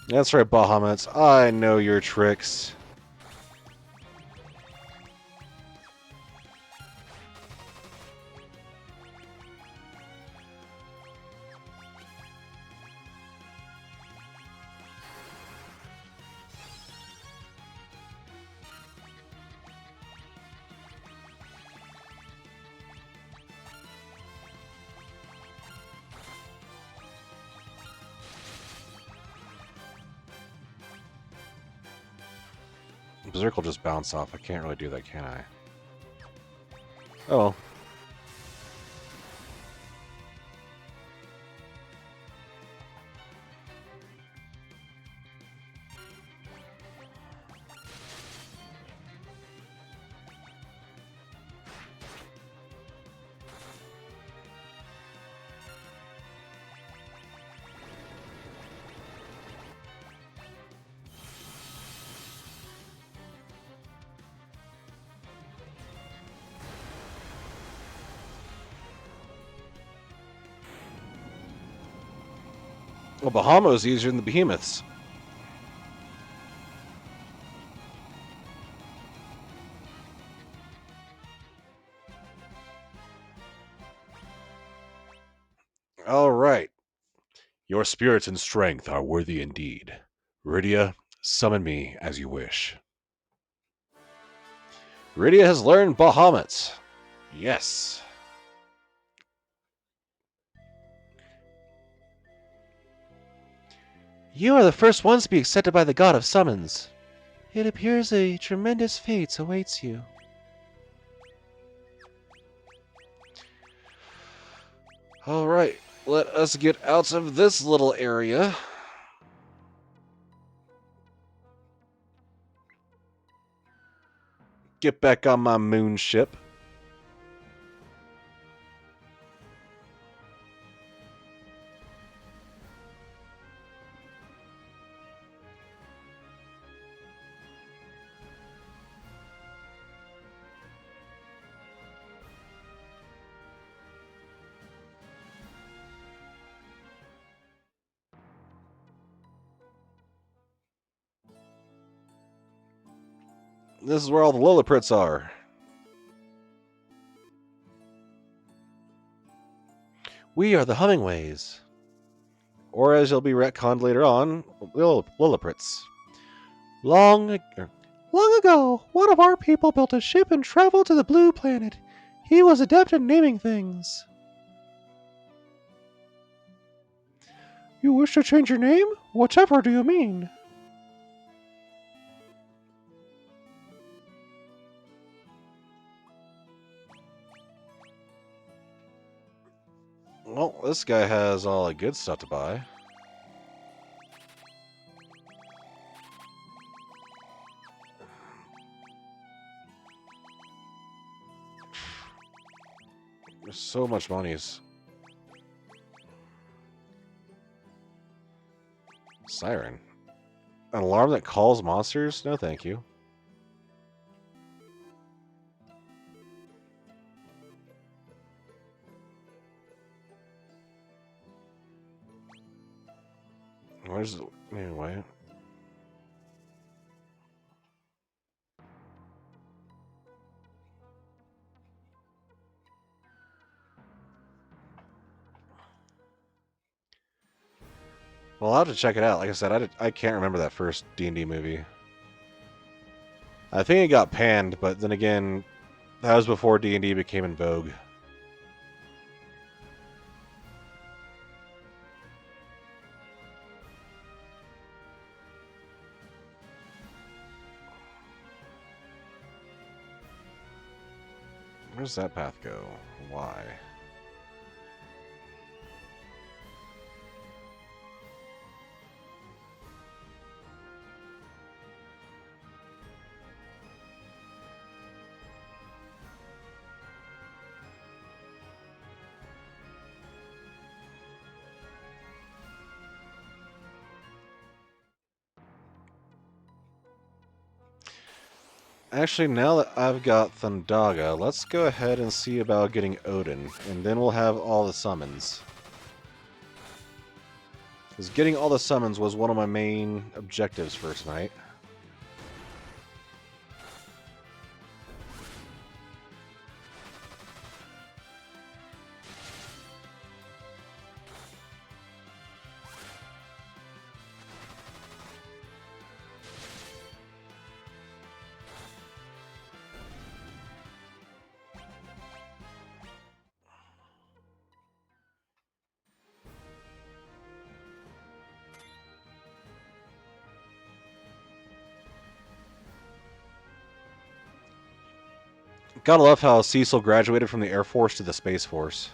That's right, Bahamut. I know your tricks. Berserk will just bounce off. I can't really do that, can I? Oh well. Well, Bahamut's easier than the behemoths. All right. Your spirits and strength are worthy indeed. Rydia, summon me as you wish. Rydia has learned Bahamut. Yes. You are the first ones to be accepted by the god of summons. It appears a tremendous fate awaits you. All right. Let us get out of this little area. Get back on my moon ship. This is where all the Lilliprits are. We are the Hummingways. Or as you'll be retconned later on, Lilliprits. Long ago, one of our people built a ship and traveled to the Blue Planet. He was adept at naming things. You wish to change your name? Whatever do you mean? Well, this guy has all the good stuff to buy. There's so much monies. Siren. An alarm that calls monsters? No, thank you. Where's the... Anyway. Well, I'll have to check it out. Like I said, I can't remember that first D&D movie. I think it got panned, but then again, that was before D&D became in vogue. Where's that path go? Why? Actually, now that I've got Thundaga, let's go ahead and see about getting Odin, and then we'll have all the summons. Because getting all the summons was one of my main objectives first night. Gotta love how Cecil graduated from the Air Force to the Space Force.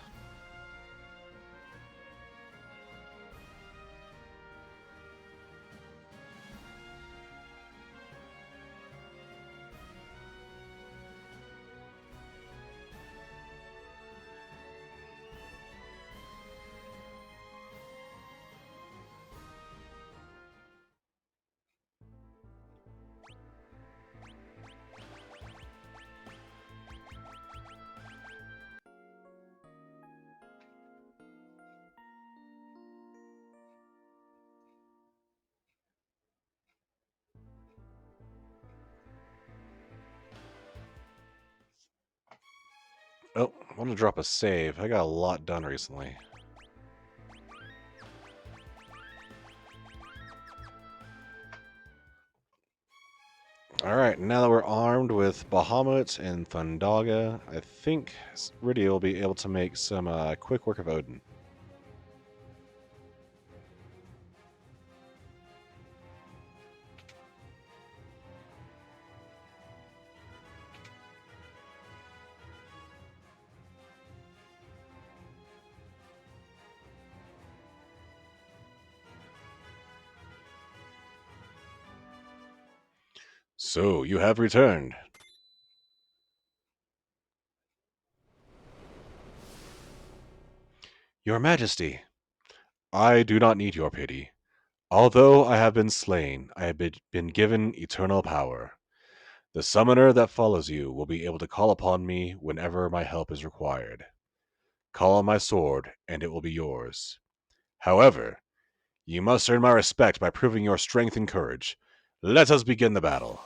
Oh, I want to drop a save. I got a lot done recently. Alright, now that we're armed with Bahamut and Thundaga, I think Rydia will be able to make some quick work of Odin. So, you have returned. Your Majesty, I do not need your pity. Although I have been slain, I have been given eternal power. The summoner that follows you will be able to call upon me whenever my help is required. Call on my sword, and it will be yours. However, you must earn my respect by proving your strength and courage. Let us begin the battle.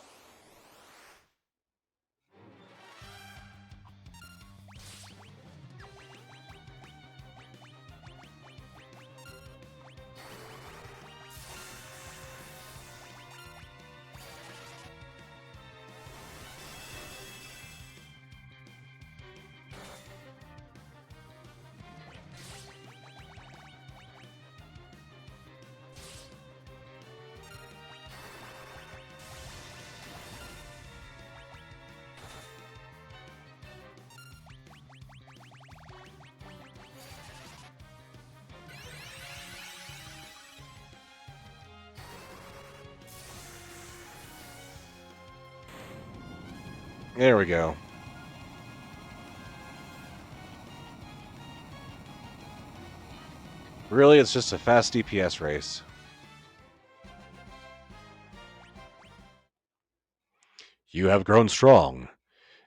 There we go. Really, it's just a fast DPS race. You have grown strong.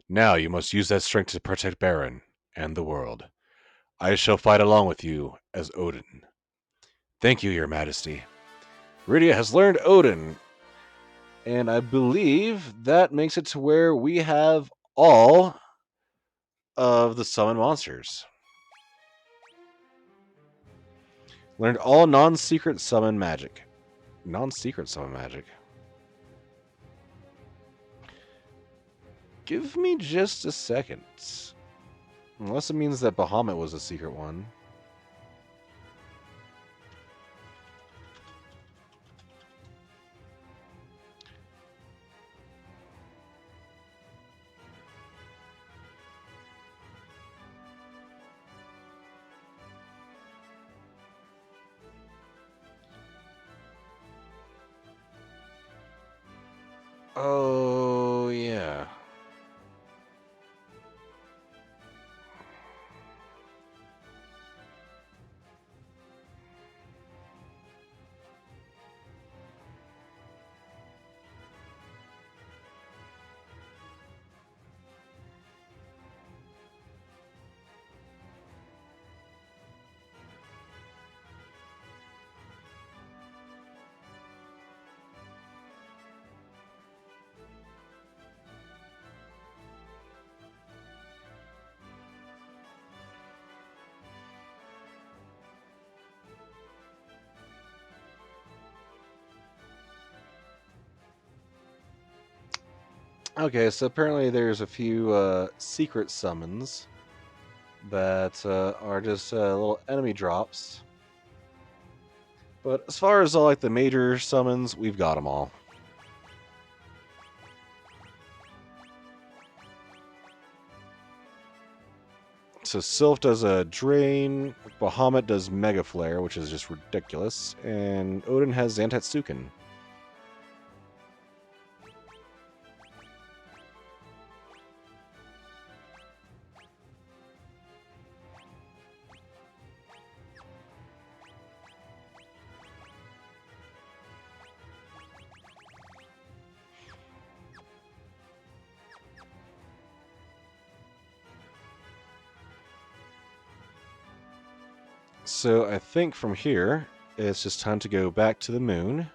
Now you must use that strength to protect Baron and the world. I shall fight along with you as Odin. Thank you, Your Majesty. Rydia has learned Odin, and I believe that makes it to where we have all of the summon monsters. Learned all non-secret summon magic. Non-secret summon magic. Give me just a second. Unless it means that Bahamut was a secret one. Oh, yeah. Okay, so apparently there's a few secret summons that are just little enemy drops. But as far as like the major summons, we've got them all. So Sylph does a Drain, Bahamut does Mega Flare, which is just ridiculous, and Odin has Zantetsuken. So I think from here, it's just time to go back to the moon.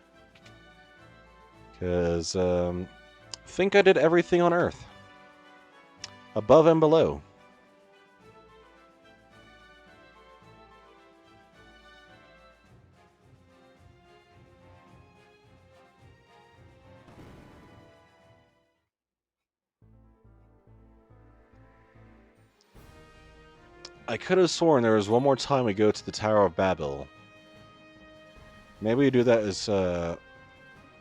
Because I think I did everything on Earth. Above and below. I could have sworn there was one more time we go to the Tower of Babel. Maybe we do that as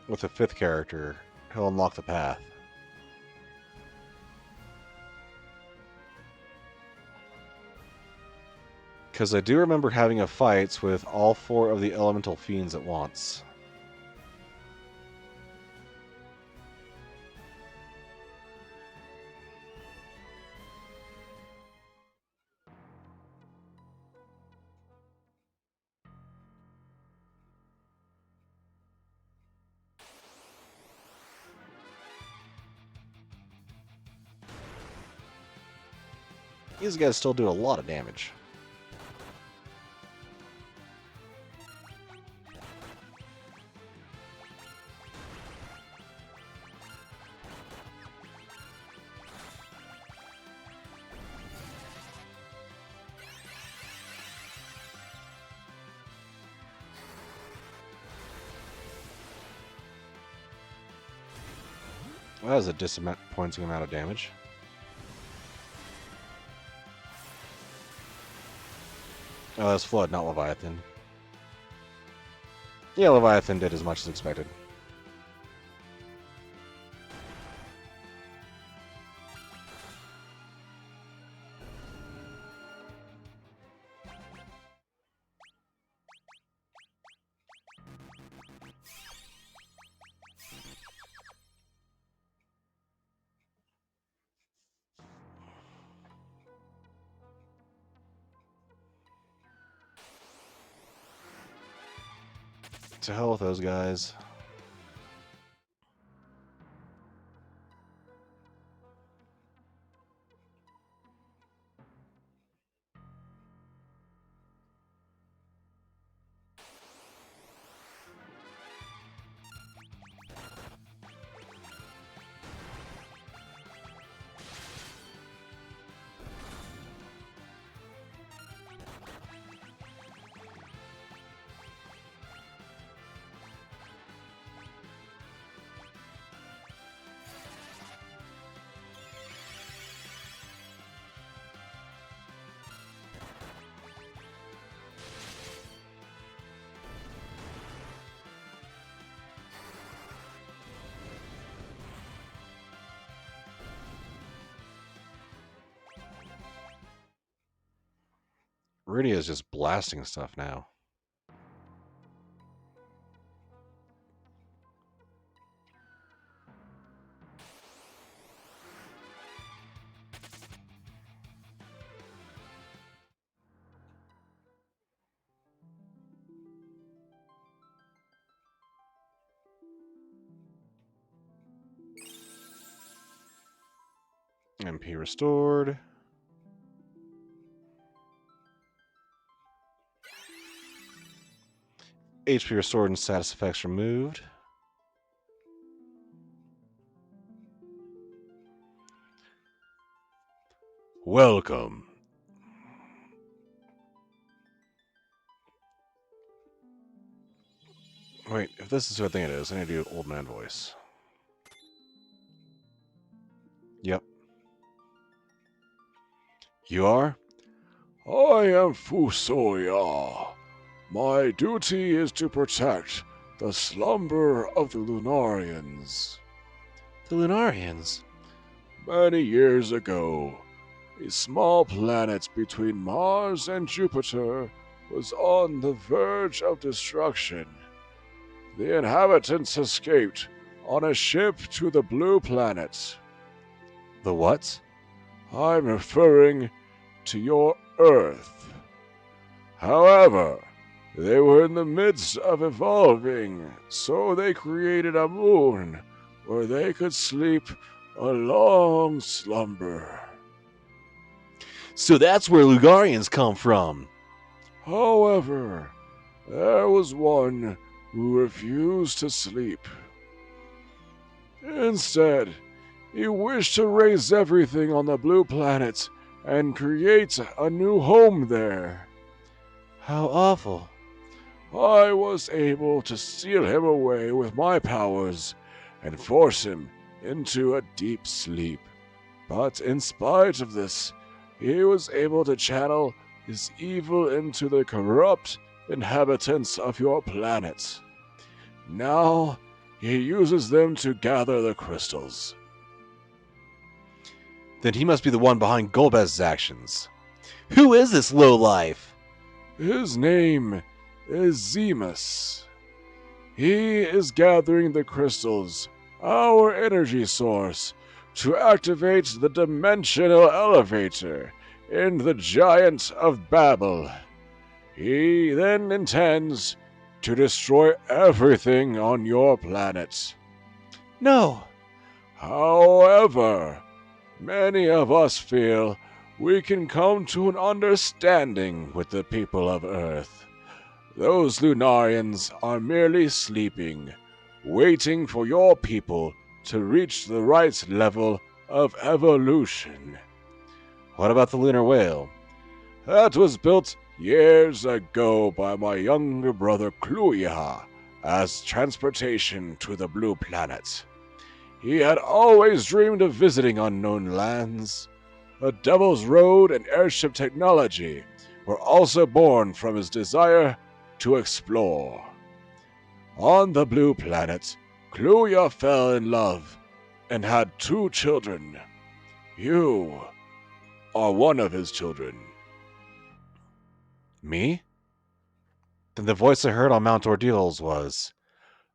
with a fifth character. He'll unlock the path. Because I do remember having a fight with all 4 of the elemental fiends at once. These guys still do a lot of damage. Well, that was a disappointing amount of damage. Oh, that's Flood, not Leviathan. Yeah, Leviathan did as much as expected. To hell with those guys. Rudy is just blasting stuff now. MP restored. HP restored and status effects removed. Welcome. Wait, if this is who I think it is, I need to do old man voice. Yep. You are? I am Fusoya. My duty is to protect the slumber of the Lunarians. The Lunarians. Many years ago, a small planet between Mars and Jupiter was on the verge of destruction. The inhabitants escaped on a ship to the Blue Planet. The what? I'm referring to your Earth. However, they were in the midst of evolving, so they created a moon where they could sleep a long slumber. So that's where Lugarians come from. However, there was one who refused to sleep. Instead, he wished to raise everything on the Blue Planet and create a new home there. How awful. I was able to seal him away with my powers and force him into a deep sleep. But in spite of this, he was able to channel his evil into the corrupt inhabitants of your planet. Now, he uses them to gather the crystals. Then he must be the one behind Golbez's actions. Who is this lowlife? His name is Zemus. He is gathering the crystals, our energy source, to activate the dimensional elevator in the Giant of Babel. He then intends to destroy everything on your planet. No. However, many of us feel we can come to an understanding with the people of Earth. Those Lunarians are merely sleeping, waiting for your people to reach the right level of evolution. What about the lunar whale? That was built years ago by my younger brother Kluya as transportation to the Blue Planet. He had always dreamed of visiting unknown lands. The Devil's Road and airship technology were also born from his desire to explore. On the Blue Planet, Kluya fell in love and had 2 children. You are one of his children. Me? Then the voice I heard on Mount Ordeals was...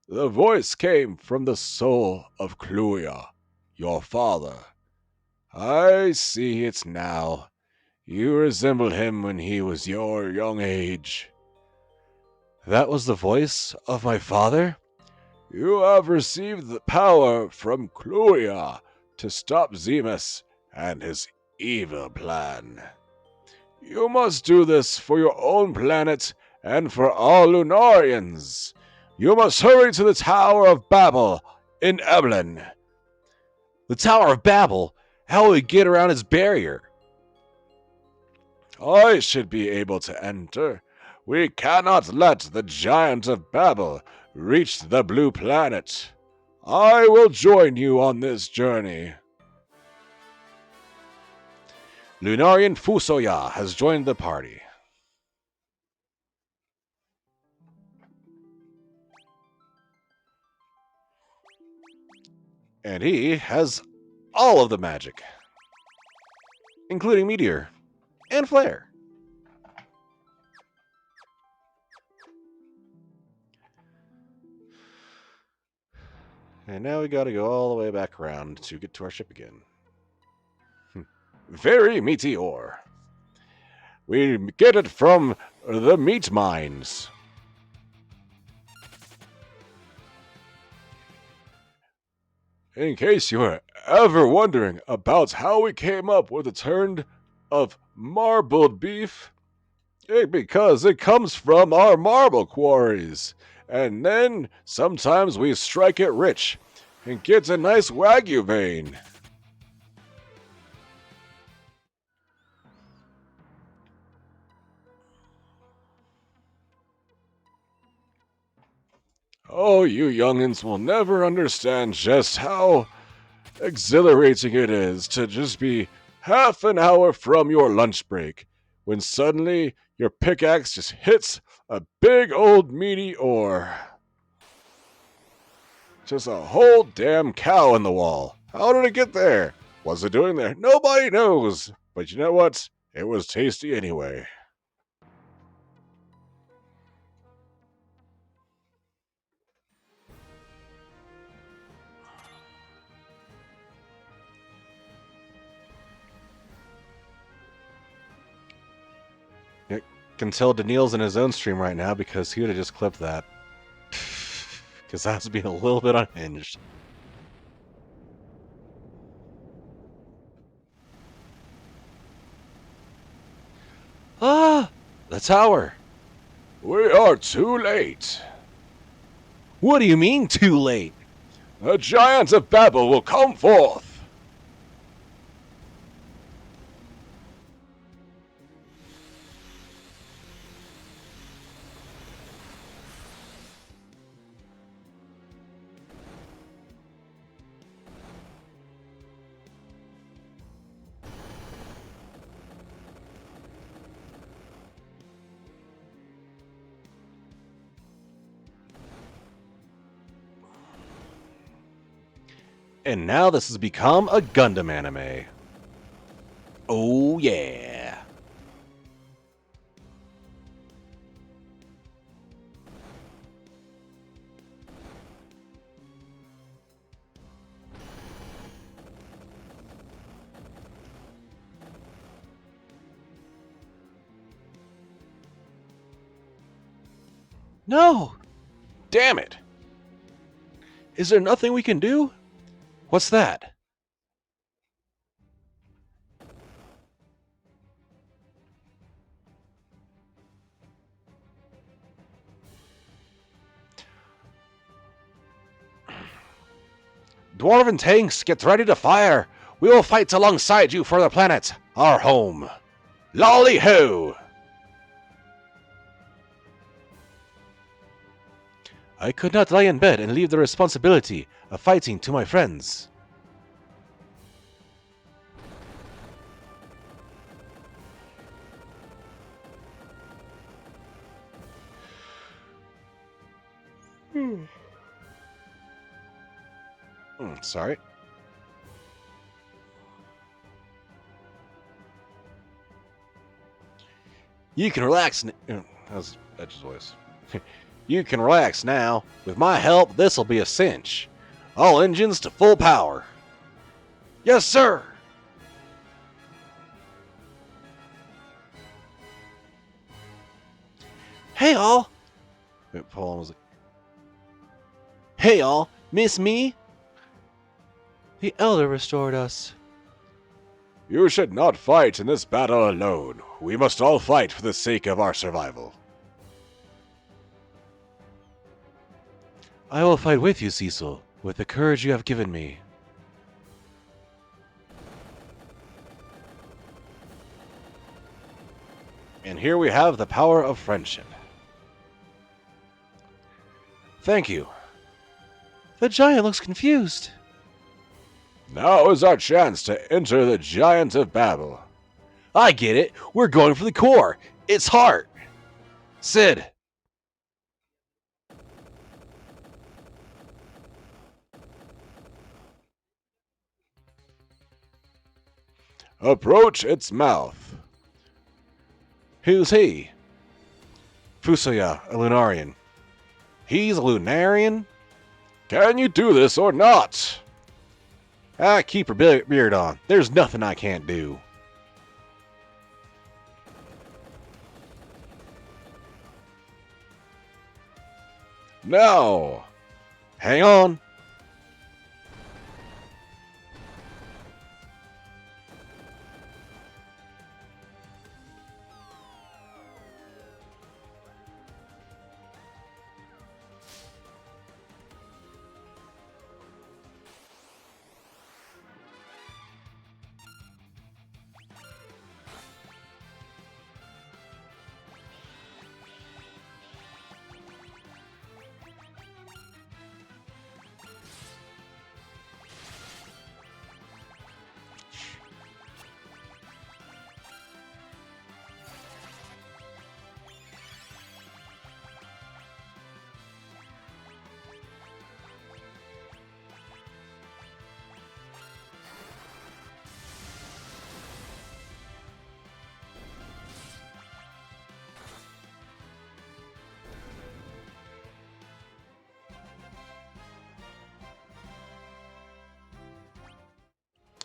The voice came from the soul of Kluya, your father. I see it now. You resembled him when he was your young age. That was the voice of my father? You have received the power from Cluia to stop Zemus and his evil plan. You must do this for your own planet and for all Lunarians. You must hurry to the Tower of Babel in Eblin. The Tower of Babel? How will we get around its barrier? I should be able to enter. We cannot let the Giant of Babel reach the Blue Planet. I will join you on this journey. Lunarian Fusoya has joined the party. And he has all of the magic, including Meteor and Flare. And now we gotta go all the way back around to get to our ship again. Very meteor. We get it from the meat mines. In case you are ever wondering about how we came up with the term of marbled beef, because it comes from our marble quarries. And then sometimes we strike it rich and get a nice Wagyu vein. Oh, you youngins will never understand just how exhilarating it is to just be half an hour from your lunch break when suddenly your pickaxe just hits a big old meaty ore. Just a whole damn cow in the wall. How did it get there? What's it doing there? Nobody knows. But you know what? It was tasty anyway. Can tell Daniil's in his own stream right now because he would have just clipped that. Because that's being a little bit unhinged. Ah! The tower! We are too late. What do you mean, too late? The giants of Babel will come forth. And now this has become a Gundam anime. Oh yeah. No! Damn it! Is there nothing we can do? What's that? Dwarven tanks, get ready to fire! We will fight alongside you for the planet, our home. Lolly ho! I could not lie in bed and leave the responsibility of fighting to my friends. Sorry. You can relax. That was Edge's voice. You can relax now. With my help, this'll be a cinch. All engines to full power. Yes, sir. Hey, all. Paul was like, "Hey, y'all, miss me?" The Elder restored us. You should not fight in this battle alone. We must all fight for the sake of our survival. I will fight with you, Cecil, with the courage you have given me. And here we have the power of friendship. Thank you. The giant looks confused. Now is our chance to enter the Giant of Babel. I get it. We're going for the core. It's heart. Sid. Approach its mouth. Who's he? Fusoya, a Lunarian. He's a Lunarian? Can you do this or not? Ah, keep her beard on. There's nothing I can't do. Now. Hang on.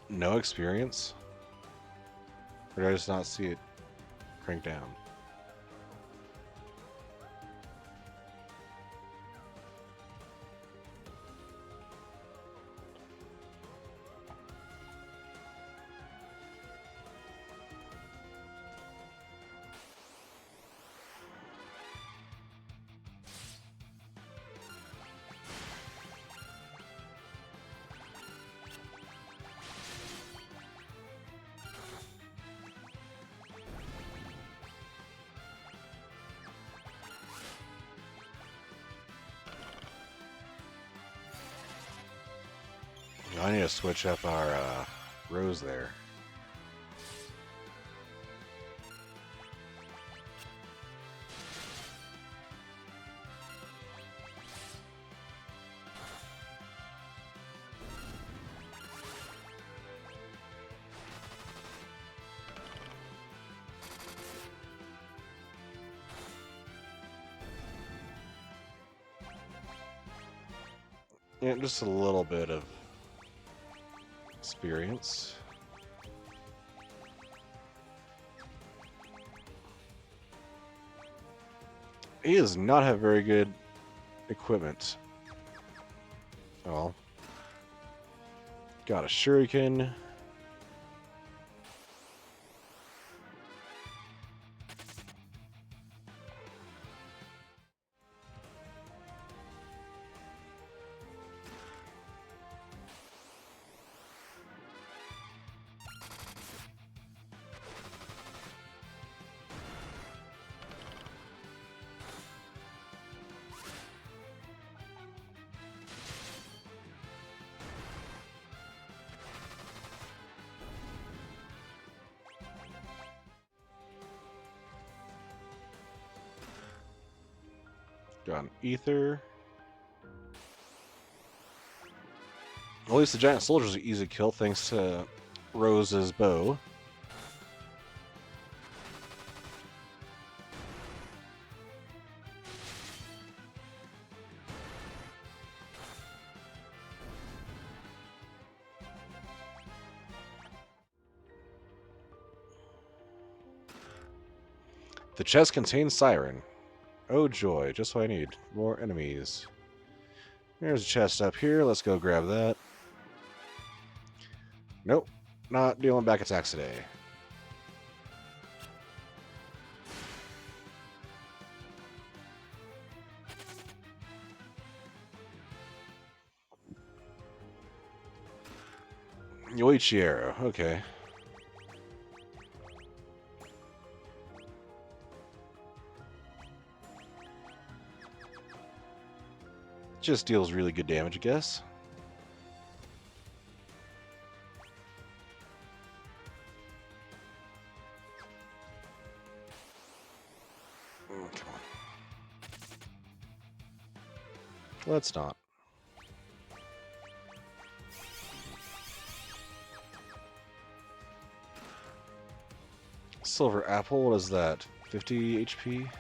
No experience? Or did I just not see it crank down? I need to switch up our rows there. Yeah, just a little bit of experience. He does not have very good equipment. Oh. Got a shuriken. Got an ether. At least the giant soldiers are easy to kill thanks to Rose's bow. The chest contains Siren. Oh joy, just what I need. More enemies. There's a chest up here. Let's go grab that. Nope. Not dealing back attacks today. Yoichi arrow. Okay. Just deals really good damage, I guess. Come on. Let's not. Silver apple, what is that? 50 HP?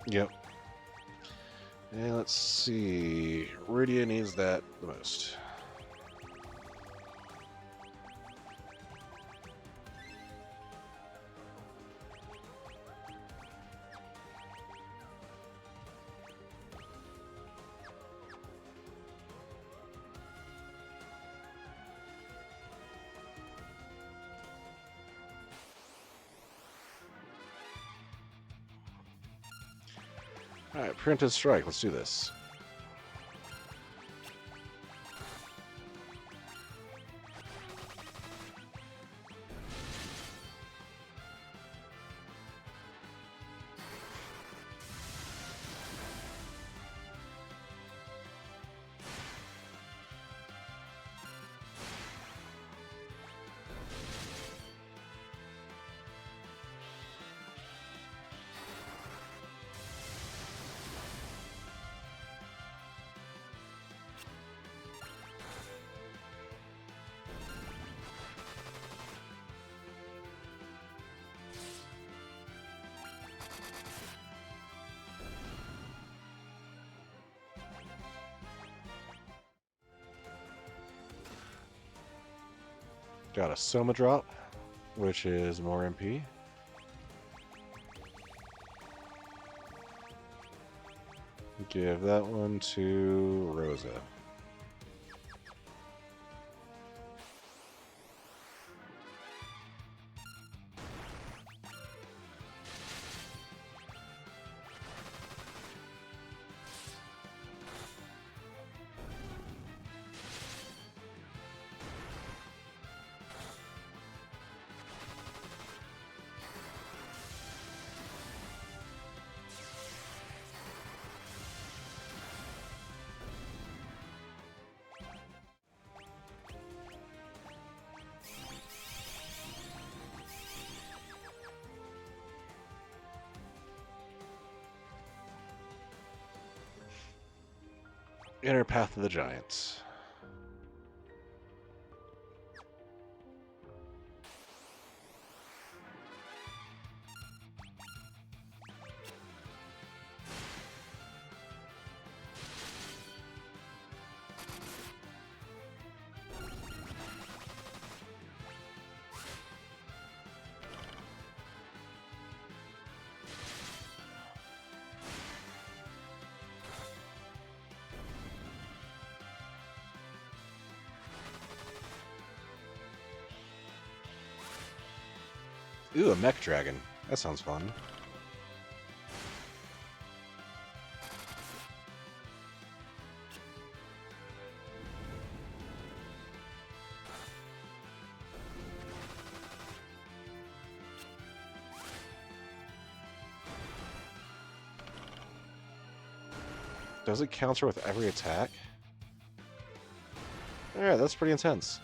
Yep. And let's see. Rydia needs that the most. Alright, Preemptive Strike. Let's do this. Got a Soma drop, which is more MP. Give that one to Rosa. Inner Path of the Giants. Ooh, a mech dragon. That sounds fun. Does it counter with every attack? Yeah, that's pretty intense.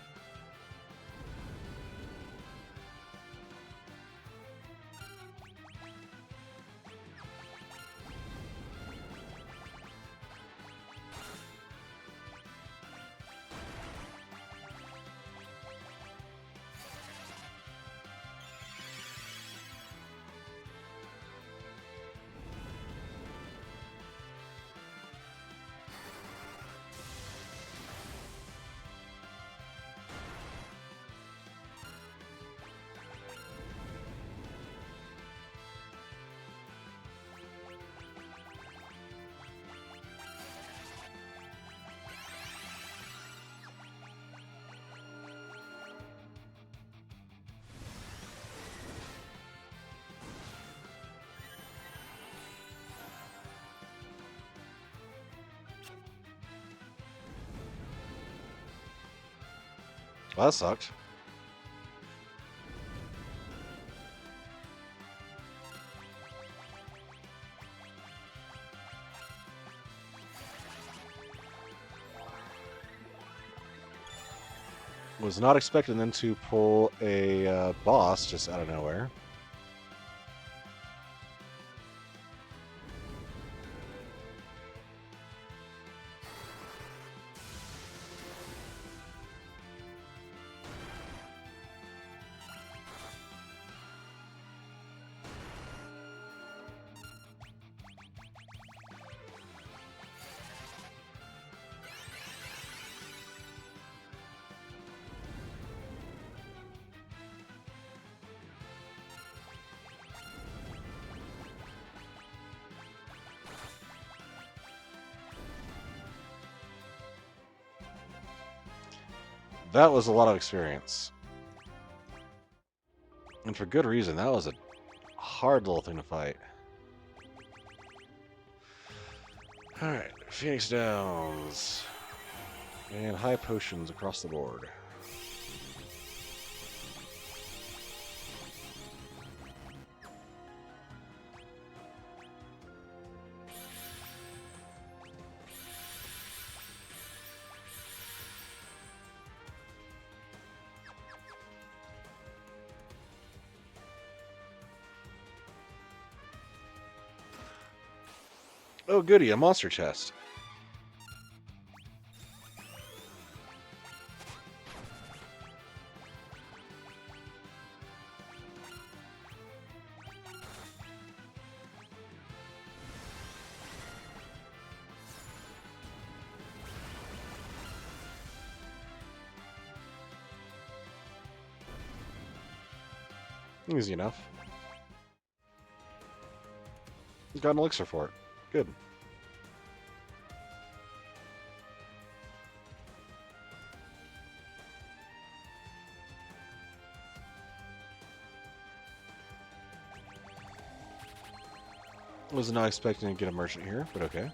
Well, that sucked. Was not expecting them to pull a boss just out of nowhere. That was a lot of experience. And for good reason. That was a hard little thing to fight. Alright, Phoenix Downs. And high potions across the board. Oh goody, a monster chest. Easy enough. Got an elixir for it. Good. Was not expecting to get a merchant here, but okay.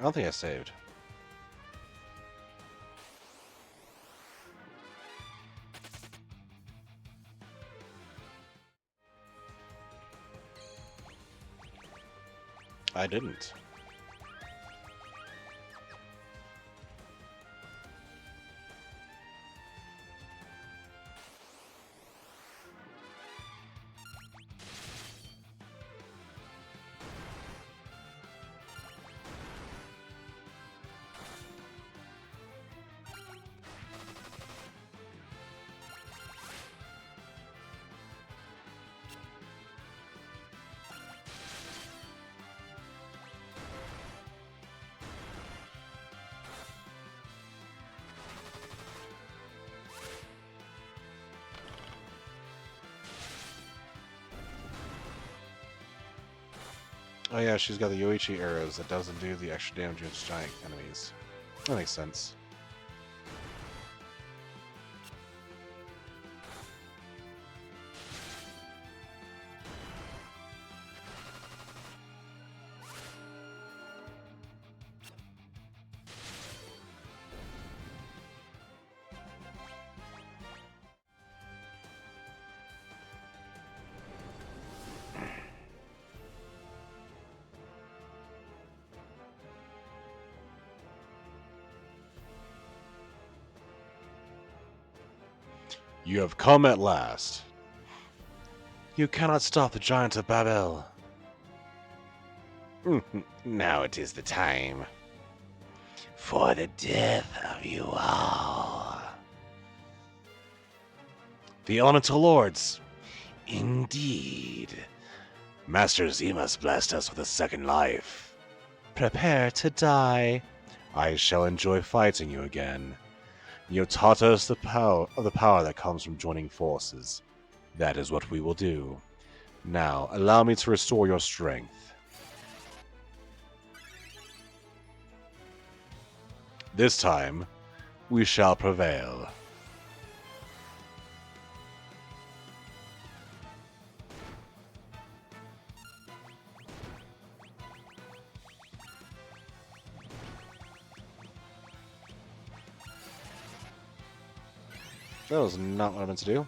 I don't think I saved. I didn't. Oh yeah, she's got the Yoichi arrows that doesn't do the extra damage against giant enemies. That makes sense. You have come at last. You cannot stop the giant of Babel. Now it is the time for the death of you all. The elemental lords. Indeed. Master Zemus blessed us with a second life. Prepare to die. I shall enjoy fighting you again. You have taught us the power that comes from joining forces. That is what we will do. Now, allow me to restore your strength. This time, we shall prevail. That was not what I meant to do.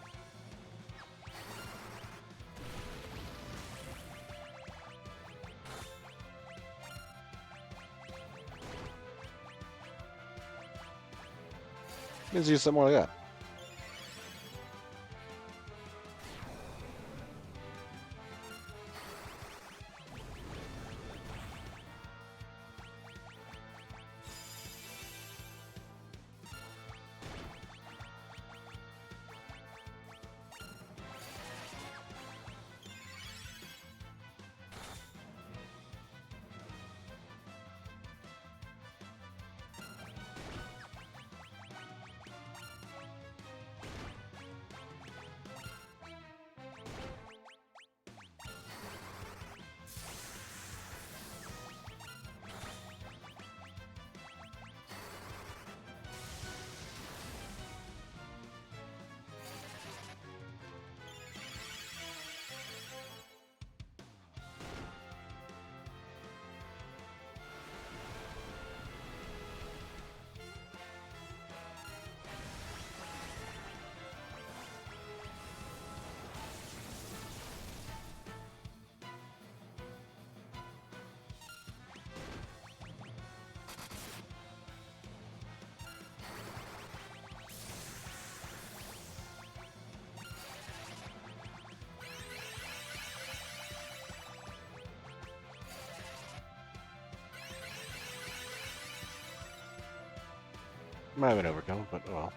Let's use something more like that. Might have been overkill, but oh well.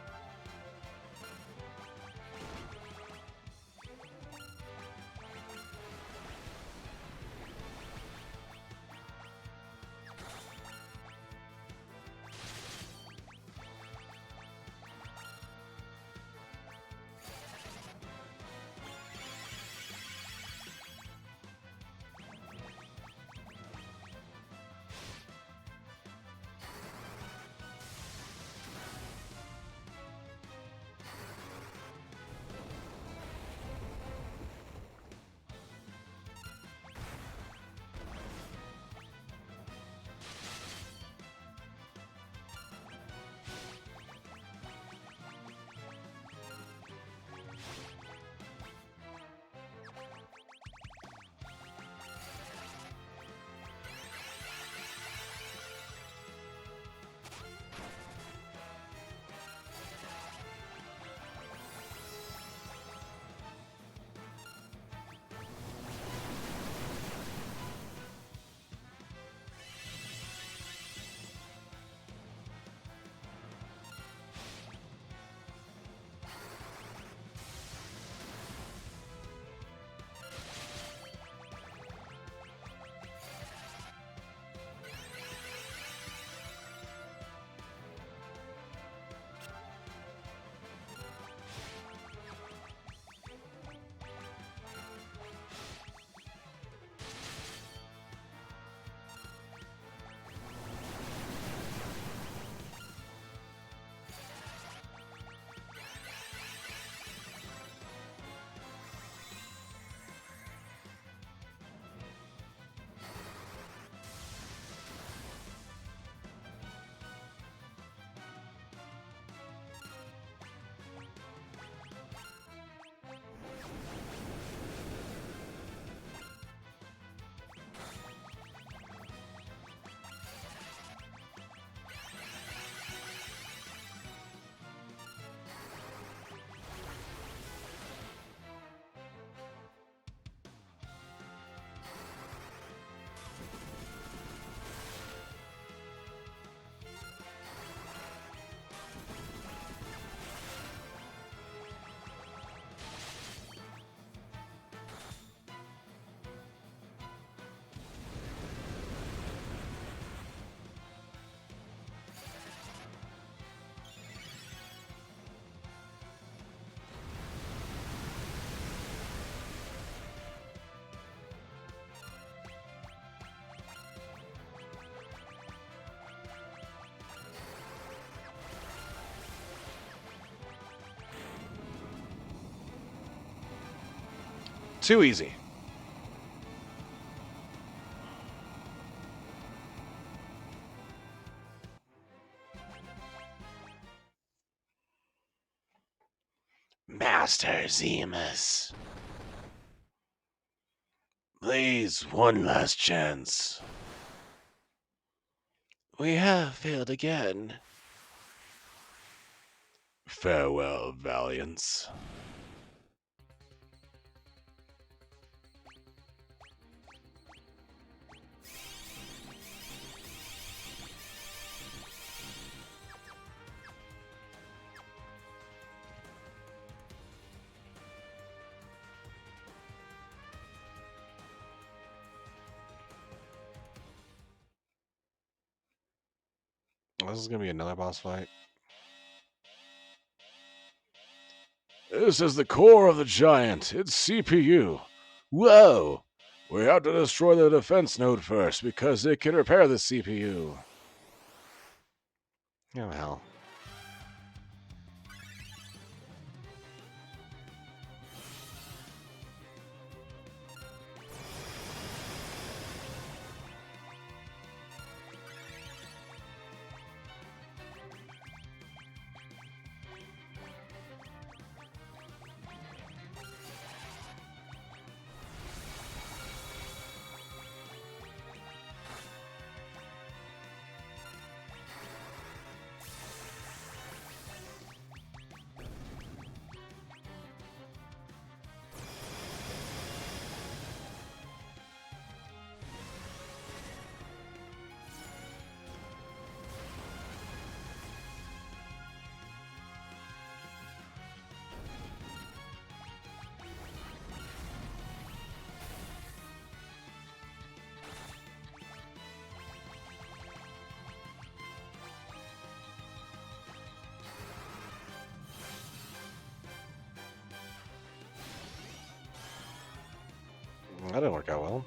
Too easy. Master Zemus. Please, one last chance. We have failed again. Farewell, Valiance. This is gonna be another boss fight. This is the core of the giant. Its CPU. Whoa! We have to destroy the defense node first because it can repair the CPU. Oh hell. That didn't work out well.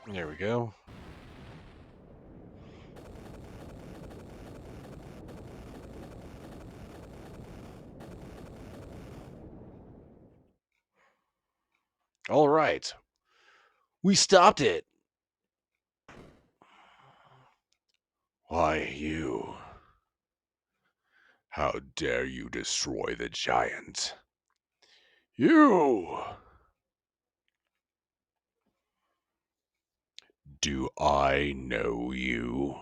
There we go. All right. We stopped it. Why, you? How dare you destroy the giant? You! Do I know you?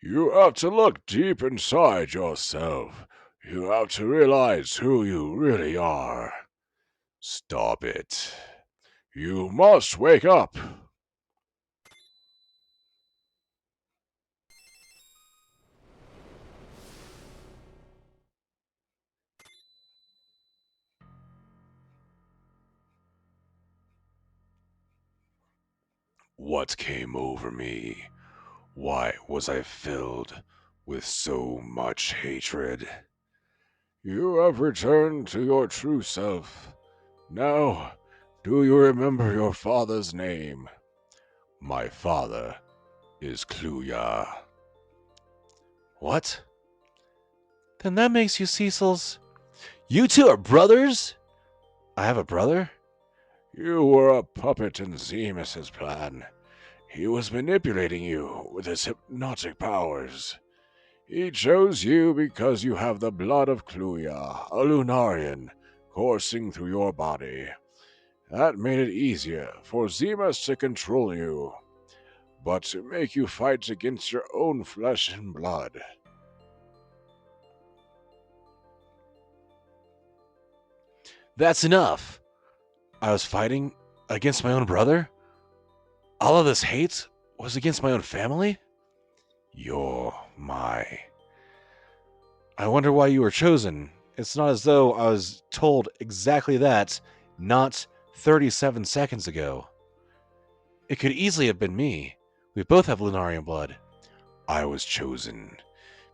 You have to look deep inside yourself. You have to realize who you really are. Stop it. You must wake up. What came over me? Why was I filled with so much hatred? You have returned to your true self. Now, do you remember your father's name? My father is Kluya. What? Then that makes you Cecil's. You two are brothers? I have a brother? You were a puppet in Zemus's plan. He was manipulating you with his hypnotic powers. He chose you because you have the blood of Kluya, a Lunarian, coursing through your body. That made it easier for Zemus to control you, but to make you fight against your own flesh and blood. That's enough. I was fighting against my own brother? All of this hate was against my own family? You're my... I wonder why you were chosen. It's not as though I was told exactly that not 37 seconds ago. It could easily have been me. We both have Lunarian blood. I was chosen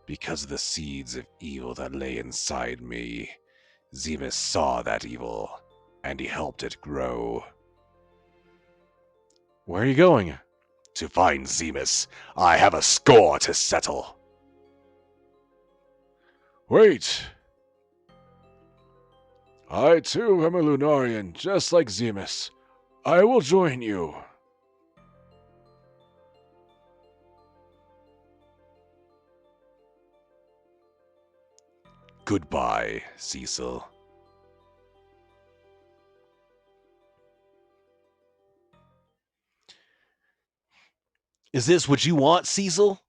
because of the seeds of evil that lay inside me. Zemus saw that evil, and he helped it grow. Where are you going? To find Zemus, I have a score to settle. Wait! I too am a Lunarian, just like Zemus. I will join you. Goodbye, Cecil. Is this what you want, Cecil?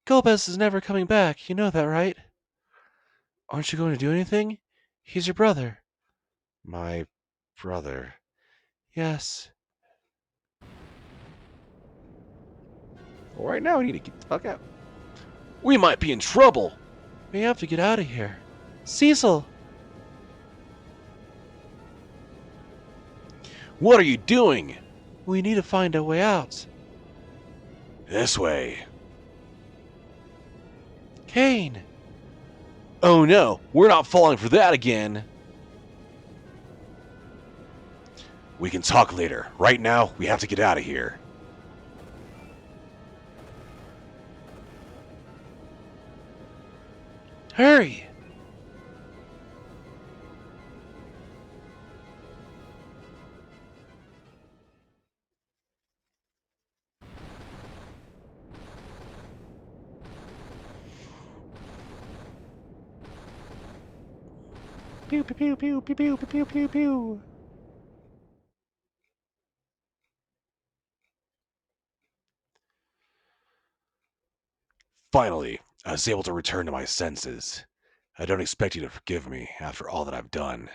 Gomez is never coming back. You know that, right? Aren't you going to do anything? He's your brother. My brother. Yes. Right now, we need to get the fuck out. We might be in trouble. We have to get out of here. Cecil! What are you doing? We need to find a way out. This way. Kane! Oh no, we're not falling for that again. We can talk later. Right now, we have to get out of here. Hurry! Pew pew pew pew pew pew pew pew pew. Finally, I was able to return to my senses. I don't expect you to forgive me after all that I've done.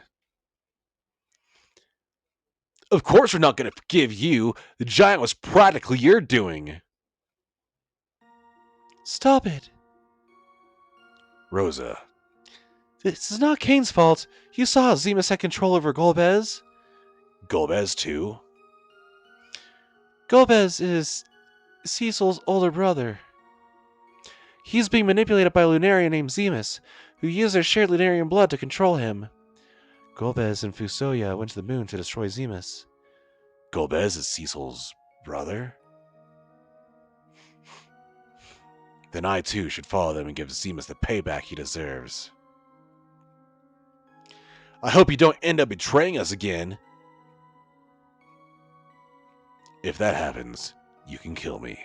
Of course we're not going to forgive you. The giant was practically your doing. Stop it. Rosa, This is not Kane's fault. You saw how Zemus had control over Golbez. Golbez too? Golbez is Cecil's older brother. He's being manipulated by a Lunarian named Zemus, who used their shared Lunarian blood to control him. Golbez and Fusoya went to the moon to destroy Zemus. Golbez is Cecil's brother? Then I too should follow them and give Zemus the payback he deserves. I hope you don't end up betraying us again. If that happens, you can kill me.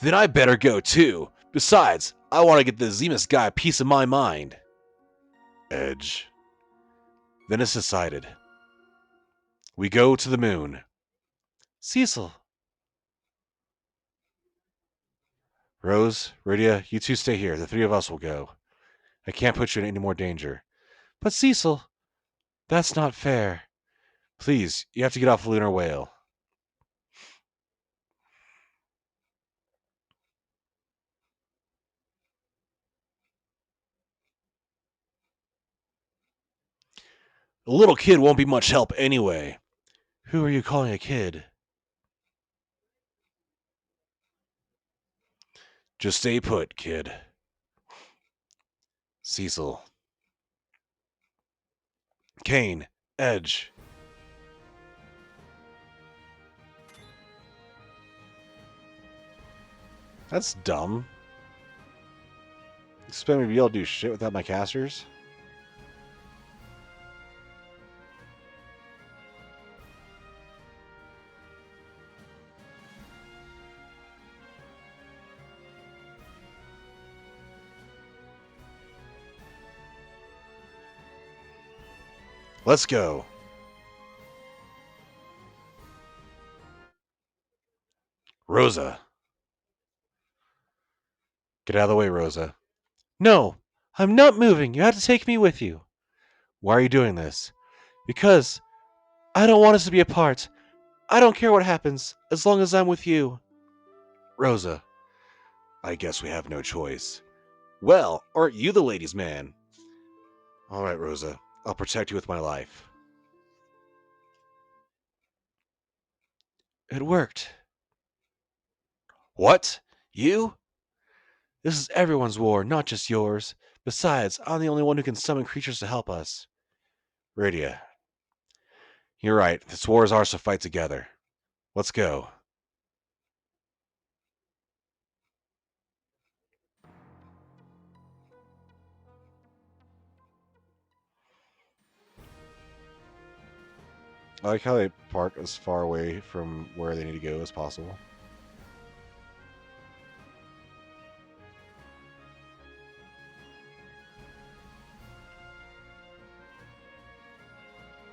Then I better go too. Besides, I want to get the Zemus guy a piece of my mind. Edge. Then it's decided. We go to the moon. Cecil. Rose, Rydia, you two stay here. The three of us will go. I can't put you in any more danger. But Cecil, that's not fair. Please, you have to get off the lunar whale. A little kid won't be much help anyway. Who are you calling a kid? Just stay put, kid. Cecil. Kane. Edge. That's dumb. Expect me to be able to do shit without my casters? Let's go. Rosa. Get out of the way, Rosa. No, I'm not moving. You have to take me with you. Why are you doing this? Because I don't want us to be apart. I don't care what happens, as long as I'm with you. Rosa, I guess we have no choice. Well, aren't you the ladies' man? All right, Rosa. I'll protect you with my life. It worked. What? You? This is everyone's war, not just yours. Besides, I'm the only one who can summon creatures to help us. Radia, you're right. This war is ours to fight together. Let's go. I like how they park as far away from where they need to go as possible.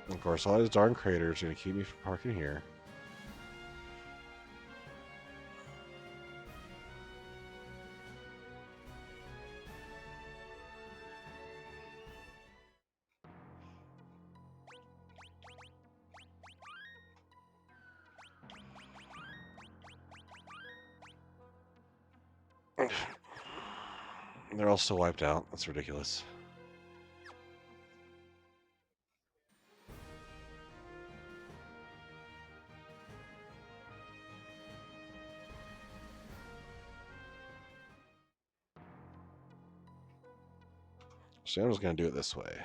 Of course, all these darn craters are going to keep me from parking here. They're all still wiped out. That's ridiculous. So I'm just going to do it this way.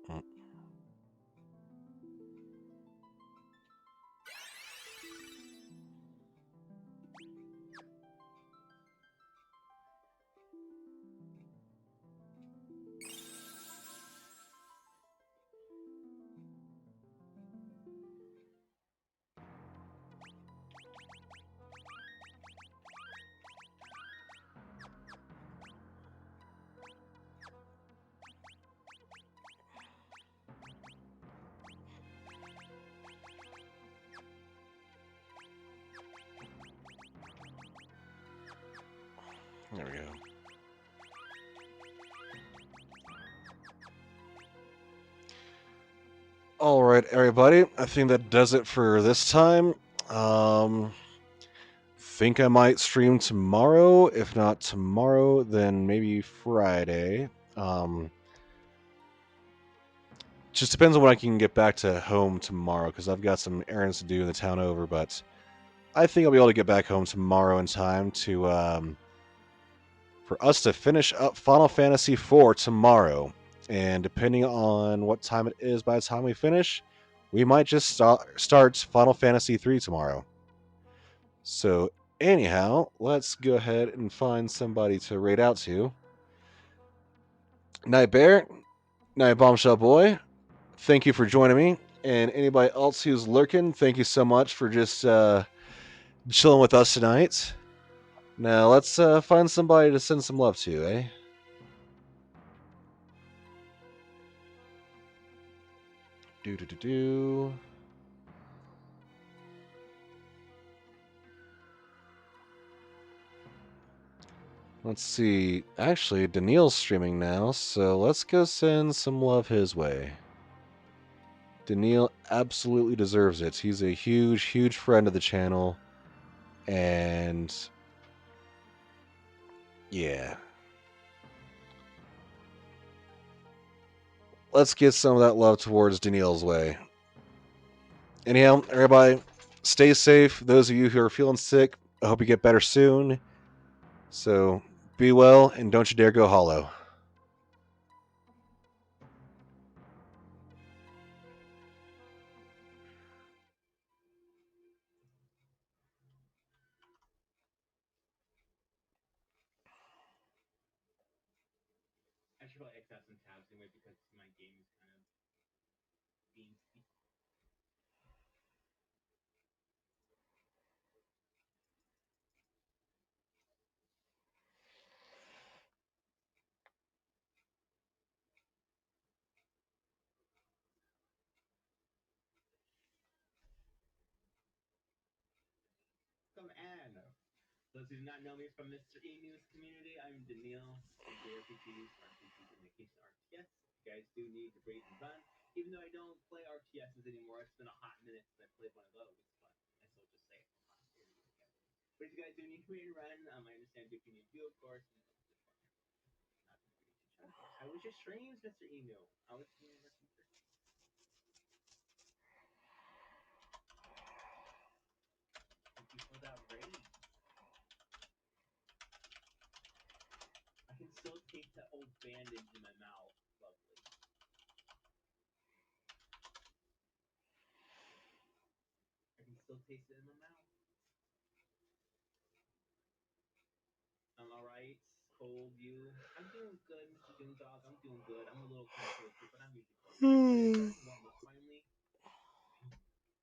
Mm. There we go. All right, everybody. I think that does it for this time. Think I might stream tomorrow. If not tomorrow, then maybe Friday. Just depends on when I can get back to home tomorrow, because I've got some errands to do in the town over. But I think I'll be able to get back home tomorrow in time to for us to finish up Final Fantasy IV tomorrow. And depending on what time it is by the time we finish, we might just start Final Fantasy III tomorrow. So anyhow, let's go ahead and find somebody to raid out to. Night Bear, Night Bombshell Boy, thank you for joining me. And anybody else who's lurking, thank you so much for just chilling with us tonight. Now let's find somebody to send some love to, eh? Do do do do. Let's see. Actually, Daniil's streaming now, so let's go send some love his way. Daniil absolutely deserves it. He's a huge, huge friend of the channel. And yeah. Let's get some of that love towards Daniil's way. Anyhow, everybody, stay safe. Those of you who are feeling sick, I hope you get better soon. So be well, and don't you dare go hollow. I should probably X out some tabs anyway because my game is kind of being. Come Anne. Those who do not know me from Mr. Emu's community, I'm Daniil from JRPGs, RPGs, and Vacation RTS. If you guys do need to breathe and run, even though I don't play RTSs anymore, it's been a hot minute since I played one of those, but I still just say it. But if you guys do need to breathe and run, I understand if you need to, of course. How was your streams, Mr. Emu? How was your Thank you for that raid. I can still taste that old bandage in my mouth. Lovely. I can still taste it in my mouth. I'm alright. Cold, you. I'm doing good, Mr. Doomdog. I'm doing good. I'm a little kind of thirsty, but I'm usually fine.